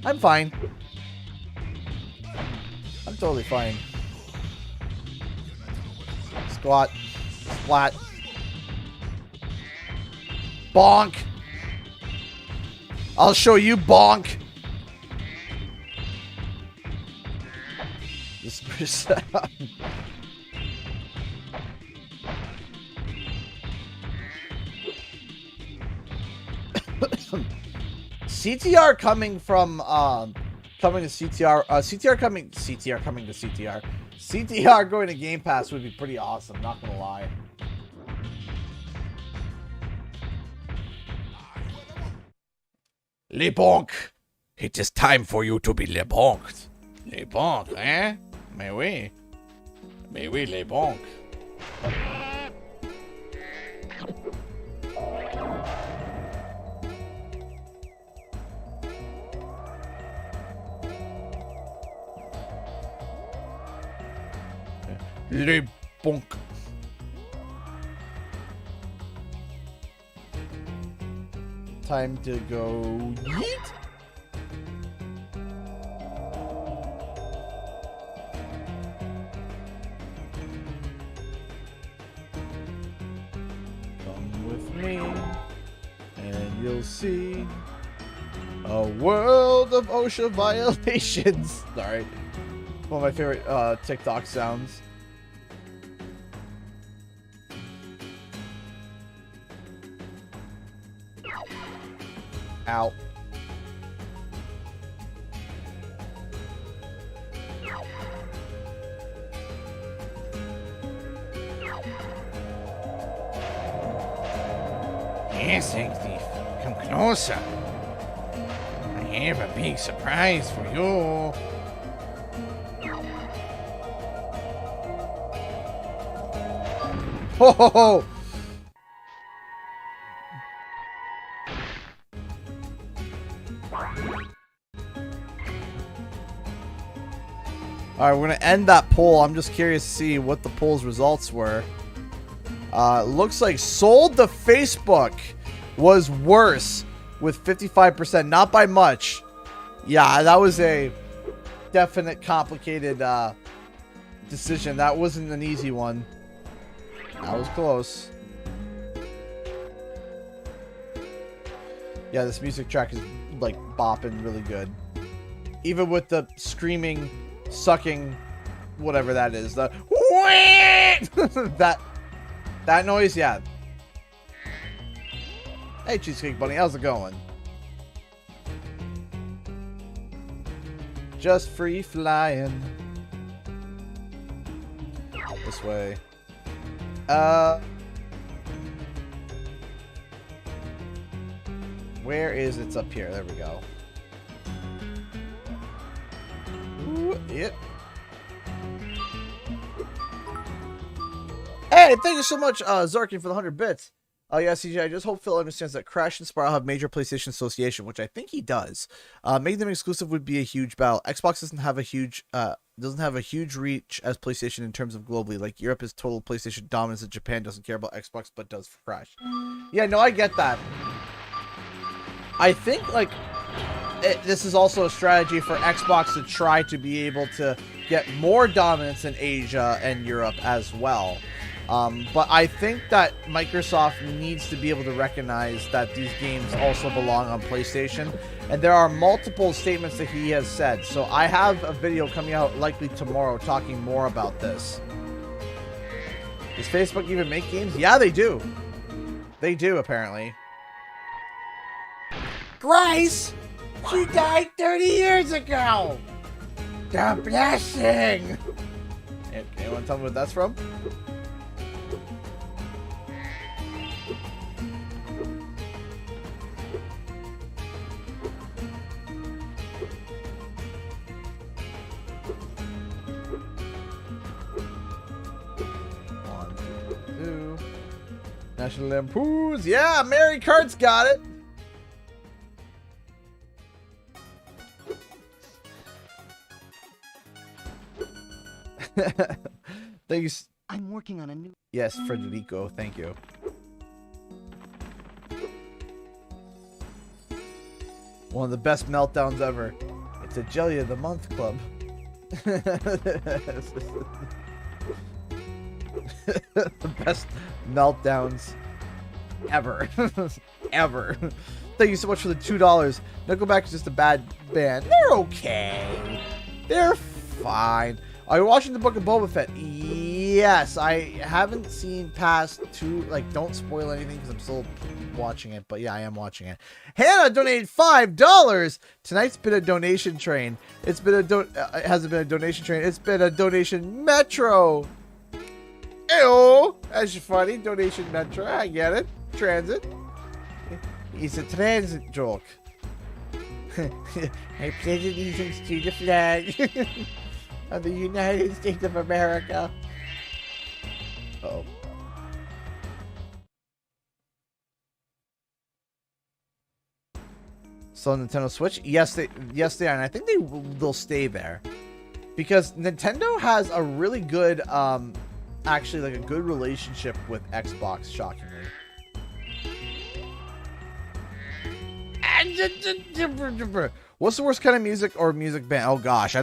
I'm fine. I'm totally fine. Squat. Splat. Bonk. I'll show you bonk. 100%. CTR coming from coming to CTR CTR coming to CTR. CTR going to Game Pass would be pretty awesome, not gonna lie. Le Bonk. It is time for you to be Le Bonked. Le Bonk, eh? Mais oui. Mais oui, Le Bonk. Le Bonk. Time to go yeet. Come with me, and you'll see a world of OSHA violations. Sorry, one of my favorite TikTok sounds. Ow. Yes, Thief. Come closer. I have a big surprise for you. Ho ho ho! Alright, we're gonna end that poll. I'm just curious to see what the poll's results were. Looks like sold to Facebook was worse with 55%, not by much. Yeah, that was a definite complicated decision. That wasn't an easy one. That was close. Yeah, this music track is like bopping really good. Even with the screaming, sucking, whatever that is. The that noise, yeah. Hey, Cheesecake Bunny, how's it going? Just free flying. This way. Where is it's up here? There we go. Ooh, yep. Hey, thank you so much, Zarkin, for the 100 bits. Oh yeah, CJ, I just hope Phil understands that Crash and Spyro have major PlayStation association, which I think he does. Making them exclusive would be a huge battle. Xbox doesn't have a huge reach as PlayStation in terms of globally. Like Europe is total PlayStation dominance, and Japan doesn't care about Xbox but does for Crash. Yeah, no, I get that. I think like this is also a strategy for Xbox to try to be able to get more dominance in Asia and Europe as well. But I think that Microsoft needs to be able to recognize that these games also belong on PlayStation. And there are multiple statements that he has said. So I have a video coming out likely tomorrow talking more about this. Does Facebook even make games? Yeah, they do. They do, apparently. Grace! She died 30 years ago! The blessing! Anyone tell me what that's from? National Lampoons. Yeah, Mary Cart's got it. Thank you. I'm working on a new... Yes, Federico. Thank you. One of the best meltdowns ever. It's a Jelly of the Month club. The best meltdowns ever. Ever. Thank you so much for the $2. Nickelback is just a bad band. They're okay. They're fine. Are you watching the Book of Boba Fett? Yes, I haven't seen past 2. Like, don't spoil anything because I'm still watching it. But yeah, I am watching it. Hannah donated $5. Tonight's been a donation train. It's been a it hasn't been a donation train. It's been a donation metro. Ew, that's funny. Donation metro. I get it. Transit. It's a transit joke. I pledge allegiance to the flag of the United States of America. Uh-oh. So Nintendo Switch? Yes, they are, and I think they'll stay there because Nintendo has a really good, actually like a good relationship with Xbox. Shockingly. What's the worst kind of music or music band? Oh gosh,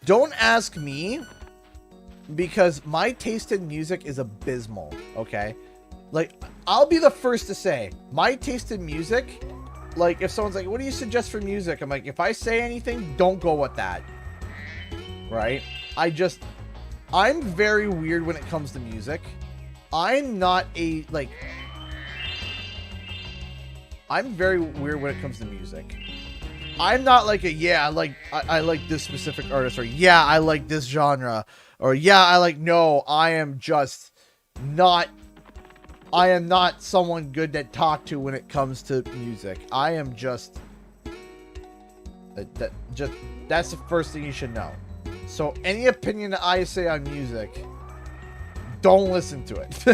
don't ask me because my taste in music is abysmal. Okay, like I'll be the first to say my taste in music. Like if someone's like, "What do you suggest for music?" I'm like, if I say anything, don't go with that. Right? I'm very weird when it comes to music. I'm not a like. I'm very weird when it comes to music. I'm not like I like this specific artist, or yeah, I like this genre, or yeah, I am not someone good to talk to when it comes to music. I am just that's the first thing you should know. So any opinion that I say on music, don't listen to it.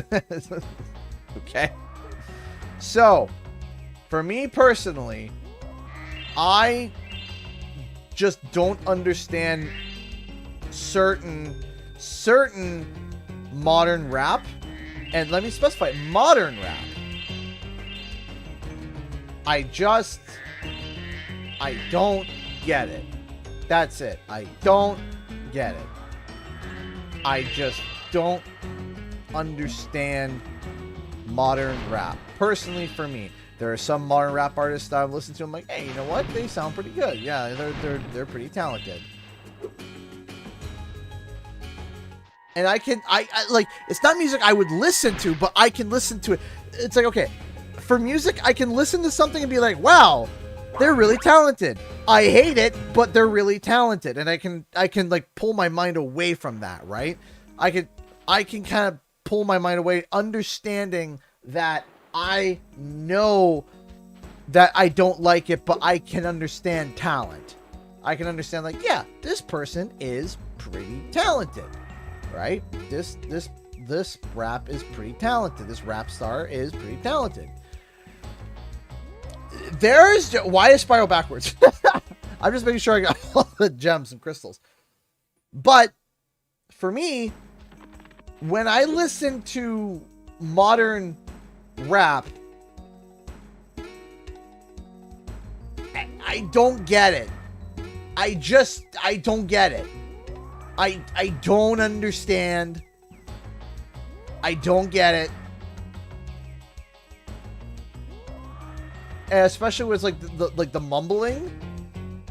Okay? So, for me personally, I just don't understand certain modern rap. And let me specify, modern rap. I don't get it. That's it. I don't get it. I just don't understand modern rap. Personally, for me, there are some modern rap artists that I've listened to. I'm like, hey, you know what? They sound pretty good. Yeah, they're pretty talented. And I like, it's not music I would listen to, but I can listen to it. It's like, okay, for music, I can listen to something and be like, wow, they're really talented. I hate it, but they're really talented. And I can like pull my mind away from that, right? I can kind of pull my mind away, understanding that I know that I don't like it, but I can understand talent. I can understand, like, yeah, this person is pretty talented. Right? This rap is pretty talented. This rap star is pretty talented. Why is Spyro backwards? I'm just making sure I got all the gems and crystals. But for me, when I listen to modern rap, I don't get it. I don't get it. I don't understand. I don't get it. And especially with like the mumbling.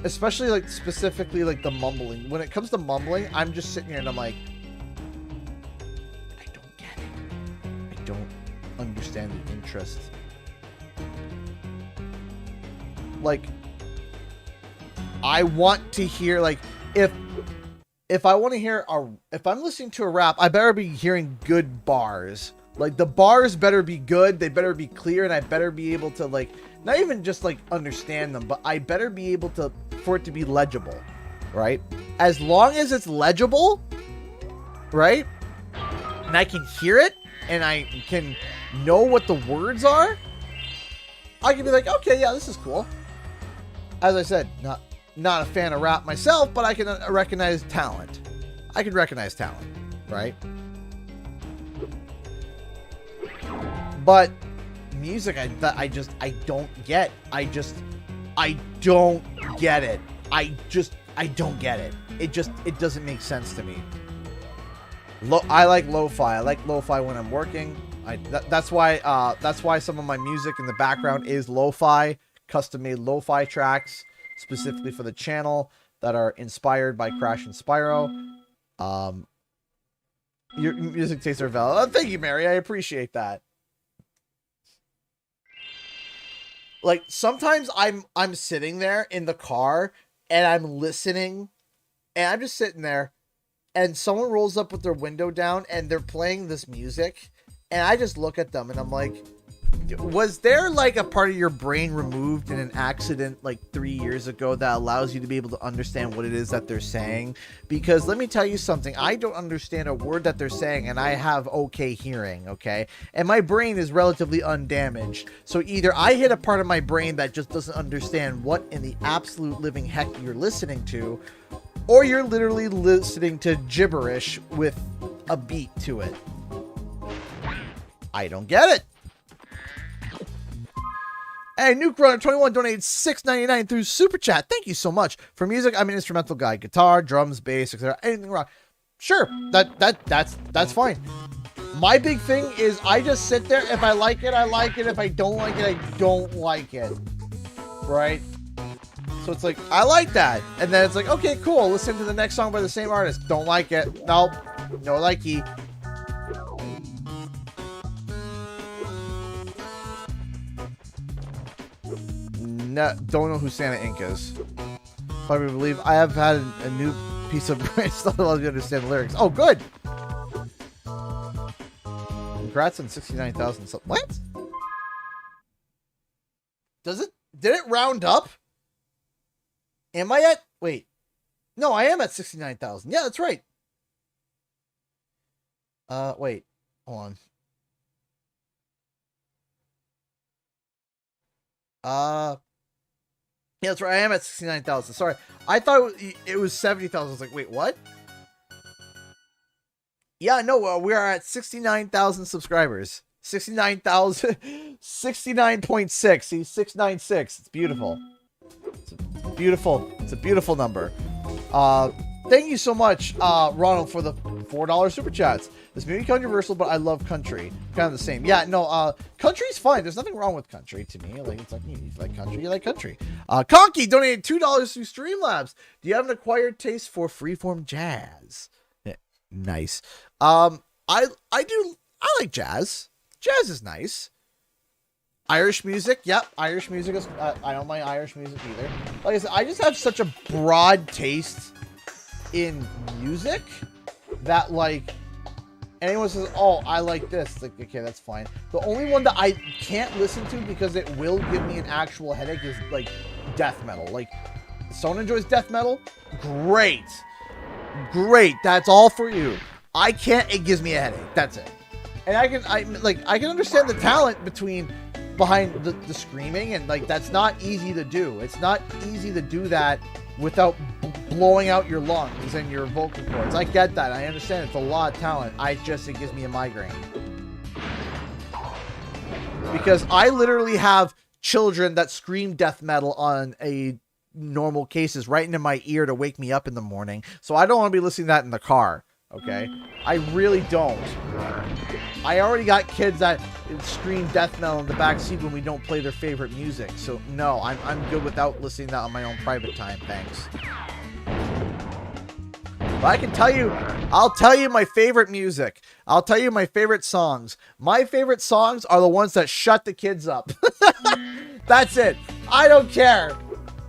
Especially like specifically like the mumbling. When it comes to mumbling, I'm just sitting here and I'm like, I don't get it. I don't understand the interest. Like, I want to hear, like, if I want to hear if I'm listening to a rap, I better be hearing good bars. Like, the bars better be good, they better be clear, and I better be able to, like, not even just like understand them, but I better be able to, for it to be legible, right? As long as it's legible, right? And I can hear it, and I can know what the words are, I can be like, okay, yeah, this is cool. As I said, not a fan of rap myself, but I can recognize talent. I can recognize talent, right? But music, I don't get. I don't get it. I don't get it. It doesn't make sense to me. I like lo-fi. I like lo-fi when I'm working. That's why some of my music in the background is lo-fi, custom-made lo-fi tracks, specifically for the channel, that are inspired by Crash and Spyro. Your music tastes are valid. Thank you, Mary. I appreciate that. Like, sometimes I'm sitting there in the car and I'm listening and I'm just sitting there and someone rolls up with their window down and they're playing this music and I just look at them and I'm like, was there like a part of your brain removed in an accident like 3 years ago that allows you to be able to understand what it is that they're saying? Because let me tell you something, I don't understand a word that they're saying and I have okay hearing, okay? And my brain is relatively undamaged. So either I hit a part of my brain that just doesn't understand what in the absolute living heck you're listening to, or you're literally listening to gibberish with a beat to it. I don't get it. Hey, Nuke Runner 21 donated $6.99 through Super Chat. Thank you so much. For music, I'm an instrumental guy. Guitar, drums, bass, etc. Anything wrong. Sure, that's fine. My big thing is I just sit there. If I like it, I like it. If I don't like it, I don't like it. Right? So it's like, I like that. And then it's like, okay, cool. Listen to the next song by the same artist. Don't like it. Nope. No likey. No, don't know who Santa Inc. is. Probably believe I have had a new piece of brain stuff that allows you to understand the lyrics. Oh, good. Congrats on 69,000. What? Does it? Did it round up? Am I at? Wait. No, I am at 69,000. Yeah, that's right. Wait. Hold on. Yeah, that's right. I am at 69,000. Sorry. I thought it was 70,000. I was like, wait, what? Yeah, no, we are at 69,000 subscribers. 69,000. 69.6. See, 696. It's beautiful. It's a beautiful number. Thank you so much, Ronald, for the $4 super chats. This may be controversial, but I love country. Kind of the same. Yeah, no, country's fine. There's nothing wrong with country to me. Like, it's like, you like country, you like country. Conky donated $2 through Streamlabs. Do you have an acquired taste for freeform jazz? Yeah, nice. I like jazz. Jazz is nice. Irish music, yep. Irish music is, I don't mind Irish music either. Like I said, I just have such a broad taste in music that, like, anyone says, oh, I like this, it's like, okay, that's fine. The only one that I can't listen to because it will give me an actual headache is, like, death metal. Like, someone enjoys death metal? Great. Great. That's all for you. I can't, it gives me a headache. That's it. And I can understand the talent behind the screaming, and like that's not easy to do. It's not easy to do that without blowing out your lungs and your vocal cords. I get that. I understand it's a lot of talent. It gives me a migraine. Because I literally have children that scream death metal on a normal cases right into my ear to wake me up in the morning. So I don't want to be listening to that in the car. Okay? I really don't. I already got kids that scream death metal in the back seat when we don't play their favorite music. So no, I'm good without listening to that on my own private time. Thanks. But I can tell you, I'll tell you my favorite music. I'll tell you my favorite songs. My favorite songs are the ones that shut the kids up. That's it. I don't care.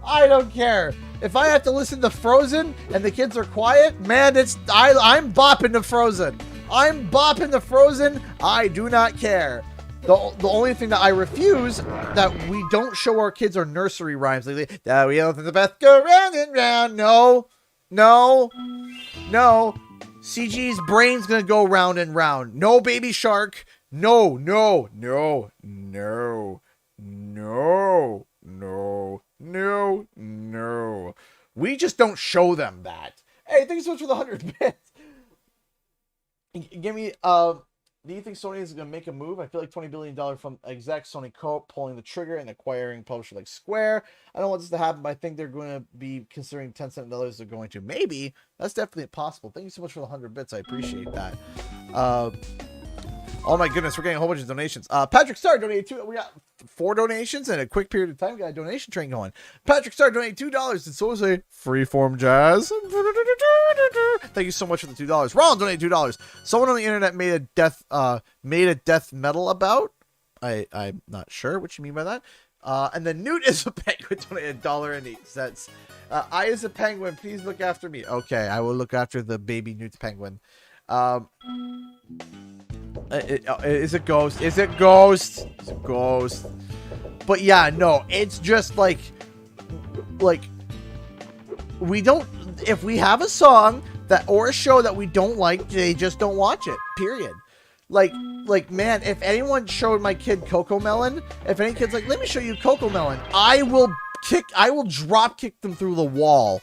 I don't care. If I have to listen to Frozen and the kids are quiet, man, I'm bopping to Frozen. I'm bopping to Frozen. I do not care. The only thing that I refuse that we don't show our kids are nursery rhymes. Like, that wheel to the best go round and round. No. CG's brain's gonna go round and round. No, Baby Shark. No. We just don't show them that. Hey, thanks so much for the 100 bits. Give me, do you think Sony is going to make a move? I feel like $20 billion from exec Sony Co. pulling the trigger and acquiring publisher like Square. I don't want this to happen, but I think they're going to be considering Tencent and others they're going to. Maybe. That's definitely possible. Thank you so much for the 100 bits. I appreciate that. Oh my goodness, we're getting a whole bunch of donations. Patrick Starr donated 2. We got 4 donations in a quick period of time. We got a donation train going. Patrick Starr donated $2. And so is a Freeform Jazz. Thank you so much for the $2. Ronald donated $2. Someone on the internet made a death metal about. I'm not sure what you mean by that. And then Newt is a penguin donated $1.08. I is a penguin. Please look after me. Okay, I will look after the baby Newt's penguin. Is it Ghost? Is it Ghost? Is it Ghost? But yeah, no, it's just like we don't. If we have a song that or a show that we don't like, they just don't watch it. Period. Like man, if anyone showed my kid Coco Melon, if any kid's like, let me show you Coco Melon, I will drop kick them through the wall.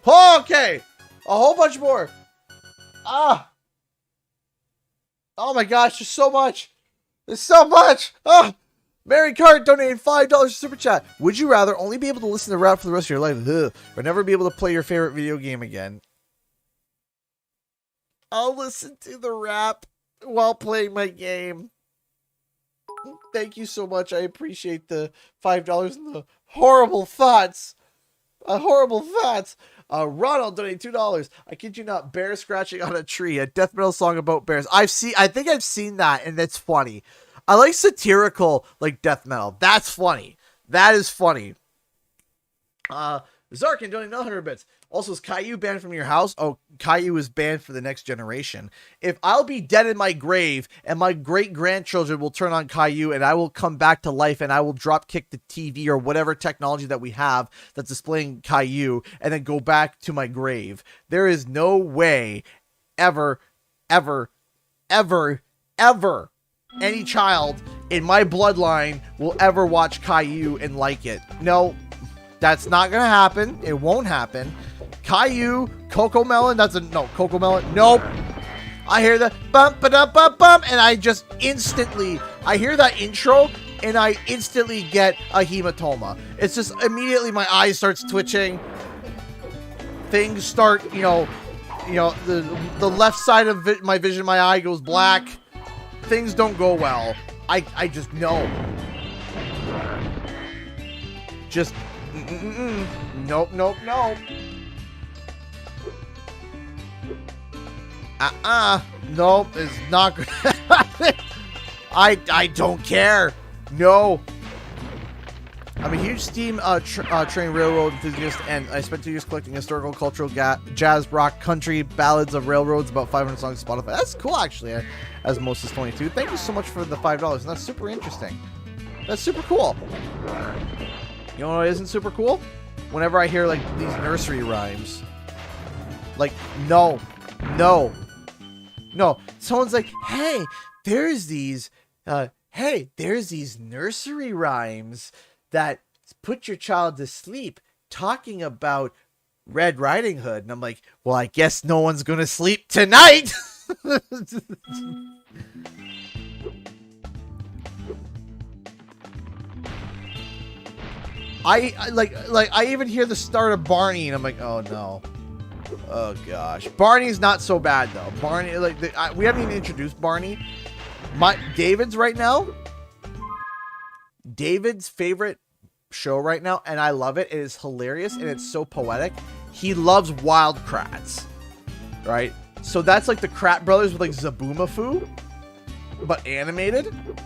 Okay, a whole bunch more. Oh my gosh, there's so much. There's so much. Mary Cart donated $5 super chat. Would you rather only be able to listen to rap for the rest of your life, or never be able to play your favorite video game again? I'll listen to the rap while playing my game. Thank you so much. I appreciate the $5 and the horrible thoughts. Horrible thoughts. Ronald donated $2. I kid you not, bear scratching on a tree, a death metal song about bears. I think I've seen that, and it's funny. I like satirical, like, death metal. That's funny. That is funny. Zarkin donated 100 bits. Also, is Caillou banned from your house? Oh, Caillou is banned for the next generation. If I'll be dead in my grave and my great-grandchildren will turn on Caillou and I will come back to life and I will drop kick the TV or whatever technology that we have that's displaying Caillou and then go back to my grave. There is no way ever any child in my bloodline will ever watch Caillou and like it. No, that's not going to happen. It won't happen. Caillou, Coco Melon, Coco Melon, nope. I hear the bump, ba-dum, bump, bump, and I just instantly, I hear that intro, and I instantly get a hematoma. It's just immediately my eye starts twitching. Things start, the left side of my vision, my eye goes black. Things don't go well. I just know. Just, nope. Nope, it's not good. I don't care. No. I'm a huge steam train railroad enthusiast, and I spent 2 years collecting historical, cultural, jazz, rock, country, ballads of railroads, about 500 songs on Spotify. That's cool, actually, as most is 22. Thank you so much for the $5, and that's super interesting. That's super cool. You know what isn't super cool? Whenever I hear, like, these nursery rhymes. Like, no. Someone's like, hey, there's these nursery rhymes that put your child to sleep talking about Red Riding Hood. And I'm like, well, I guess no one's going to sleep tonight. I even hear the start of Barney and I'm like, oh no. Oh gosh. Barney's not so bad though. Barney, we haven't even introduced Barney. David's favorite show right now, and I love it. It is hilarious and it's so poetic. He loves Wild Kratts, right? So that's like the Krat brothers with like Zaboomafoo, but animated, and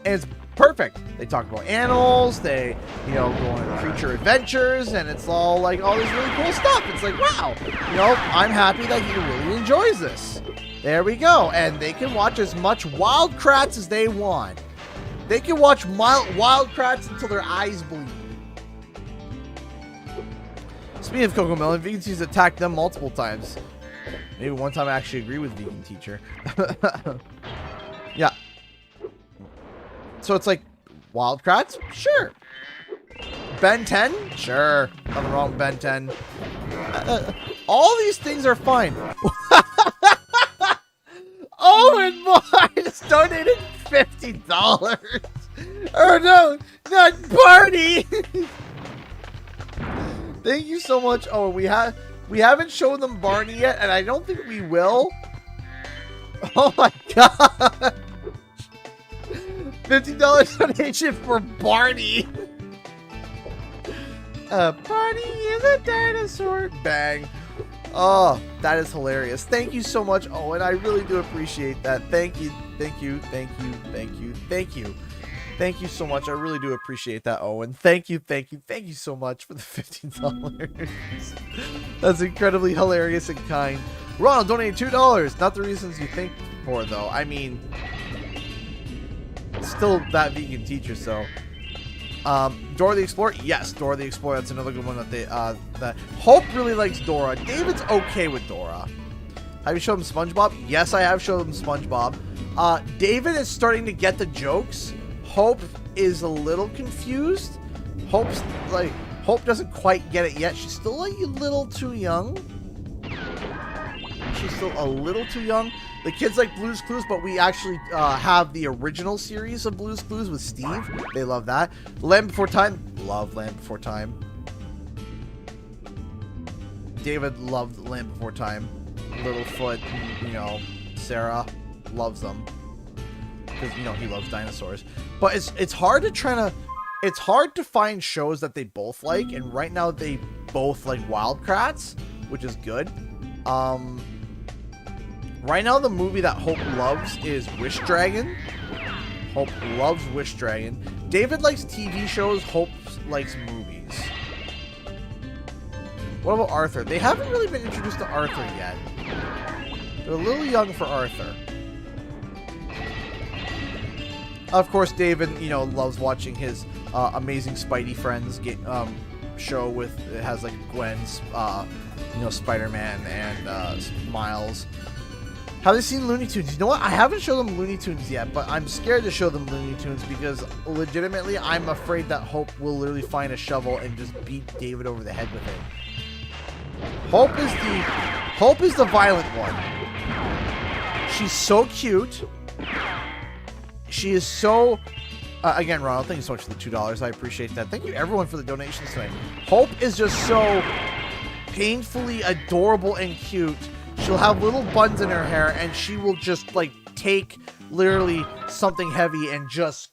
it's perfect. They talk about animals, they go on creature adventures, and it's all like all this really cool stuff. It's like, wow, I'm happy that he really enjoys this. There we go. And they can watch as much Wild Kratts as they want. They can watch Wild Kratts until their eyes bleed. Speaking of Coco Melon, vegan teachers attacked them multiple times. Maybe one time I actually agree with vegan teacher. Yeah. So it's like, Wild Kratts? Sure. Ben 10? Sure. Nothing wrong with Ben 10. All these things are fine. Owen Barnes donated $50. Oh no, not Barney. Thank you so much. Oh, we haven't shown them Barney yet, and I don't think we will. Oh my god. $50 donation for Barney. Barney is a dinosaur. Bang. Oh, that is hilarious. Thank you so much, Owen. I really do appreciate that. Thank you. Thank you. Thank you. Thank you. Thank you. Thank you so much. I really do appreciate that, Owen. Thank you. Thank you. Thank you so much for the $15. That's incredibly hilarious and kind. Ronald donated $2. Not the reasons you think for, though. I mean, still that vegan teacher, so. Dora the Explorer? Yes, Dora the Explorer. That's another good one that they, that Hope really likes Dora. David's okay with Dora. Have you showed him SpongeBob? Yes, I have showed him SpongeBob. David is starting to get the jokes. Hope is a little confused. Hope doesn't quite get it yet. She's still like a little too young. She's still a little too young. The kids like Blue's Clues, but we actually have the original series of Blue's Clues with Steve. They love that. Land Before Time. Love Land Before Time. David loved Land Before Time. Littlefoot, you know, Sarah loves them. Because, you know, he loves dinosaurs. But it's hard to it's hard to find shows that they both like. And right now they both like Wildcrats, which is good. Right now, the movie that Hope loves is Wish Dragon. Hope loves Wish Dragon. David likes TV shows. Hope likes movies. What about Arthur? They haven't really been introduced to Arthur yet. They're a little young for Arthur. Of course, David, you know, loves watching his Amazing Spidey Friends show with, it has like Gwen's, you know, Spider-Man and Miles. Have they seen Looney Tunes? You know what? I haven't shown them Looney Tunes yet, but I'm scared to show them Looney Tunes because legitimately I'm afraid that Hope will literally find a shovel and just beat David over the head with it. Hope is the violent one. She's so cute. She is so... again, Ronald, thank you so much for the $2. I appreciate that. Thank you, everyone, for the donations tonight. Hope is just so painfully adorable and cute. She'll have little buns in her hair, and she will just, like, take literally something heavy and just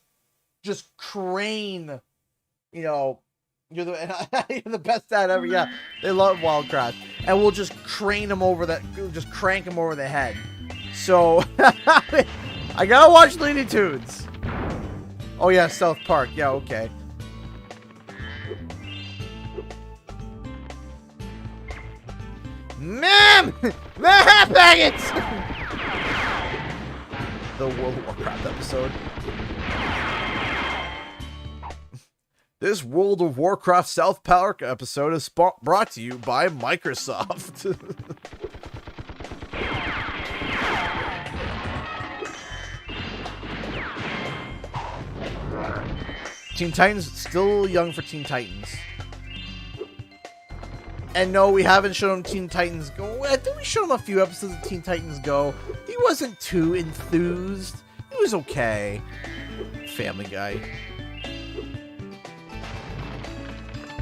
crane, you know, you're the best dad ever. Yeah, they love Wildcrats. And we'll just crane him over just crank him over the head. So, I gotta watch Looney Tunes. Oh, yeah, South Park. Yeah, okay. Ma'am! Ma'am, faggots! The World of Warcraft episode. This World of Warcraft South Park episode is brought to you by Microsoft. Teen Titans, still young for Teen Titans. And no, we haven't shown him Teen Titans Go. I think we showed him a few episodes of Teen Titans Go. He wasn't too enthused. He was okay. Family Guy.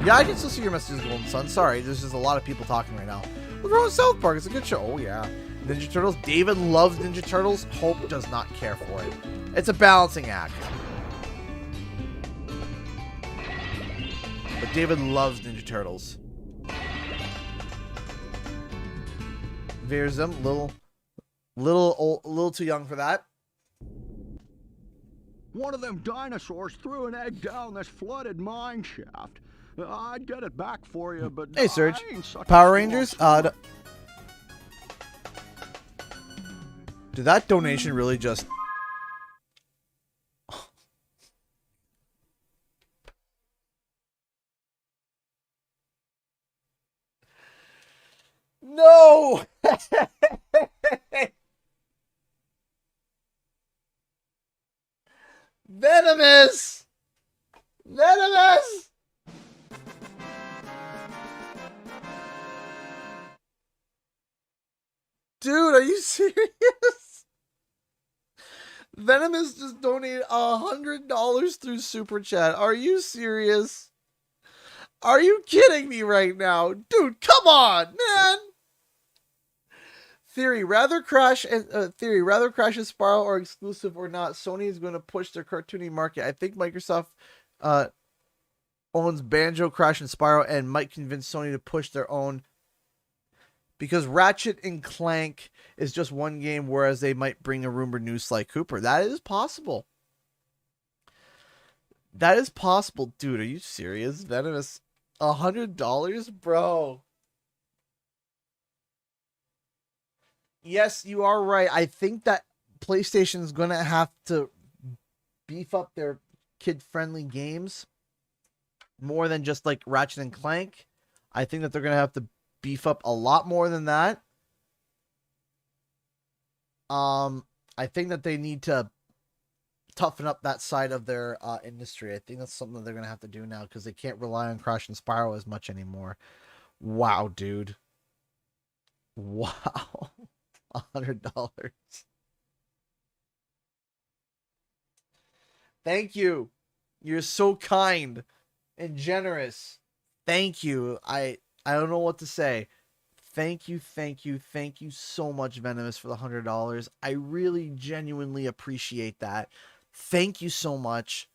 Yeah, I can still see your messages, Golden Sun. Sorry, there's just a lot of people talking right now. What's wrong with South Park? It's a good show. Oh, yeah. Ninja Turtles. David loves Ninja Turtles. Hope does not care for it. It's a balancing act. But David loves Ninja Turtles. Veerzum, little too young for that. One of them dinosaurs threw an egg down this flooded mine shaft. I'd get it back for you, but hey, Serge. Power Rangers. Did that donation really just? No! Venomous! Venomous! Dude, are you serious? Venomous just donated $100 through Super Chat. Are you serious? Are you kidding me right now? Dude, come on, man! Theory, rather Crash and Spyro are exclusive or not, Sony is going to push their cartoony market. I think Microsoft owns Banjo, Crash, and Spyro and might convince Sony to push their own, because Ratchet and Clank is just one game, whereas they might bring a rumored new Sly Cooper. That is possible. That is possible. Dude, are you serious? Venomous, $100, bro. Yes, you are right. I think that PlayStation is going to have to beef up their kid-friendly games more than just like Ratchet and Clank. I think that they're going to have to beef up a lot more than that. I think that they need to toughen up that side of their industry. I think that's something that they're going to have to do now, because they can't rely on Crash and Spyro as much anymore. Wow, dude. Wow. $100. Thank you. You're so kind and generous. Thank you. I don't know what to say. Thank you so much, Venomous, for the $100. I really genuinely appreciate that. Thank you so much.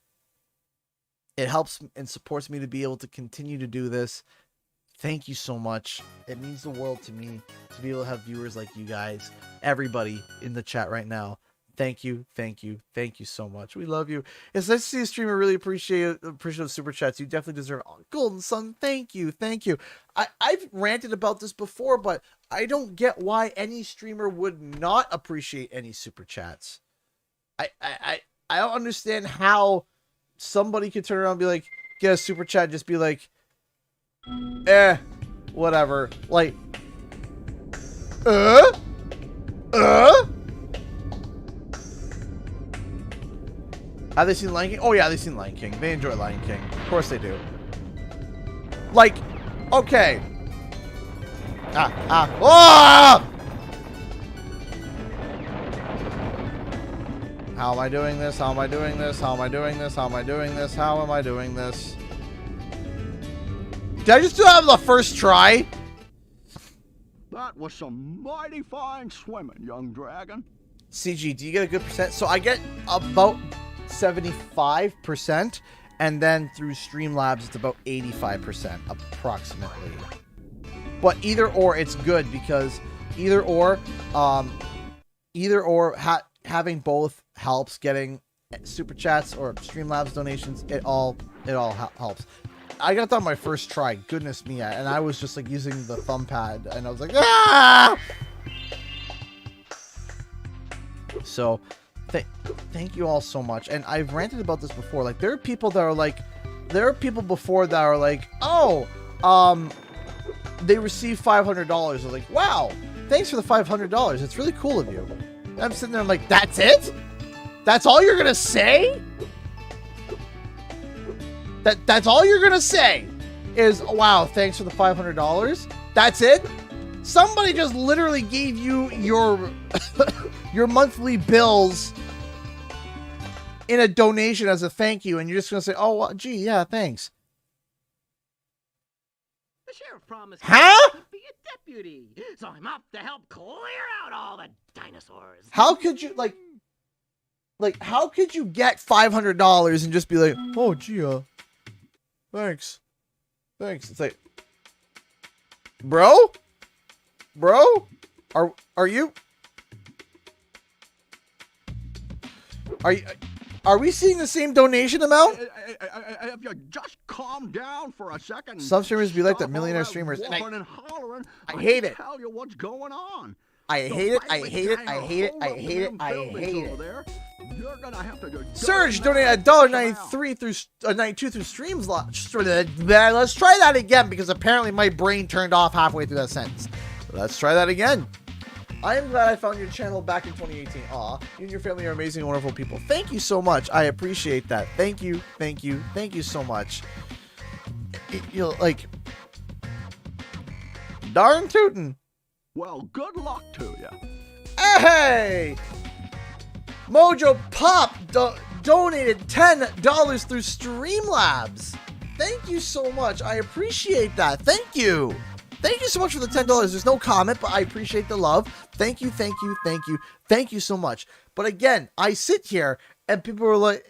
It helps and supports me to be able to continue to do this. Thank you so much. It means the world to me to be able to have viewers like you guys, everybody in the chat right now. Thank you so much. We love you. It's nice to see a streamer really appreciate super chats. You definitely deserve. Oh, Golden Sun, thank you. I've ranted about this before, but I don't get why any streamer would not appreciate any super chats. I don't understand how somebody could turn around and be like, get a super chat, just be like, whatever. Like, Have they seen Lion King? Oh yeah, they've seen Lion King. They enjoy Lion King. Of course they do. Like, okay. Oh! How am I doing this? How am I doing this? How am I doing this? How am I doing this? How am I doing this? Did I just do that on the first try? That was some mighty fine swimming, young dragon. CG, do you get a good percent? So I get about 75%, and then through Streamlabs it's about 85% approximately. But either or, it's good, because either or having both helps. Getting super chats or Streamlabs donations, it all helps. I got that on my first try, goodness me, and I was just like using the thumb pad, and I was like, ah! So thank you all so much. And I've ranted about this before. Like, there are people before that are like, oh, they received $500. They're like, wow, thanks for the $500. It's really cool of you. And I'm sitting there, I'm like, that's it? That's all you're gonna say? That's all you're gonna say is, wow, thanks for the $500? That's it? Somebody just literally gave you your your monthly bills in a donation as a thank you, and you're just gonna say, oh, well, gee, yeah, thanks. The sheriff promised Huh? to be a deputy, so I'm off to help clear out all the dinosaurs. How could you, like, how could you get $500 and just be like, oh, gee, thanks. It's like, bro, are you? Are we seeing the same donation amount? If you just calm down for a second. Some streamers be like that, millionaire streamers. And I hate it. Tell you what's going on. I hate it. You're gonna have to Surge donated $1.93 through 92 through streams. Let's try that again, because apparently my brain turned off halfway through that sentence. Let's try that again. I am glad I found your channel back in 2018. Aw, you and your family are amazing, wonderful people. Thank you so much. I appreciate that. Thank you so much. You'll like, darn tootin'. Well, good luck to you. Hey! Mojo Pop donated $10 through Streamlabs. Thank you so much. I appreciate that. Thank you. Thank you so much for the $10. There's no comment, but I appreciate the love. Thank you, thank you, thank you, thank you so much. But again, I sit here and people are like,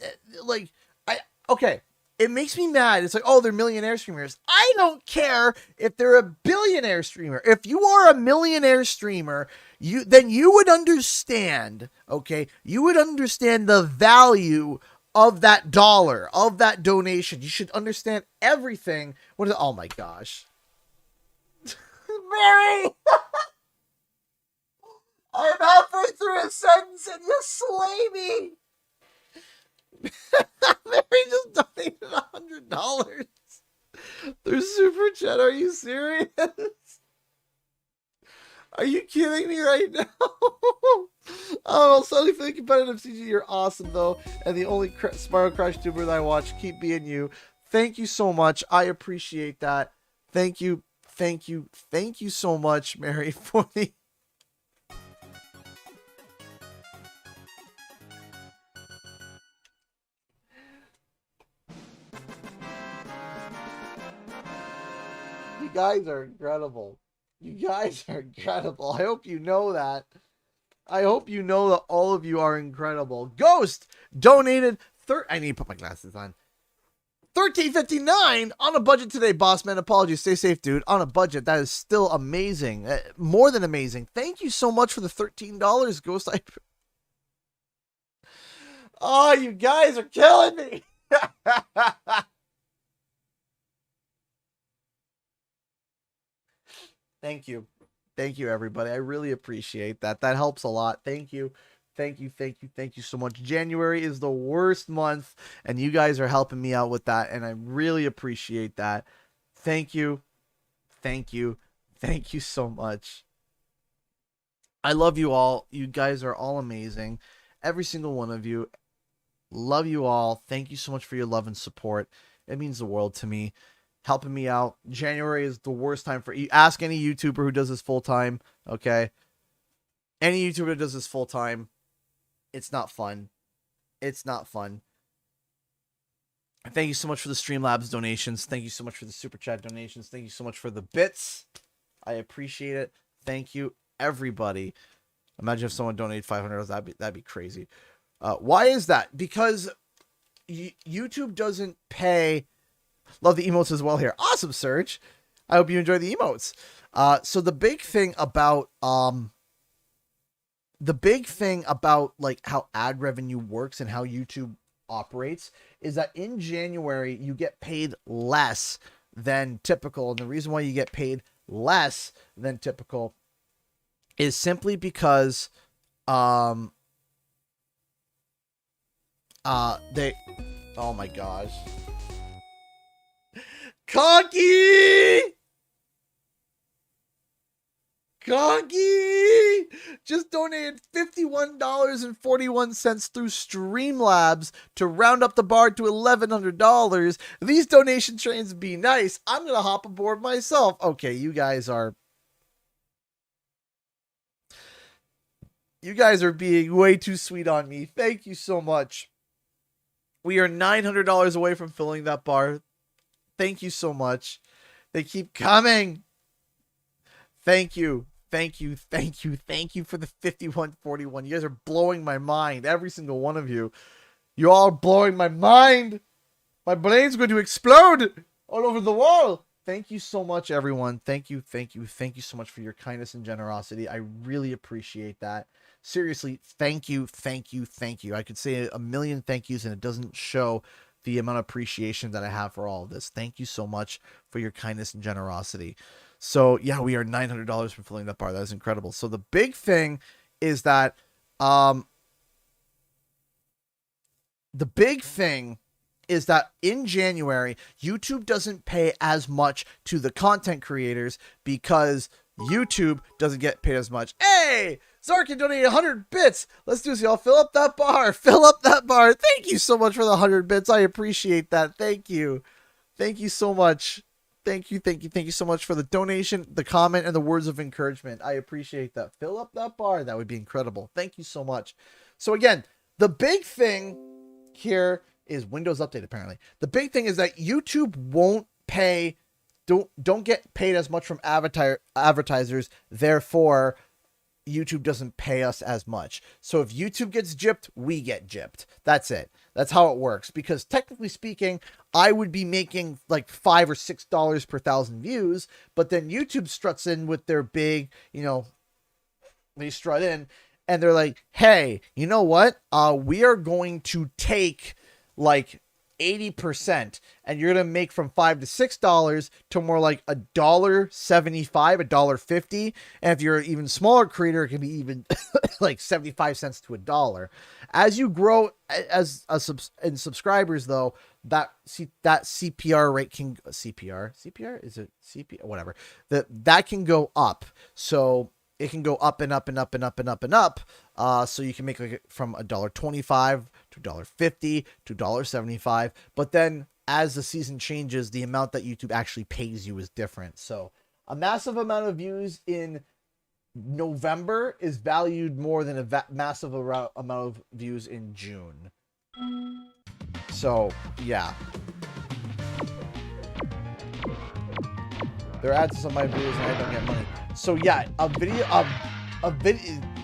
okay, it makes me mad. It's like, oh, they're millionaire streamers. I don't care if they're a billionaire streamer. If you are a millionaire streamer, then you would understand, okay? You would understand the value of that dollar, of that donation. You should understand everything. Oh my gosh. Mary! I'm halfway through a sentence and you slay me! Mary just donated $100 through Super Chat. Are you serious? Are you kidding me right now? Oh, suddenly feeling competitive. CG, you're awesome though, and the only Spyro Crash tuber that I watch. Keep being you. Thank you so much. I appreciate that. Thank you, thank you, thank you so much, Mary, for the. You guys are incredible. You guys are incredible. I hope you know that. I hope you know that all of you are incredible. Ghost donated I need to put my glasses on. $13.59 on a budget today, boss man. Apologies. Stay safe, dude. On a budget. That is still amazing. More than amazing. Thank you so much for the $13, Ghost. Oh, you guys are killing me. Thank you. Thank you, everybody. I really appreciate that. That helps a lot. Thank you. Thank you. Thank you. Thank you so much. January is the worst month, and you guys are helping me out with that, and I really appreciate that. Thank you. Thank you. Thank you so much. I love you all. You guys are all amazing. Every single one of you. Love you all. Thank you so much for your love and support. It means the world to me. Helping me out. January is the worst time for you. Ask any YouTuber who does this full time. Okay. Any YouTuber that does this full time. It's not fun. It's not fun. Thank you so much for the Streamlabs donations. Thank you so much for the Super Chat donations. Thank you so much for the bits. I appreciate it. Thank you, everybody. Imagine if someone donated $500. That'd be crazy. Why is that? Because YouTube doesn't pay. Love the emotes as well here. Awesome, Serge. I hope you enjoy the emotes. So the big thing about like how ad revenue works and how YouTube operates is that in January you get paid less than typical, and the reason why you get paid less than typical is simply because oh my gosh. Conky just donated $51.41 through Streamlabs to round up the bar to $1,100. These donation trains be nice. I'm gonna hop aboard myself. Okay, you guys are being way too sweet on me. Thank you so much. We are $900 away from filling that bar. Thank you so much. They keep coming. Thank you. Thank you. Thank you. Thank you for the 5141. You guys are blowing my mind. Every single one of you. You all are blowing my mind. My brain's going to explode all over the wall. Thank you so much, everyone. Thank you. Thank you. Thank you so much for your kindness and generosity. I really appreciate that. Seriously, thank you. Thank you. Thank you. I could say a million thank yous and it doesn't show the amount of appreciation that I have for all of this. Thank you so much for your kindness and generosity. So yeah, we are $900 for filling that bar. That is incredible. So the big thing is that, in January, YouTube doesn't pay as much to the content creators because YouTube doesn't get paid as much. Hey, Zarkin donated 100 bits. Let's do this, y'all. Fill up that bar. Fill up that bar. Thank you so much for the 100 bits. I appreciate that. Thank you. Thank you so much. Thank you. Thank you. Thank you so much for the donation, the comment, and the words of encouragement. I appreciate that. Fill up that bar. That would be incredible. Thank you so much. So again, the big thing here is Windows Update, apparently. The big thing is that YouTube won't pay don't get paid as much from advertisers. Therefore, YouTube doesn't pay us as much. So if YouTube gets gypped, we get gypped. That's it. That's how it works. Because technically speaking, I would be making like $5 or $6 per 1,000 views, but then YouTube struts in with their big, you know, they strut in and they're like, hey, you know what? We are going to take like 80%, and you're gonna make from $5 to $6 to more like $1.75, $1.50, and if you're an even smaller creator, it can be even like 75 cents to $1. As you grow in subscribers, though, that CPR rate can CPR is it CP whatever that can go up. So it can go up and up and up and up and up and up. So you can make like from $1.25 to $1.50 to $1.75. But then as the season changes, the amount that YouTube actually pays you is different. So a massive amount of views in November is valued more than a massive amount of views in June. So yeah. They're ads to some of my videos and I don't get money. So yeah,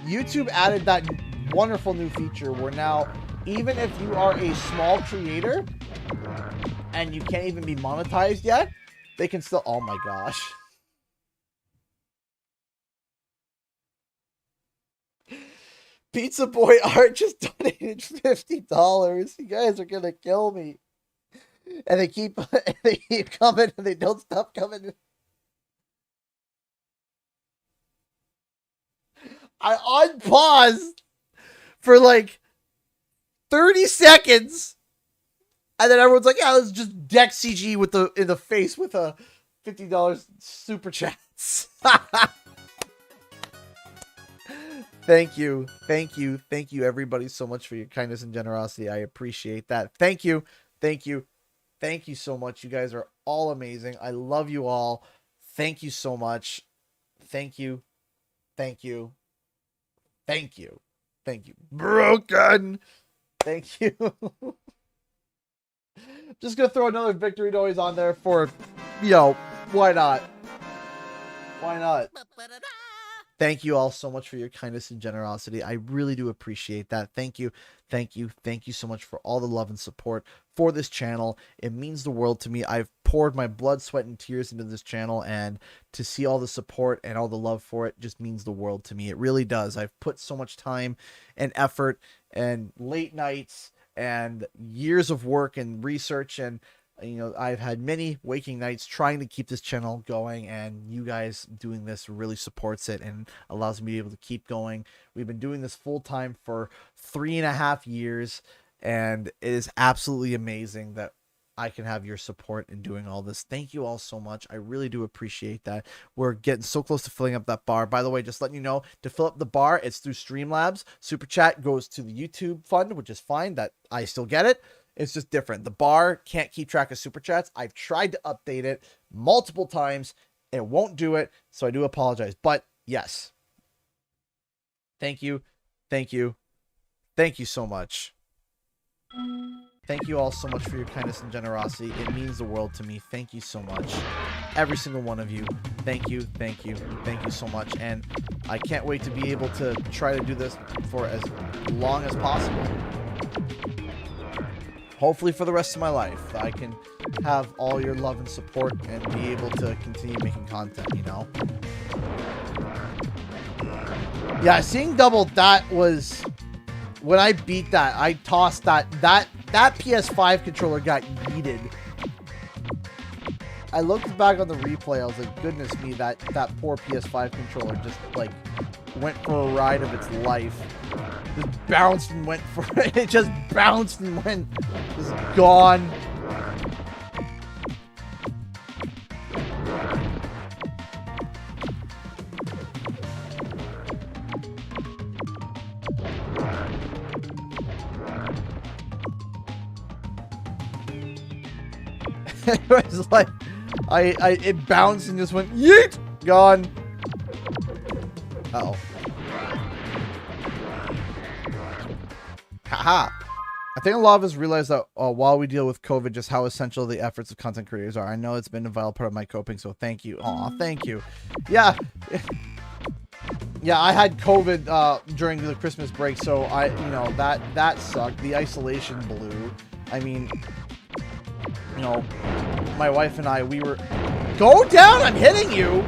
YouTube added that wonderful new feature where now, even if you are a small creator and you can't even be monetized yet, they can still, oh my gosh. Pizza Boy Art just donated $50. You guys are gonna kill me. And they keep coming and they don't stop coming. I unpaused for like 30 seconds, and then everyone's like, "Yeah, let's just deck CG with in the face with a $50 super chats." Thank you, everybody, so much for your kindness and generosity. I appreciate that. Thank you so much. You guys are all amazing. I love you all. Thank you so much. Thank you. Broken. Thank you. Just gonna throw another victory noise on there for, you know, why not? Thank you all so much for your kindness and generosity. I really do appreciate that. Thank you so much for all the love and support for this channel. It means the world to me. I've poured my blood, sweat, and tears into this channel, and to see all the support and all the love for it just means the world to me. It really does. I've put so much time and effort and late nights and years of work and research, and you know, I've had many waking nights trying to keep this channel going, and you guys doing this really supports it and allows me to be able to keep going. We've been doing this full time for 3.5 years, and it is absolutely amazing that I can have your support in doing all this. Thank you all so much. I really do appreciate that. We're getting so close to filling up that bar. By the way, just letting you know, to fill up the bar, it's through Streamlabs. Super Chat goes to the YouTube fund, which is fine. That I still get it. It's just different. The bar can't keep track of super chats. I've tried to update it multiple times. It won't do it, so I do apologize. But yes. Thank you so much. Thank you all so much for your kindness and generosity. It means the world to me. Thank you so much. Every single one of you. Thank you so much. And I can't wait to be able to try to do this for as long as possible. Hopefully for the rest of my life, I can have all your love and support and be able to continue making content, you know? Yeah, seeing double, that was... When I beat that, I tossed that PS5 controller got yeeted. I looked back on the replay, I was like, goodness me, that poor PS5 controller just, like, went for a ride of its life. Just bounced and went for it. It just bounced and went. Just gone. It was like, it bounced and just went, yeet! Gone. Uh-oh. Haha. I think a lot of us realize that while we deal with COVID, just how essential the efforts of content creators are. I know it's been a vital part of my coping, so thank you. Aw, thank you. Yeah. Yeah, I had COVID during the Christmas break, so that sucked. The isolation blew. I mean, my wife and I, we were... Go down! I'm hitting you!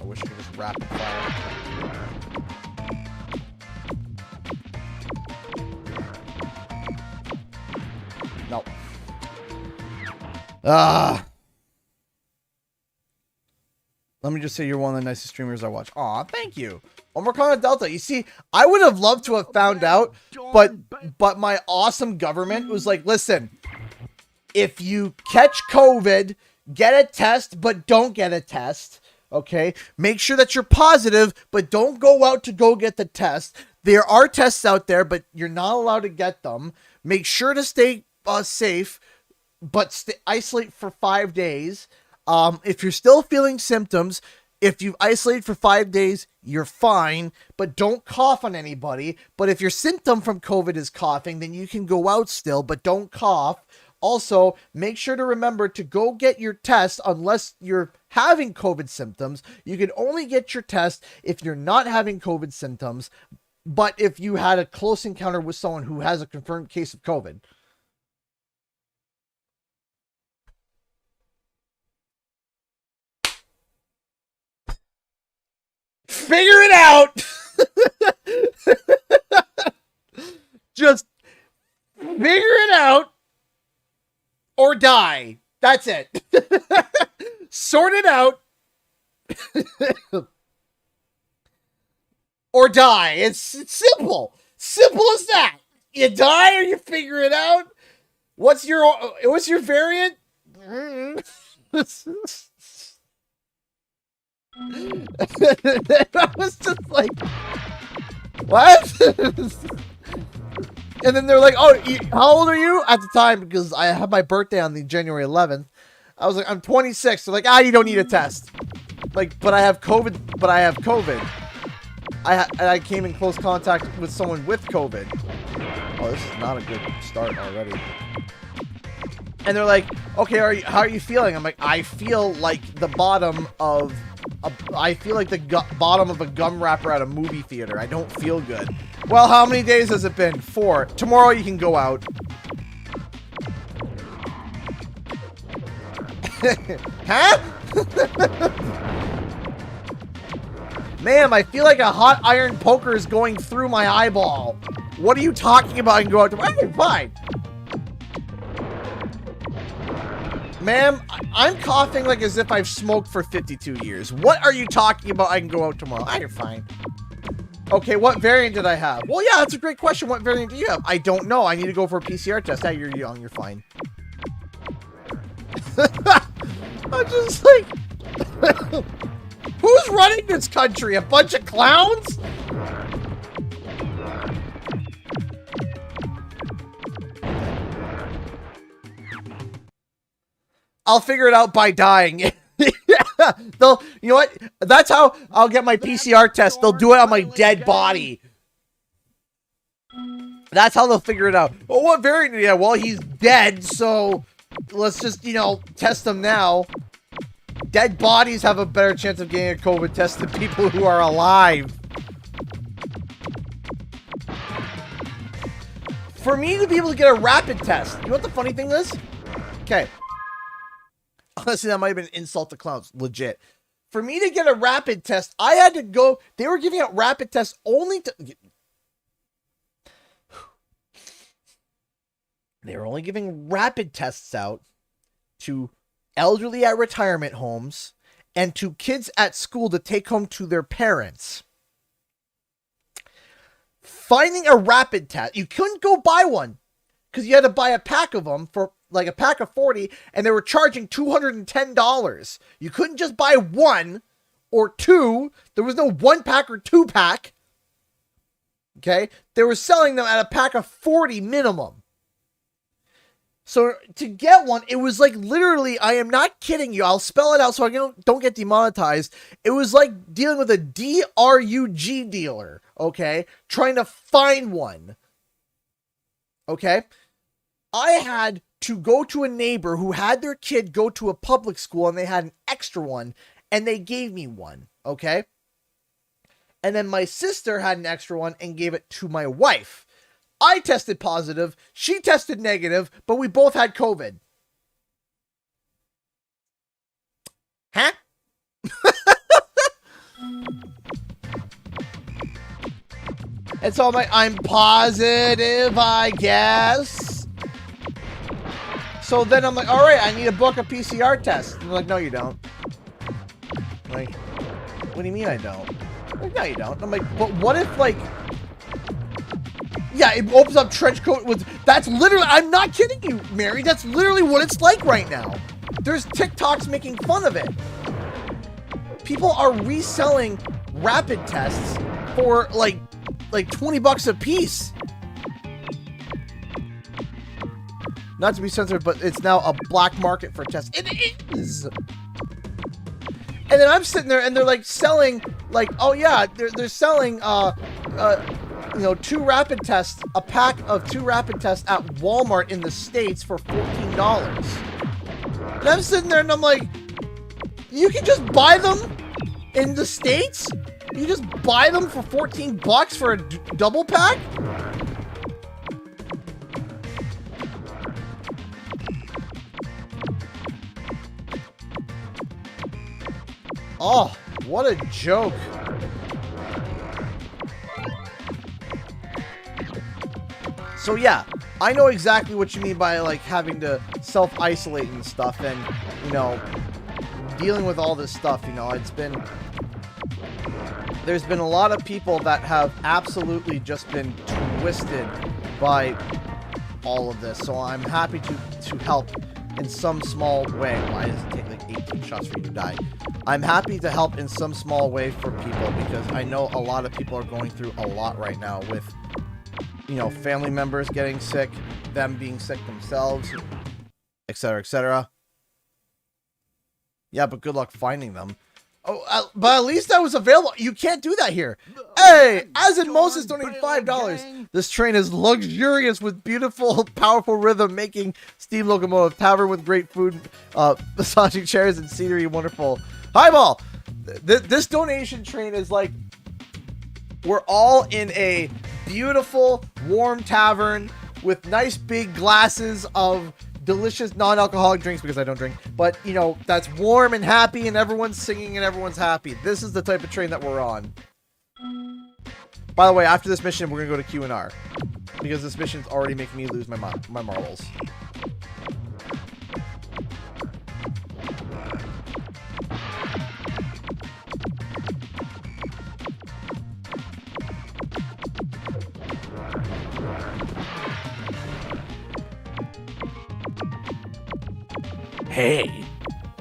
I wish I could just rapid fire. No. Let me just say you're one of the nicest streamers I watch. Aw, thank you. Omicron Delta. You see, I would have loved to have found out, but my awesome government was like, listen, if you catch COVID, get a test, but don't get a test. Okay? Make sure that you're positive, but don't go out to go get the test. There are tests out there, but you're not allowed to get them. Make sure to stay safe, but isolate for 5 days. If you're still feeling symptoms, if you've isolated for 5 days, you're fine, but don't cough on anybody. But if your symptom from COVID is coughing, then you can go out still, but don't cough. Also, make sure to remember to go get your test unless you're having COVID symptoms. You can only get your test if you're not having COVID symptoms, but if you had a close encounter with someone who has a confirmed case of COVID. Figure it out. Just figure it out or die. That's it. Sort it out or die. It's simple. Simple as that. You die or you figure it out. What's your variant? I was just like, what? And then they're like, oh, how old are you? At the time, because I had my birthday on the January 11th, I was like, I'm 26. They're like, you don't need a test. Like, but I have COVID. I came in close contact with someone with COVID. Oh, this is not a good start already. And they're like, okay, how are you feeling? I'm like, I feel like the bottom of bottom of a gum wrapper at a movie theater. I don't feel good. Well, how many days has it been? 4. Tomorrow you can go out. Huh? Ma'am, I feel like a hot iron poker is going through my eyeball. What are you talking about? I can go out tomorrow. Okay, fine. Ma'am, I'm coughing like as if I've smoked for 52 years. What are you talking about? I can go out tomorrow. You're fine. Okay, what variant did I have? Well, yeah, that's a great question. What variant do you have? I don't know. I need to go for a PCR test. You're young. You're fine. I'm just like... Who's running this country? A bunch of clowns? I'll figure it out by dying. Yeah, you know what? That's how I'll get my PCR test. They'll do it on my dead body. That's how they'll figure it out. Well, what variant do you have? Well, he's dead, so let's just, test him now. Dead bodies have a better chance of getting a COVID test than people who are alive. For me to be able to get a rapid test, you know what the funny thing is? Okay. Honestly, that might have been an insult to clowns. Legit. For me to get a rapid test, I had to go... They were giving out rapid tests only to... They were only giving rapid tests out to elderly at retirement homes and to kids at school to take home to their parents. Finding a rapid test... You couldn't go buy one because you had to buy a pack of them for... like a pack of 40, and they were charging $210. You couldn't just buy 1 or 2. There was no 1 pack or 2 pack. Okay? They were selling them at a pack of 40 minimum. So to get one, it was like literally, I am not kidding you. I'll spell it out so I don't get demonetized. It was like dealing with a DRUG dealer, okay? Trying to find one, okay? I had to go to a neighbor who had their kid go to a public school and they had an extra one and they gave me one, okay? And then my sister had an extra one and gave it to my wife. I tested positive, she tested negative, but we both had COVID. Huh? And so I'm positive, I guess. So then I'm like, all right, I need to book a PCR test. And they're like, no, you don't. I'm like, what do you mean I don't? I'm like, no, you don't. I'm like, but what if, like, yeah, it opens up trench coat with, that's literally, I'm not kidding you, Mary. That's literally what it's like right now. There's TikToks making fun of it. People are reselling rapid tests for like $20 a piece. Not to be sensitive, but it's now a black market for tests. It is. And then I'm sitting there and they're like selling, like, oh yeah, they're selling, you know, 2 rapid tests, a pack of 2 rapid tests at Walmart in the States for $14. And I'm sitting there and I'm like, you can just buy them in the States? You just buy them for $14 for a double pack? Oh, what a joke. So yeah, I know exactly what you mean by like having to self-isolate and stuff and, you know, dealing with all this stuff, you know, there's been a lot of people that have absolutely just been twisted by all of this. So I'm happy to help in some small way. Why does it take like 18 shots for you to die? I'm happy to help in some small way for people because I know a lot of people are going through a lot right now with, you know, family members getting sick, them being sick themselves, etc., etc. Yeah, but good luck finding them. Oh, but at least that was available. You can't do that here. Hey, as in Moses donated $5. This train is luxurious with beautiful, powerful rhythm, making steam locomotive, tavern with great food, massaging chairs and scenery, wonderful. Highball. This donation train is like, we're all in a beautiful, warm tavern with nice big glasses of delicious non-alcoholic drinks because I don't drink, but you know, that's warm and happy and everyone's singing and everyone's happy. This is the type of train that we're on. By the way, after this mission, we're gonna go to Q&R because this mission's already making me lose my marbles. Hey,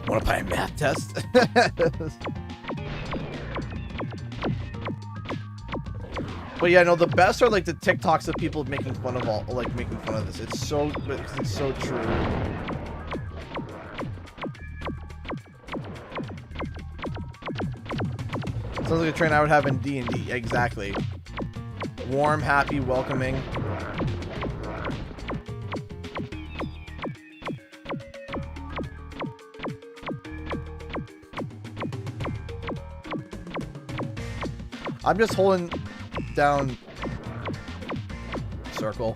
wanna play a math test? But yeah, no, the best are like the TikToks of people making fun of this. It's so true. Sounds like a train I would have in D&D. Exactly. Warm, happy, welcoming. I'm just holding down circle.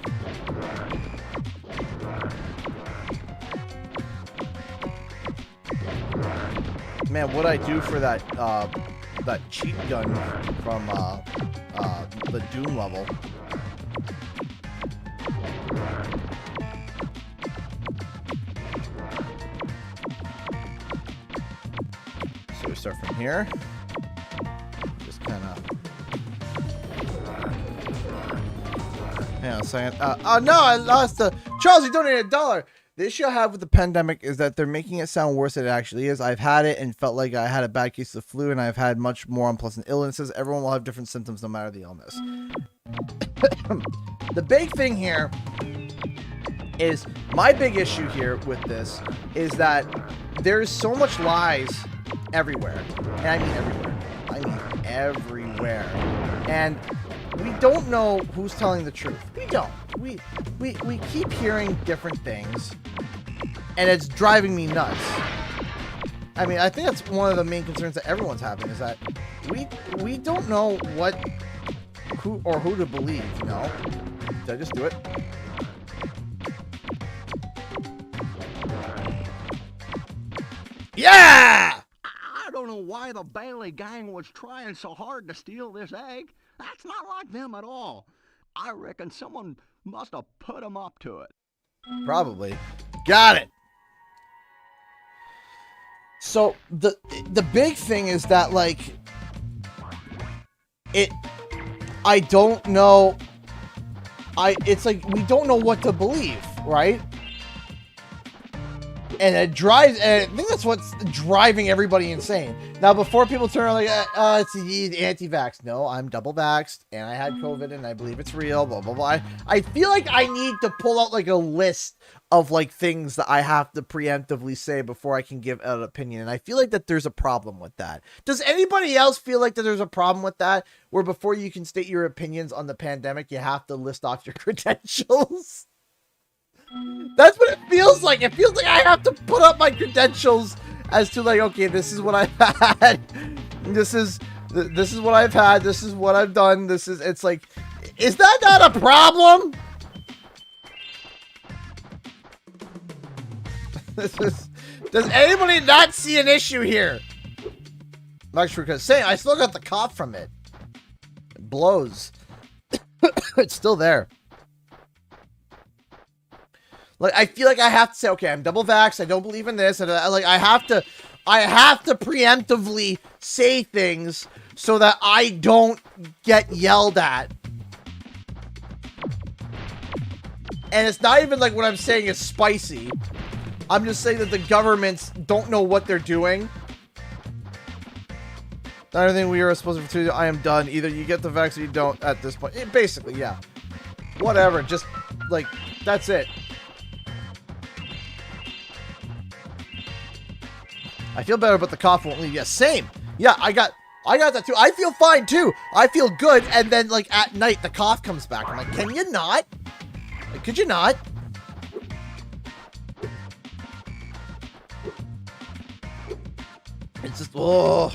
Man, what'd I do for that that cheat gun from the Doom level? So we start from here. Just kind of. Yeah, saying, oh no, I lost the. Charles, you donated $1. The issue I have with the pandemic is that they're making it sound worse than it actually is. I've had it and felt like I had a bad case of the flu, and I've had much more unpleasant illnesses. Everyone will have different symptoms no matter the illness. The big thing here is my big issue here with this is that there's so much lies everywhere. And I mean everywhere. I mean everywhere. And we don't know who's telling the truth. We don't. We keep hearing different things, and it's driving me nuts. I mean, I think that's one of the main concerns that everyone's having, is that we don't know who to believe, you know? Did I just do it? Yeah! I don't know why the Bailey gang was trying so hard to steal this egg. That's not like them at all. I reckon someone must have put them up to it. Probably. Got it. So the big thing is that, like, I don't know. It's like we don't know what to believe, right? And it drives, and I think that's what's driving everybody insane. Now, before people turn around like, it's the anti-vax. No, I'm double vaxxed, and I had COVID, and I believe it's real, blah, blah, blah. I feel like I need to pull out, like, a list of, like, things that I have to preemptively say before I can give an opinion, and I feel like that there's a problem with that. Does anybody else feel like that there's a problem with that, where before you can state your opinions on the pandemic, you have to list off your credentials? That's what it feels like. It feels like I have to put up my credentials as to, like, okay, this is what I've had. This is what I've had. This is what I've done. It's like, is that not a problem? Does anybody not see an issue here? I'm actually gonna say, I still got the cough from it. It blows. It's still there. Like, I feel like I have to say, okay, I'm double vaxxed, I don't believe in this, and I have to preemptively say things so that I don't get yelled at. And it's not even like what I'm saying is spicy. I'm just saying that the governments don't know what they're doing. Not everything we are supposed to do, I am done. Either you get the vaccine or you don't at this point. Basically, yeah. Whatever, just, like, that's it. I feel better, but the cough won't leave. Yeah, same. Yeah, I got that too. I feel fine too. I feel good, and then, like, at night the cough comes back. I'm like, can you not? Like, could you not? It's just, oh,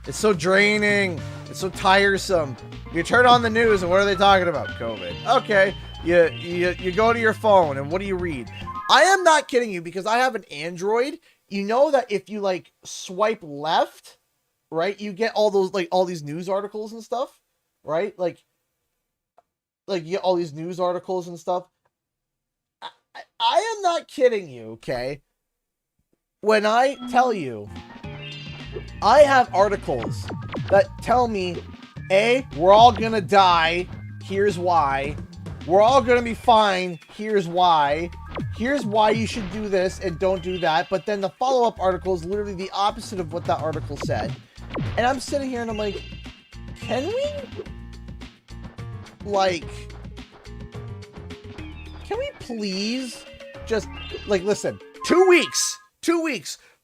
it's so draining. It's so tiresome. You turn on the news, and what are they talking about? COVID. Okay, you go to your phone, and what do you read? I am not kidding you, because I have an Android. You know that if you, like, swipe left, right, you get all those, like, all these news articles and stuff, right? Like you get all these news articles and stuff. I am not kidding you, okay? When I tell you, I have articles that tell me, A, we're all gonna die, here's why. We're all gonna be fine, here's why. Here's why you should do this and don't do that. But then the follow-up article is literally the opposite of what that article said. And I'm sitting here and I'm like, can we please just, like, listen, 2 weeks,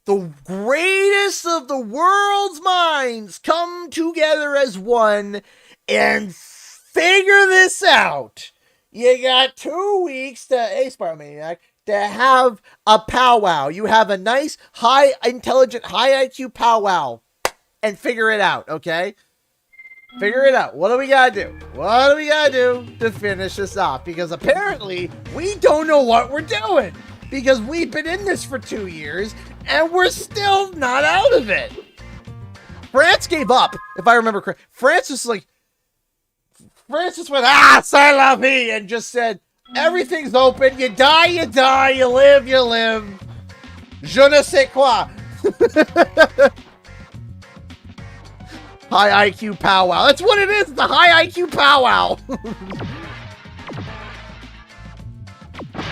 the greatest of the world's minds come together as one and figure this out. You got 2 weeks to, hey, Spyro Maniac, to have a powwow. You have a nice, high intelligent, high IQ powwow and figure it out, okay? Figure it out. What do we gotta do? What do we gotta do to finish this off? Because apparently we don't know what we're doing. Because we've been in this for 2 years and we're still not out of it. France gave up, if I remember correctly. Francis went, c'est la vie, and just said, everything's open, you die, you live, you live. Je ne sais quoi. High IQ powwow. That's what it is, the high IQ powwow.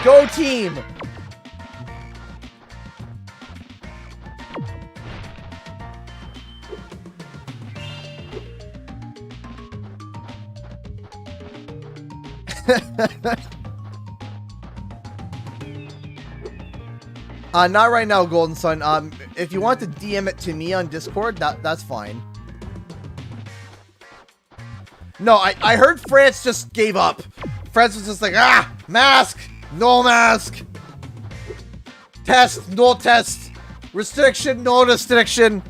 Go team. Not right now, Golden Sun. If you want to DM it to me on Discord, that's fine. No, I heard France just gave up. France was just like, mask, no mask. Test, no test. Restriction, no restriction.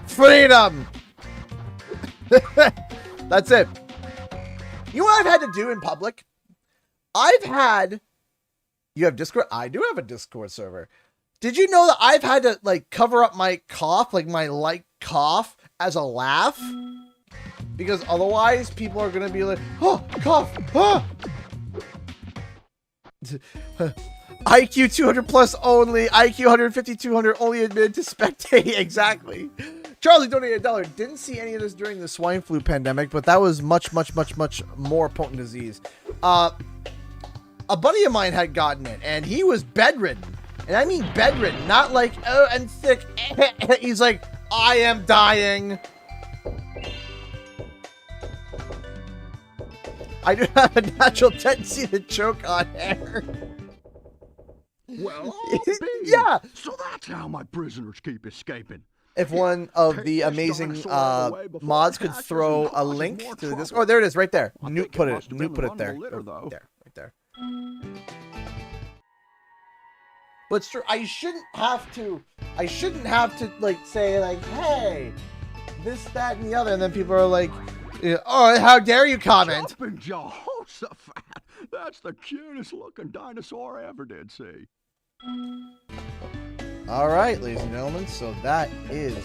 Freedom. That's it. You know what I've had to do in public? You have Discord? I do have a Discord server. Did you know that I've had to like cover up my cough, like my light cough as a laugh? Because otherwise people are going to be like, oh, cough, ah. IQ 200 plus only, IQ 150, 200 only admitted to spectate. Exactly. Charlie donated $1. Didn't see any of this during the swine flu pandemic, but that was much, much, much, much more potent disease. A buddy of mine had gotten it, and he was bedridden. And I mean bedridden, not like, oh, I'm sick. He's like, I am dying. I do have a natural tendency to choke on air. Well, I'll be. Yeah. So that's how my prisoners keep escaping. If one of the amazing mods could throw a link to this. Oh, there it is, right there. Newt put it there. Right there. But it's true. I shouldn't have to like say like, hey, this, that, and the other, and then people are like, oh, how dare you comment? Jumping Jehoshaphat. That's the cutest looking dinosaur I ever did see. All right, ladies and gentlemen, so that is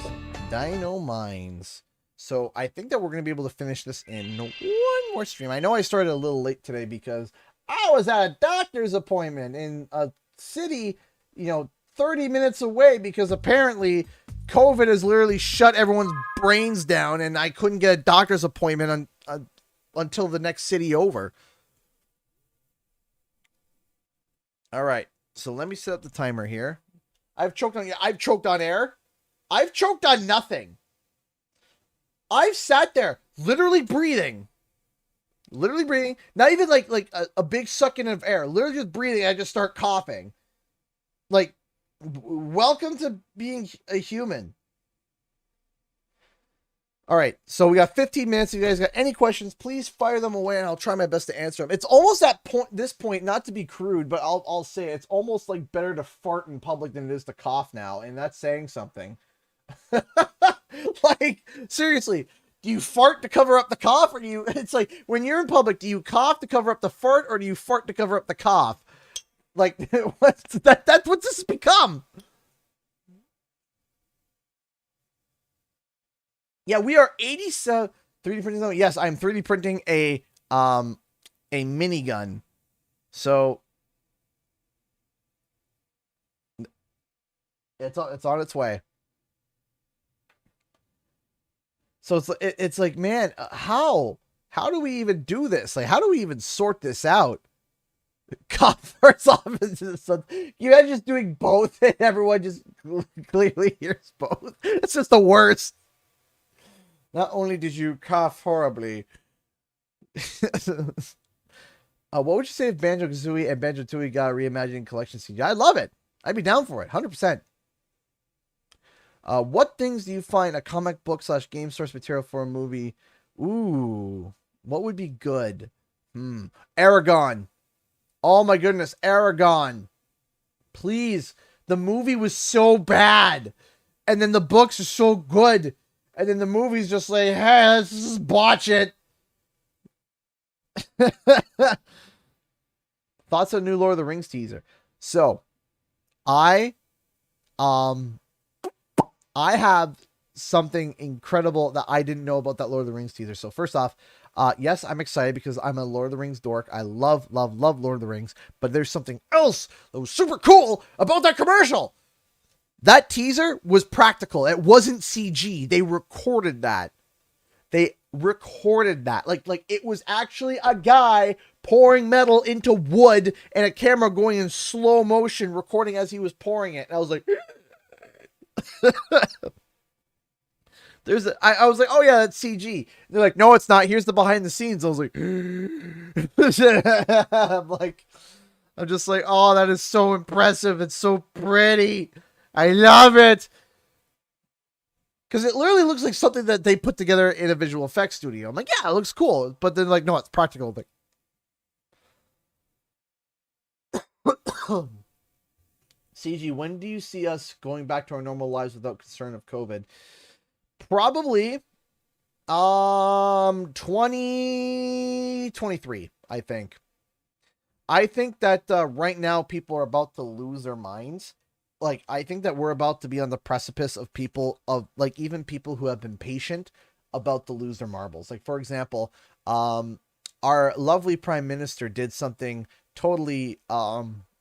Dino Mines. So I think that we're going to be able to finish this in one more stream. I know I started a little late today because I was at a doctor's appointment in a city, 30 minutes away, because apparently COVID has literally shut everyone's brains down, and I couldn't get a doctor's appointment until the next city over. All right, so let me set up the timer here. I've choked on air. I've choked on nothing. I've sat there literally breathing. Not even like a big sucking of air. Literally just breathing. I just start coughing. Like, welcome to being a human. All right, so we got 15 minutes. If you guys got any questions, please fire them away, and I'll try my best to answer them. It's almost at this point, not to be crude, but I'll say it's almost like better to fart in public than it is to cough now, and that's saying something. Like, seriously, do you fart to cover up the cough, or do you? It's like when you're in public, do you cough to cover up the fart, or do you fart to cover up the cough? Like, that's what this has become. Yeah, we are 87 3D printing. Yes, I'm 3D printing a minigun. So it's on its way. So it's like, man, how do we even do this? Like, how do we even sort this out? Cough first off into the sun. You imagine just doing both and everyone just clearly hears both. It's just the worst. Not only did you cough horribly. What would you say if Banjo-Kazooie and Banjo-Tooie got a reimagining collection CG? I'd love it. I'd be down for it, 100%. What things do you find a comic book / game source material for a movie? Ooh, what would be good? Aragon. Oh my goodness, Aragon. Please. The movie was so bad. And then the books are so good. And then the movie's just like, hey, let's just botch it. Thoughts on new Lord of the Rings teaser. So, I have something incredible that I didn't know about that Lord of the Rings teaser. So first off, yes, I'm excited because I'm a Lord of the Rings dork. I love Lord of the Rings. But there's something else that was super cool about that commercial. That teaser was practical. It wasn't CG. They recorded that. Like it was actually a guy pouring metal into wood and a camera going in slow motion recording as he was pouring it. And I was like, I was like, oh yeah, that's CG. And they're like, no, it's not. Here's the behind the scenes. I was like, I'm like, I'm just like, oh, that is so impressive. It's so pretty. I love it. Because it literally looks like something that they put together in a visual effects studio. I'm like, yeah, it looks cool. But then, like, no, it's practical. Like, CG, when do you see us going back to our normal lives without concern of COVID? Probably 2023, I think. I think that right now people are about to lose their minds. Like, I think that we're about to be on the precipice of people, of like even people who have been patient, about to lose their marbles. Like, for example, our lovely prime minister did something totally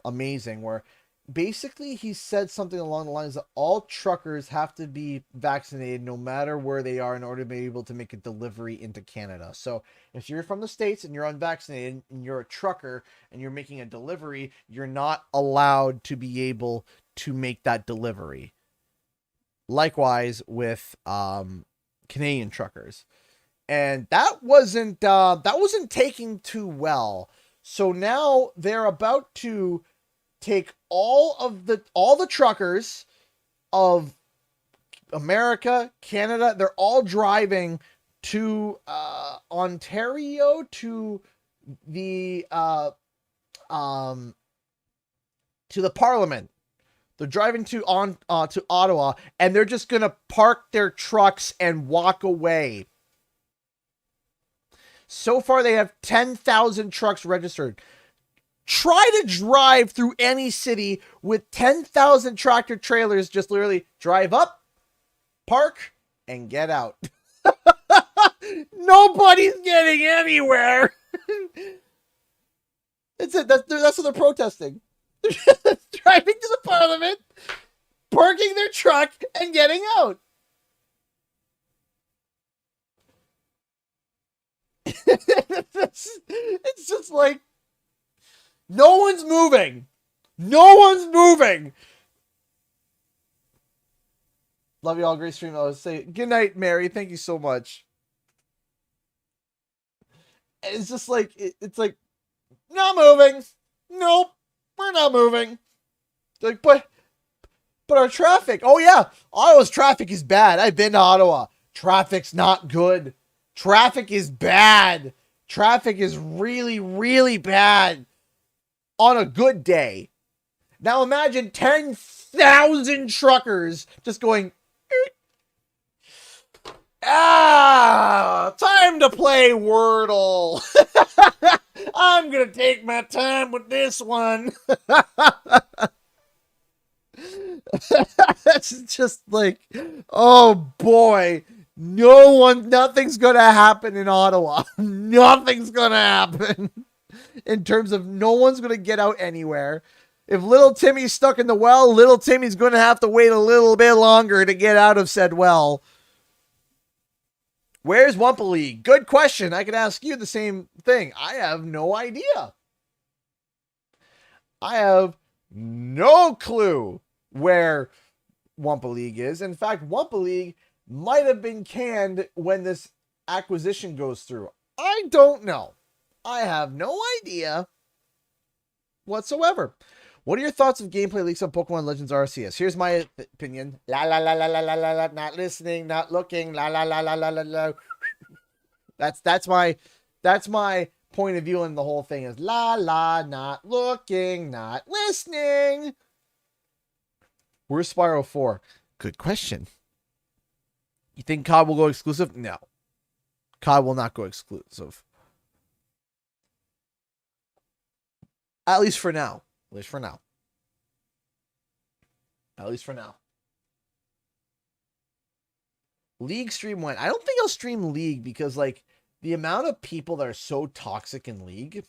amazing, where basically he said something along the lines that all truckers have to be vaccinated no matter where they are in order to be able to make a delivery into Canada. So if you're from the States and you're unvaccinated and you're a trucker and you're making a delivery, you're not allowed to be able to make that delivery. Likewise with Canadian truckers. And that wasn't taking too well. So now they're about to take all the truckers of America, Canada, they're all driving to Ontario, to the Parliament. They're driving to Ottawa, and they're just gonna park their trucks and walk away. So far, they have 10,000 trucks registered. Try to drive through any city with 10,000 tractor trailers. Just literally drive up, park, and get out. Nobody's getting anywhere. That's it. That's what they're protesting. They're just driving to the Parliament, parking their truck, and getting out. It's just like, no one's moving. No one's moving. Love you all. Great stream. I would say good night, Mary. Thank you so much. It's just like, it's like, not moving. Nope. We're not moving. Like, but our traffic. Oh yeah. Ottawa's traffic is bad. I've been to Ottawa. Traffic's not good. Traffic is bad. Traffic is really, really bad on a good day. Now imagine 10,000 truckers just going, time to play Wordle. I'm going to take my time with this one. That's just like, oh boy. Nothing's going to happen in Ottawa. Nothing's going to happen. In terms of no one's going to get out anywhere. If little Timmy's stuck in the well, little Timmy's going to have to wait a little bit longer to get out of said well. Where's Wumpa League? Good question. I could ask you the same thing. I have no idea. I have no clue where Wumpa League is. In fact, Wumpa League might have been canned when this acquisition goes through. I don't know. I have no idea whatsoever. What are your thoughts of gameplay leaks on Pokemon Legends Arceus? Here's my opinion. La la la la la la la la. Not listening, not looking. La la la la la la la. That's my point of view on the whole thing. Is la la, not looking, not listening. Where's Spyro 4? Good question. You think COD will go exclusive? No. COD will not go exclusive. At least for now. At least for now. At least for now. League stream went. I don't think I'll stream League because, like, the amount of people that are so toxic in League,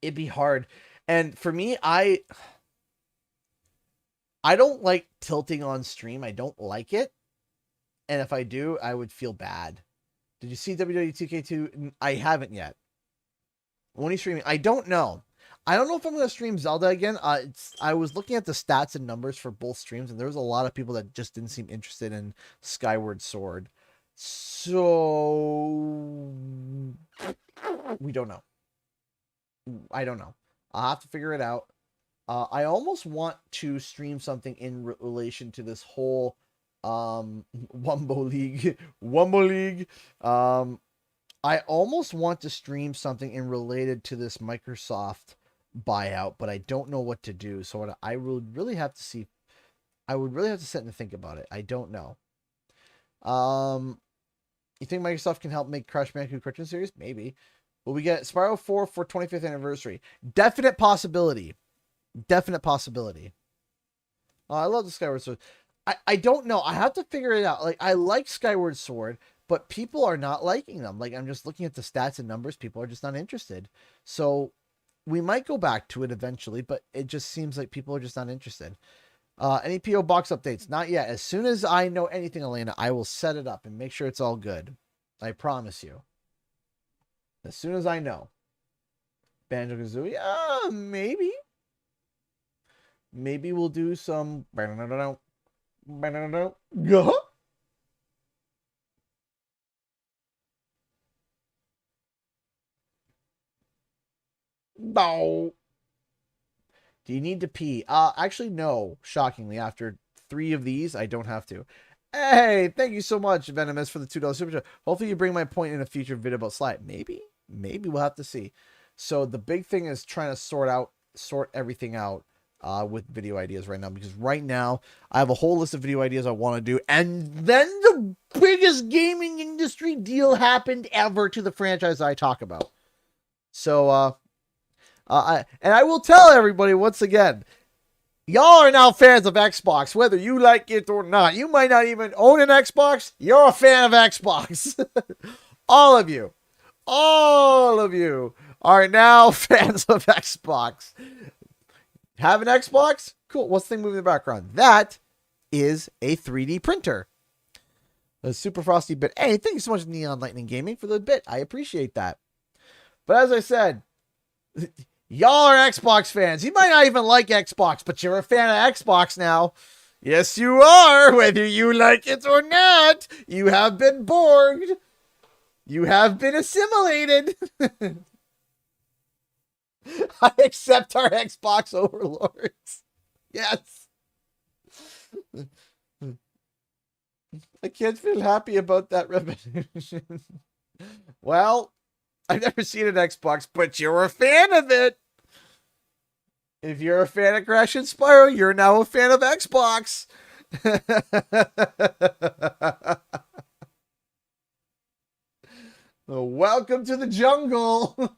it'd be hard. And for me, I don't like tilting on stream. I don't like it. And if I do, I would feel bad. Did you see WWE 2K2? I haven't yet. When are you streaming? I don't know. I don't know if I'm going to stream Zelda again. I was looking at the stats and numbers for both streams, and there was a lot of people that just didn't seem interested in Skyward Sword. So we don't know. I don't know. I'll have to figure it out. I almost want to stream something in relation to this whole Wumbo League. Wumbo League. I almost want to stream something in related to this Microsoft buyout, but I don't know what to do. So what I would really have to see. I would really have to sit and think about it. I don't know. You think Microsoft can help make Crash Bandicoot cartoon series? Maybe. Will we get Spyro 4 for 25th anniversary? Definite possibility. Definite possibility. Oh, I love the Skyward Sword. I don't know. I have to figure it out. Like, I like Skyward Sword, but people are not liking them. Like, I'm just looking at the stats and numbers. People are just not interested. So we might go back to it eventually, but it just seems like people are just not interested. Any PO box updates? Not yet. As soon as I know anything, Elena, I will set it up and make sure it's all good. I promise you. As soon as I know. Banjo-Kazooie? Maybe. Maybe we'll do some... Go. No. Do you need to pee? Actually, no. Shockingly, after 3 of these, I don't have to. Hey, thank you so much, Venomous, for the $2 super chat. Hopefully you bring my point in a future video about Slide. Maybe. Maybe we'll have to see. So the big thing is trying to sort everything out with video ideas right now. Because right now, I have a whole list of video ideas I want to do. And then the biggest gaming industry deal happened ever to the franchise I talk about. So, and I will tell everybody once again, y'all are now fans of Xbox, whether you like it or not. You might not even own an Xbox. You're a fan of Xbox. All of you are now fans of Xbox. Have an Xbox? Cool. What's the thing moving in the background? That is a 3D printer. A super frosty bit. Hey, thank you so much, Neon Lightning Gaming, for the bit. I appreciate that. But as I said, y'all are Xbox fans. You might not even like Xbox, but you're a fan of Xbox now. Yes, you are. Whether you like it or not, you have been borged. You have been assimilated. I accept our Xbox overlords. Yes. I can't feel happy about that revolution. Well, I've never seen an Xbox, but you're a fan of it. If you're a fan of Crash and Spyro, you're now a fan of Xbox. Welcome to the jungle.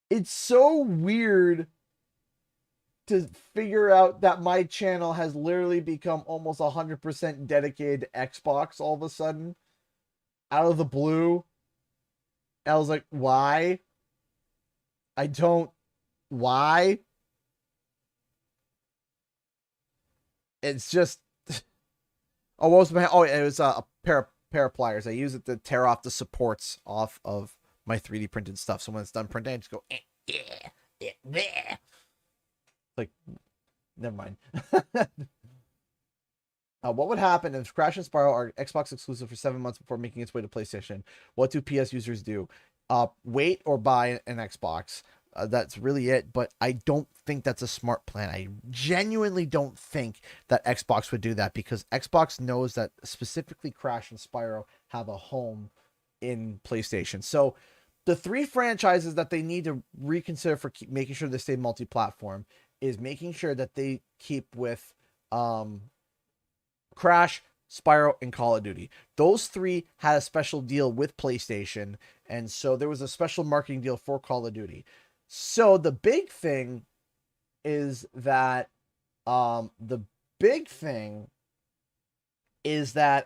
It's so weird to figure out that my channel has literally become almost 100% dedicated to Xbox all of a sudden. Out of the blue. I was like, why? Why? It's just, oh, what was my, oh, it was a pair of pliers. I use it to tear off the supports off of my 3D printed stuff. So when it's done printing, I just go, like, never mind. What would happen if Crash and Spyro are Xbox exclusive for 7 months before making its way to PlayStation? What do PS users do? Wait or buy an Xbox. That's really it, but I don't think that's a smart plan. I genuinely don't think that Xbox would do that, because Xbox knows that specifically Crash and Spyro have a home in PlayStation. So the 3 franchises that they need to reconsider for making sure they stay multi-platform is making sure that they keep with Crash, Spyro, and Call of Duty. Those 3 had a special deal with PlayStation, and so there was a special marketing deal for Call of Duty. So the big thing is that the big thing is that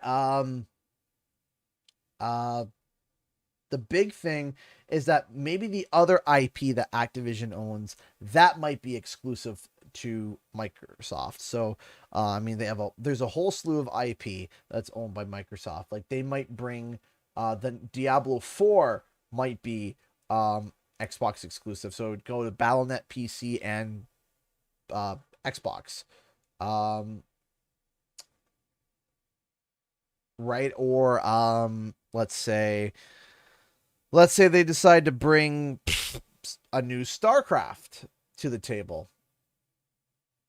maybe the other IP that Activision owns, that might be exclusive to Microsoft. So I mean, there's a whole slew of IP that's owned by Microsoft. Like, they might bring the Diablo 4 might be Xbox exclusive, so it would go to Battle.net, PC, and Xbox. Right? Or let's say let's say they decide to bring a new StarCraft to the table.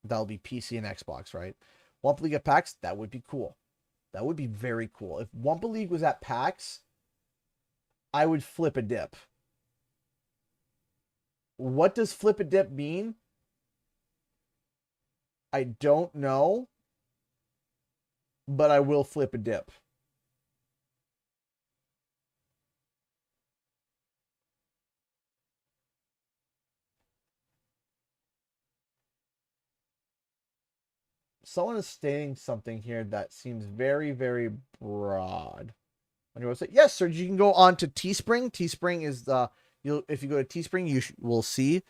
That'll be PC and Xbox, right? Wumpa League at PAX, that would be cool. That would be very cool. If Wumpa League was at PAX, I would flip a dip. What does flip a dip mean? I don't know, but I will flip a dip. Someone is stating something here that seems very, very broad. On your website, yes, sir. You can go on to Teespring. Teespring is the if you go to Teespring, you will see.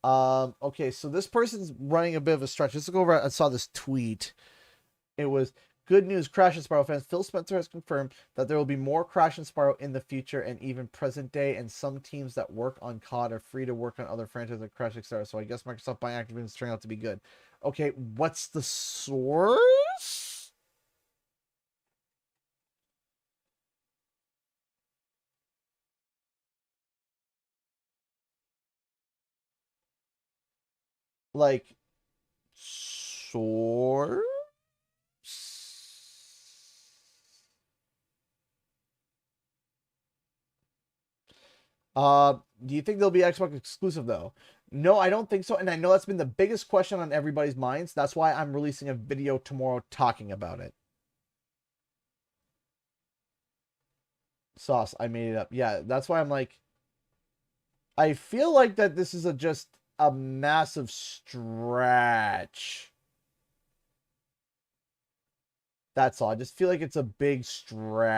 Okay, so this person's running a bit of a stretch. Let's go over. I saw this tweet. It was good news, Crash and Spyro fans. Phil Spencer has confirmed that there will be more Crash and Spyro in the future and even present day. And some teams that work on COD are free to work on other franchises like Crash, etc. So I guess Microsoft buying Activision is turning out to be good. Okay, what's the source? Like, source? Do you think they'll be Xbox exclusive though? No, I don't think so. And I know that's been the biggest question on everybody's minds. That's why I'm releasing a video tomorrow talking about it. Sauce, I made it up. Yeah, that's why I'm like, I feel like that this is just a massive stretch. That's all. I just feel like it's a big stretch.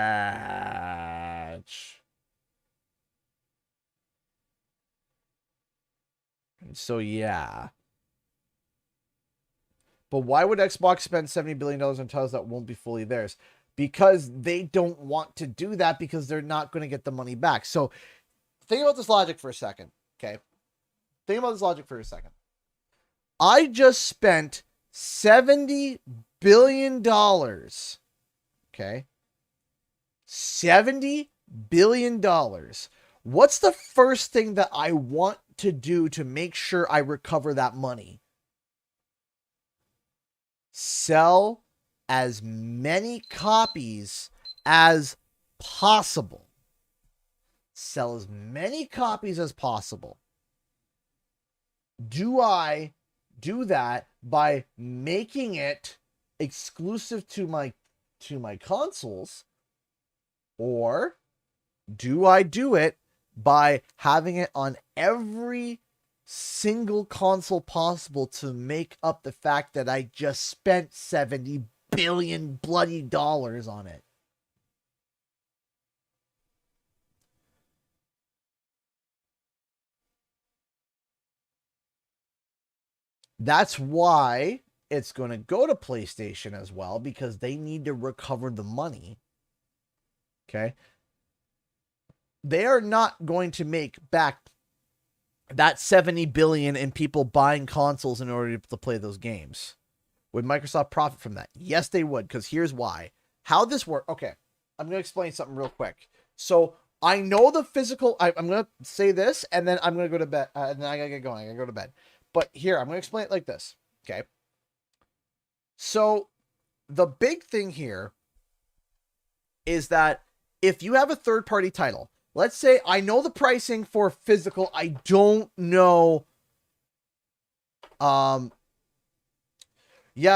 So, yeah. But why would Xbox spend $70 billion on titles that won't be fully theirs? Because they don't want to do that because they're not going to get the money back. So, think about this logic for a second, okay? Think about this logic for a second. I just spent $70 billion, okay? $70 billion. What's the first thing that I want to do to make sure I recover that money? Sell as many copies as possible. Sell as many copies as possible. Do I do that by making it exclusive to my consoles, or do I do it by having it on every single console possible to make up the fact that I just spent $70 billion bloody dollars on it? That's why it's going to go to PlayStation as well, because they need to recover the money. Okay? They are not going to make back that $70 billion in people buying consoles in order to play those games. Would Microsoft profit from that? Yes, they would, because here's why. How this works. Okay, I'm going to explain something real quick. So, I know the physical... I'm going to say this, and then I'm going to go to bed. And then I got to get going. I got to go to bed. But here, I'm going to explain it like this. Okay? So, the big thing here is that if you have a third-party title, let's say I know the pricing for physical, I don't know. Yeah,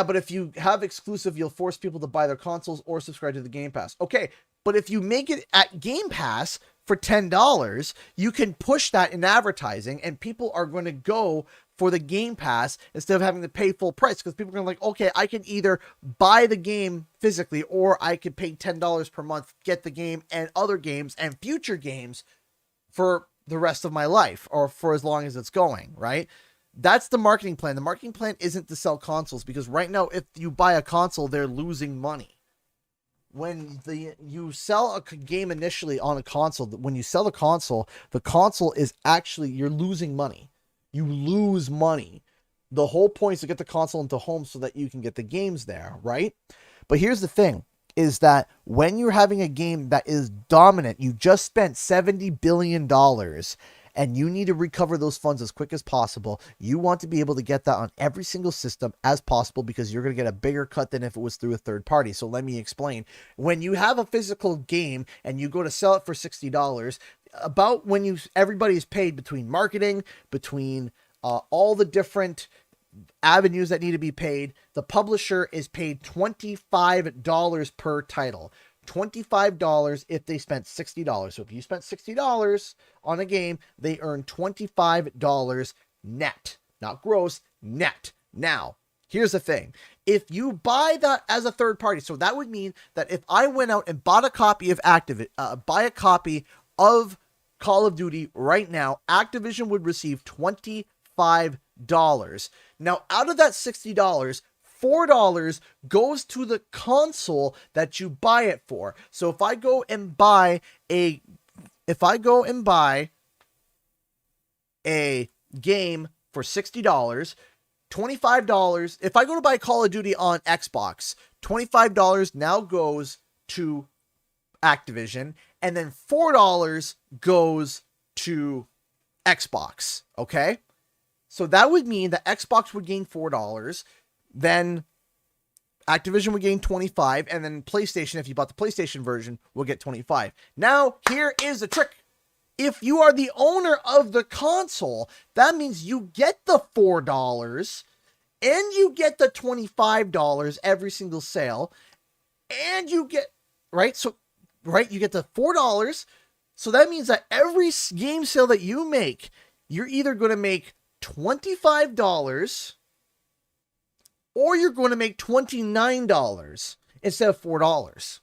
but if you have exclusive, you'll force people to buy their consoles or subscribe to the Game Pass. Okay, but if you make it at Game Pass for $10, you can push that in advertising, and people are going to go for the Game Pass instead of having to pay full price, because people are going to like, okay, I can either buy the game physically, or I could pay $10 per month, get the game and other games and future games for the rest of my life, or for as long as it's going, right? That's the marketing plan. The marketing plan isn't to sell consoles, because right now, if you buy a console, they're losing money. When you sell a game initially on a console, when you sell the console is actually, you're losing money. You lose money. The whole point is to get the console into home so that you can get the games there, right? But here's the thing. is that when you're having a game that is dominant, you just spent $70 billion and you need to recover those funds as quick as possible. You want to be able to get that on every single system as possible because you're going to get a bigger cut than if it was through a third party. So let me explain. When you have a physical game and you go to sell it for $60, about when everybody's paid between marketing, between all the different avenues that need to be paid, the publisher is paid $25 per title. $25 if they spent $60. So if you spent $60 on a game, they earn $25 net, not gross, net. Now, here's the thing. If you buy that as a third party, so that would mean that if I went out and bought a copy of buy a copy of Call of Duty right now, Activision would receive $25. Now, out of that $60, $4 goes to the console that you buy it for. So if I go and buy a game for $60, $25, if I go to buy Call of Duty on Xbox, $25 now goes to Activision, and then $4 goes to Xbox, okay? So that would mean that Xbox would gain $4, then Activision would gain $25, and then PlayStation, if you bought the PlayStation version, will get $25. Now, here is the trick. If you are the owner of the console, that means you get the $4, and you get the $25 every single sale, and you get, right? So, right, you get the $4. So that means that every game sale that you make, you're either going to make $25 or you're going to make $29 instead of $4.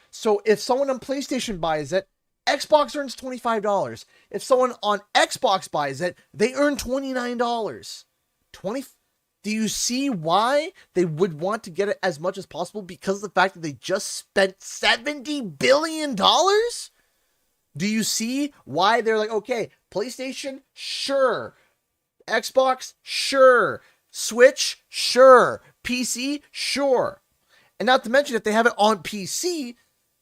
So if someone on PlayStation buys it, Xbox earns $25. If someone on Xbox buys it, they earn $29. Do you see why they would want to get it as much as possible? Because of the fact that they just spent $70 billion? Do you see why they're like, okay, PlayStation? Sure. Xbox? Sure. Switch? Sure. PC? Sure. And not to mention, if they have it on PC,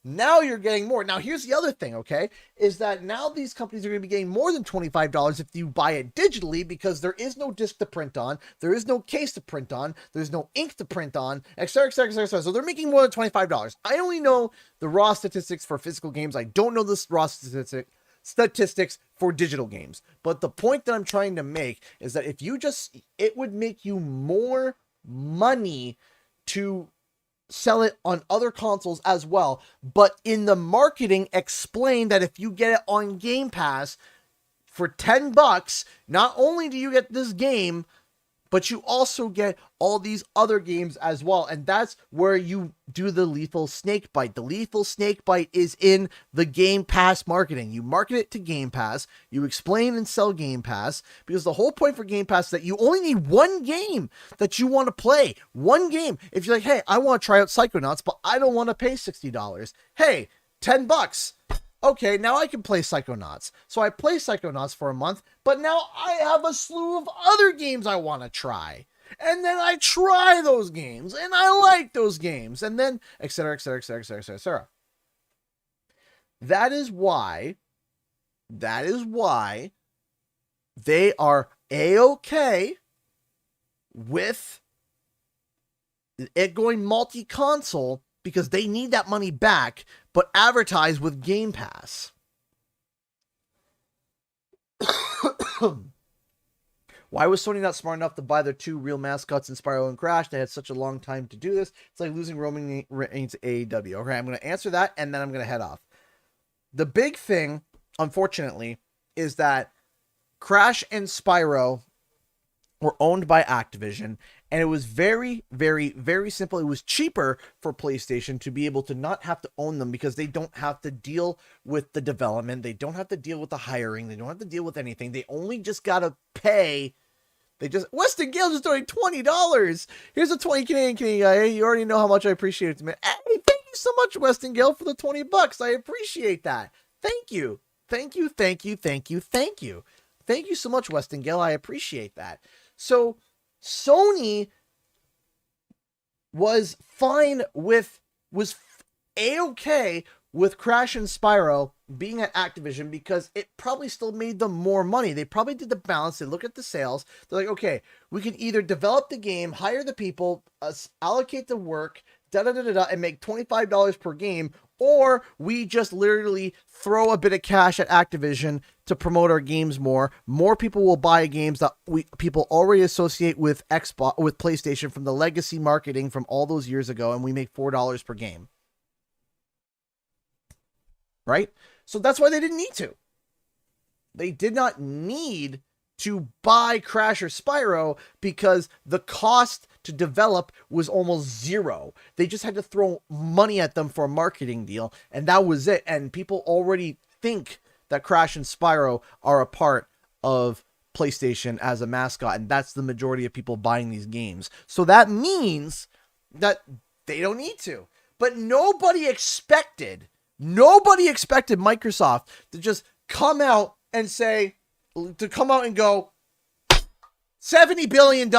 now you're getting more. Now, here's the other thing, okay, is that now these companies are going to be getting more than $25 if you buy it digitally, because there is no disc to print on, there is no case to print on, there's no ink to print on, etc., etc., etc. So they're making more than $25. I only know the raw statistics for physical games. I don't know the raw statistics for digital games. But the point that I'm trying to make is that if you it would make you more money to sell it on other consoles as well, but in the marketing explain that if you get it on Game Pass for $10, not only do you get this game, but you also get all these other games as well. And that's where you do the lethal snake bite. The lethal snake bite is in the Game Pass marketing. You market it to Game Pass, you explain and sell Game Pass, because the whole point for Game Pass is that you only need one game that you want to play. One game. If you're like, hey, I want to try out Psychonauts, but I don't want to pay $60. Hey, $10. Okay, now I can play Psychonauts. So I play Psychonauts for a month, but now I have a slew of other games I want to try. And then I try those games, and I like those games, and then etc., etc., etc., etc., etc. That is why they are A-okay with it going multi-console, because they need that money back, but advertise with Game Pass. Why was Sony not smart enough to buy their two real mascots in Spyro and Crash? They had such a long time to do this. It's like losing Roman Reigns to AEW. Okay, I'm going to answer that, and then I'm going to head off. The big thing, unfortunately, is that Crash and Spyro were owned by Activision, and it was very, very, very simple. It was cheaper for PlayStation to be able to not have to own them, because they don't have to deal with the development. They don't have to deal with the hiring. They don't have to deal with anything. They only just got to pay. Weston Gale just donated $20. Here's a 20 Canadian guy. You already know how much I appreciate it, man. Hey, thank you so much, Weston Gale, for the $20. I appreciate that. Thank you. Thank you, thank you, thank you, thank you. Thank you so much, Weston Gale. I appreciate that. So Sony was fine with, was A-okay with Crash and Spyro being at Activision because it probably still made them more money. They probably did the balance. They look at the sales. They're like, okay, we can either develop the game, hire the people, allocate the work, and make $25 per game, or we just literally throw a bit of cash at Activision to promote our games more. More people will buy games that people already associate with Xbox, with PlayStation from the legacy marketing from all those years ago, and we make $4 per game. Right? So that's why they didn't need to. They did not need to buy Crash or Spyro because the cost to develop was almost zero. They just had to throw money at them for a marketing deal, and that was it. And people already think that Crash and Spyro are a part of PlayStation as a mascot, and that's the majority of people buying these games. So that means that they don't need to. But nobody expected Microsoft to just come out and say, to come out and go, $70 billion.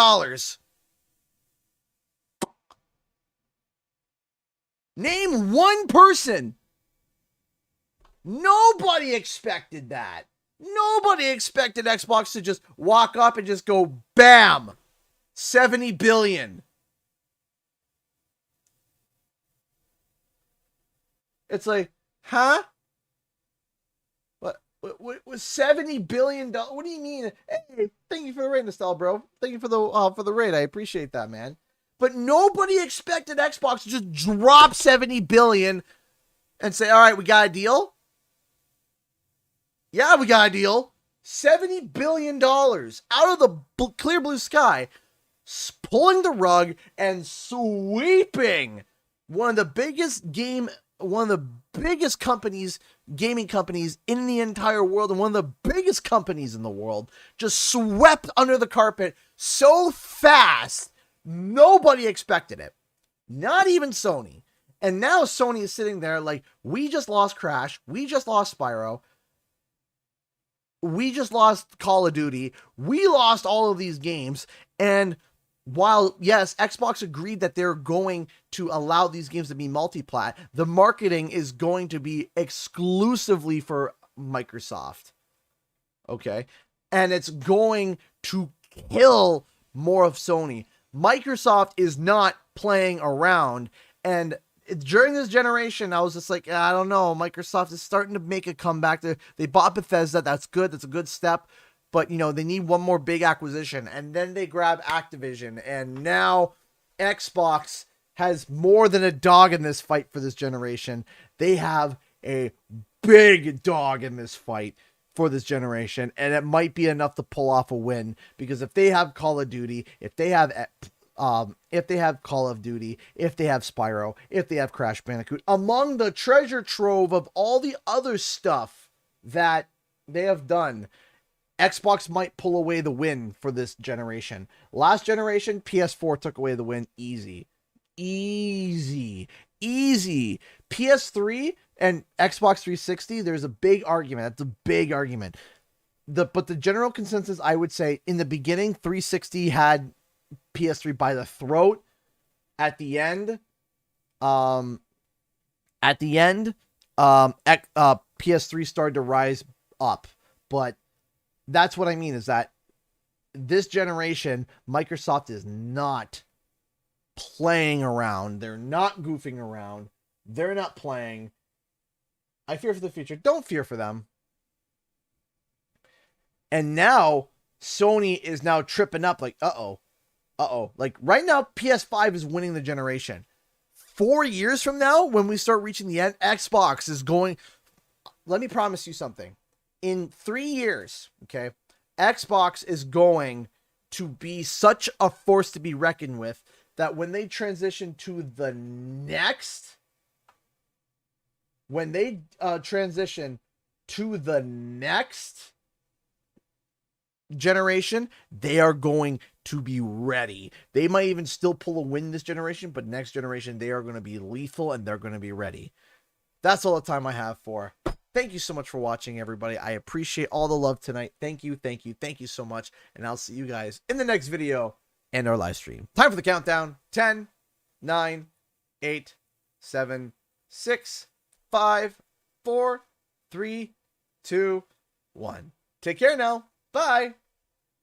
Name one person. Nobody expected that. Nobody expected Xbox to just walk up and just go, bam, 70 billion. It's like, huh? What was $70 billion? What do you mean? Hey, thank you for the raid, Nostal, bro. Thank you for the raid. I appreciate that, man. But nobody expected Xbox to just drop 70 billion and say, all right, we got a deal. Yeah, we got a deal. $70 billion out of the clear blue sky, pulling the rug and sweeping one of the biggest gaming companies in the entire world, and one of the biggest companies in the world, just swept under the carpet so fast, nobody expected it. Not even Sony. And now Sony is sitting there like, we just lost Crash, we just lost Spyro, we just lost Call of Duty, we lost all of these games, and while, yes, Xbox agreed that they're going to allow these games to be multi-plat, the marketing is going to be exclusively for Microsoft. Okay? And it's going to kill more of Sony. Microsoft is not playing around. And during this generation, I was just like, I don't know. Microsoft is starting to make a comeback. They bought Bethesda. That's good. That's a good step. But, you know, they need one more big acquisition. And then they grab Activision. And now Xbox has more than a dog in this fight for this generation. They have a big dog in this fight for this generation. And it might be enough to pull off a win. Because if they have Call of Duty, if they have Call of Duty, if they have Spyro, if they have Crash Bandicoot, among the treasure trove of all the other stuff that they have done, Xbox might pull away the win for this generation. Last generation, PS4 took away the win easy. PS3 and Xbox 360, there's a big argument. That's a big argument. But the general consensus, I would say, in the beginning, 360 had PS3 by the throat. At the end, PS3 started to rise up. But that's what I mean, is that this generation, Microsoft is not playing around. They're not goofing around. They're not playing. I fear for the future. Don't fear for them. And now Sony is now tripping up like, uh-oh. Like right now, PS5 is winning the generation. 4 years from now, when we start reaching the end, Xbox is going... Let me promise you something. In 3 years, okay, Xbox is going to be such a force to be reckoned with that when they transition to the next generation, they are going to be ready. They might even still pull a win this generation, but next generation, they are going to be lethal and they're going to be ready. That's all the time I have for. Thank you so much for watching, everybody. I appreciate all the love tonight. Thank you so much. And I'll see you guys in the next video and our live stream. Time for the countdown. 10, 9, 8, 7, 6, 5, 4, 3, 2, 1. Take care now. Bye.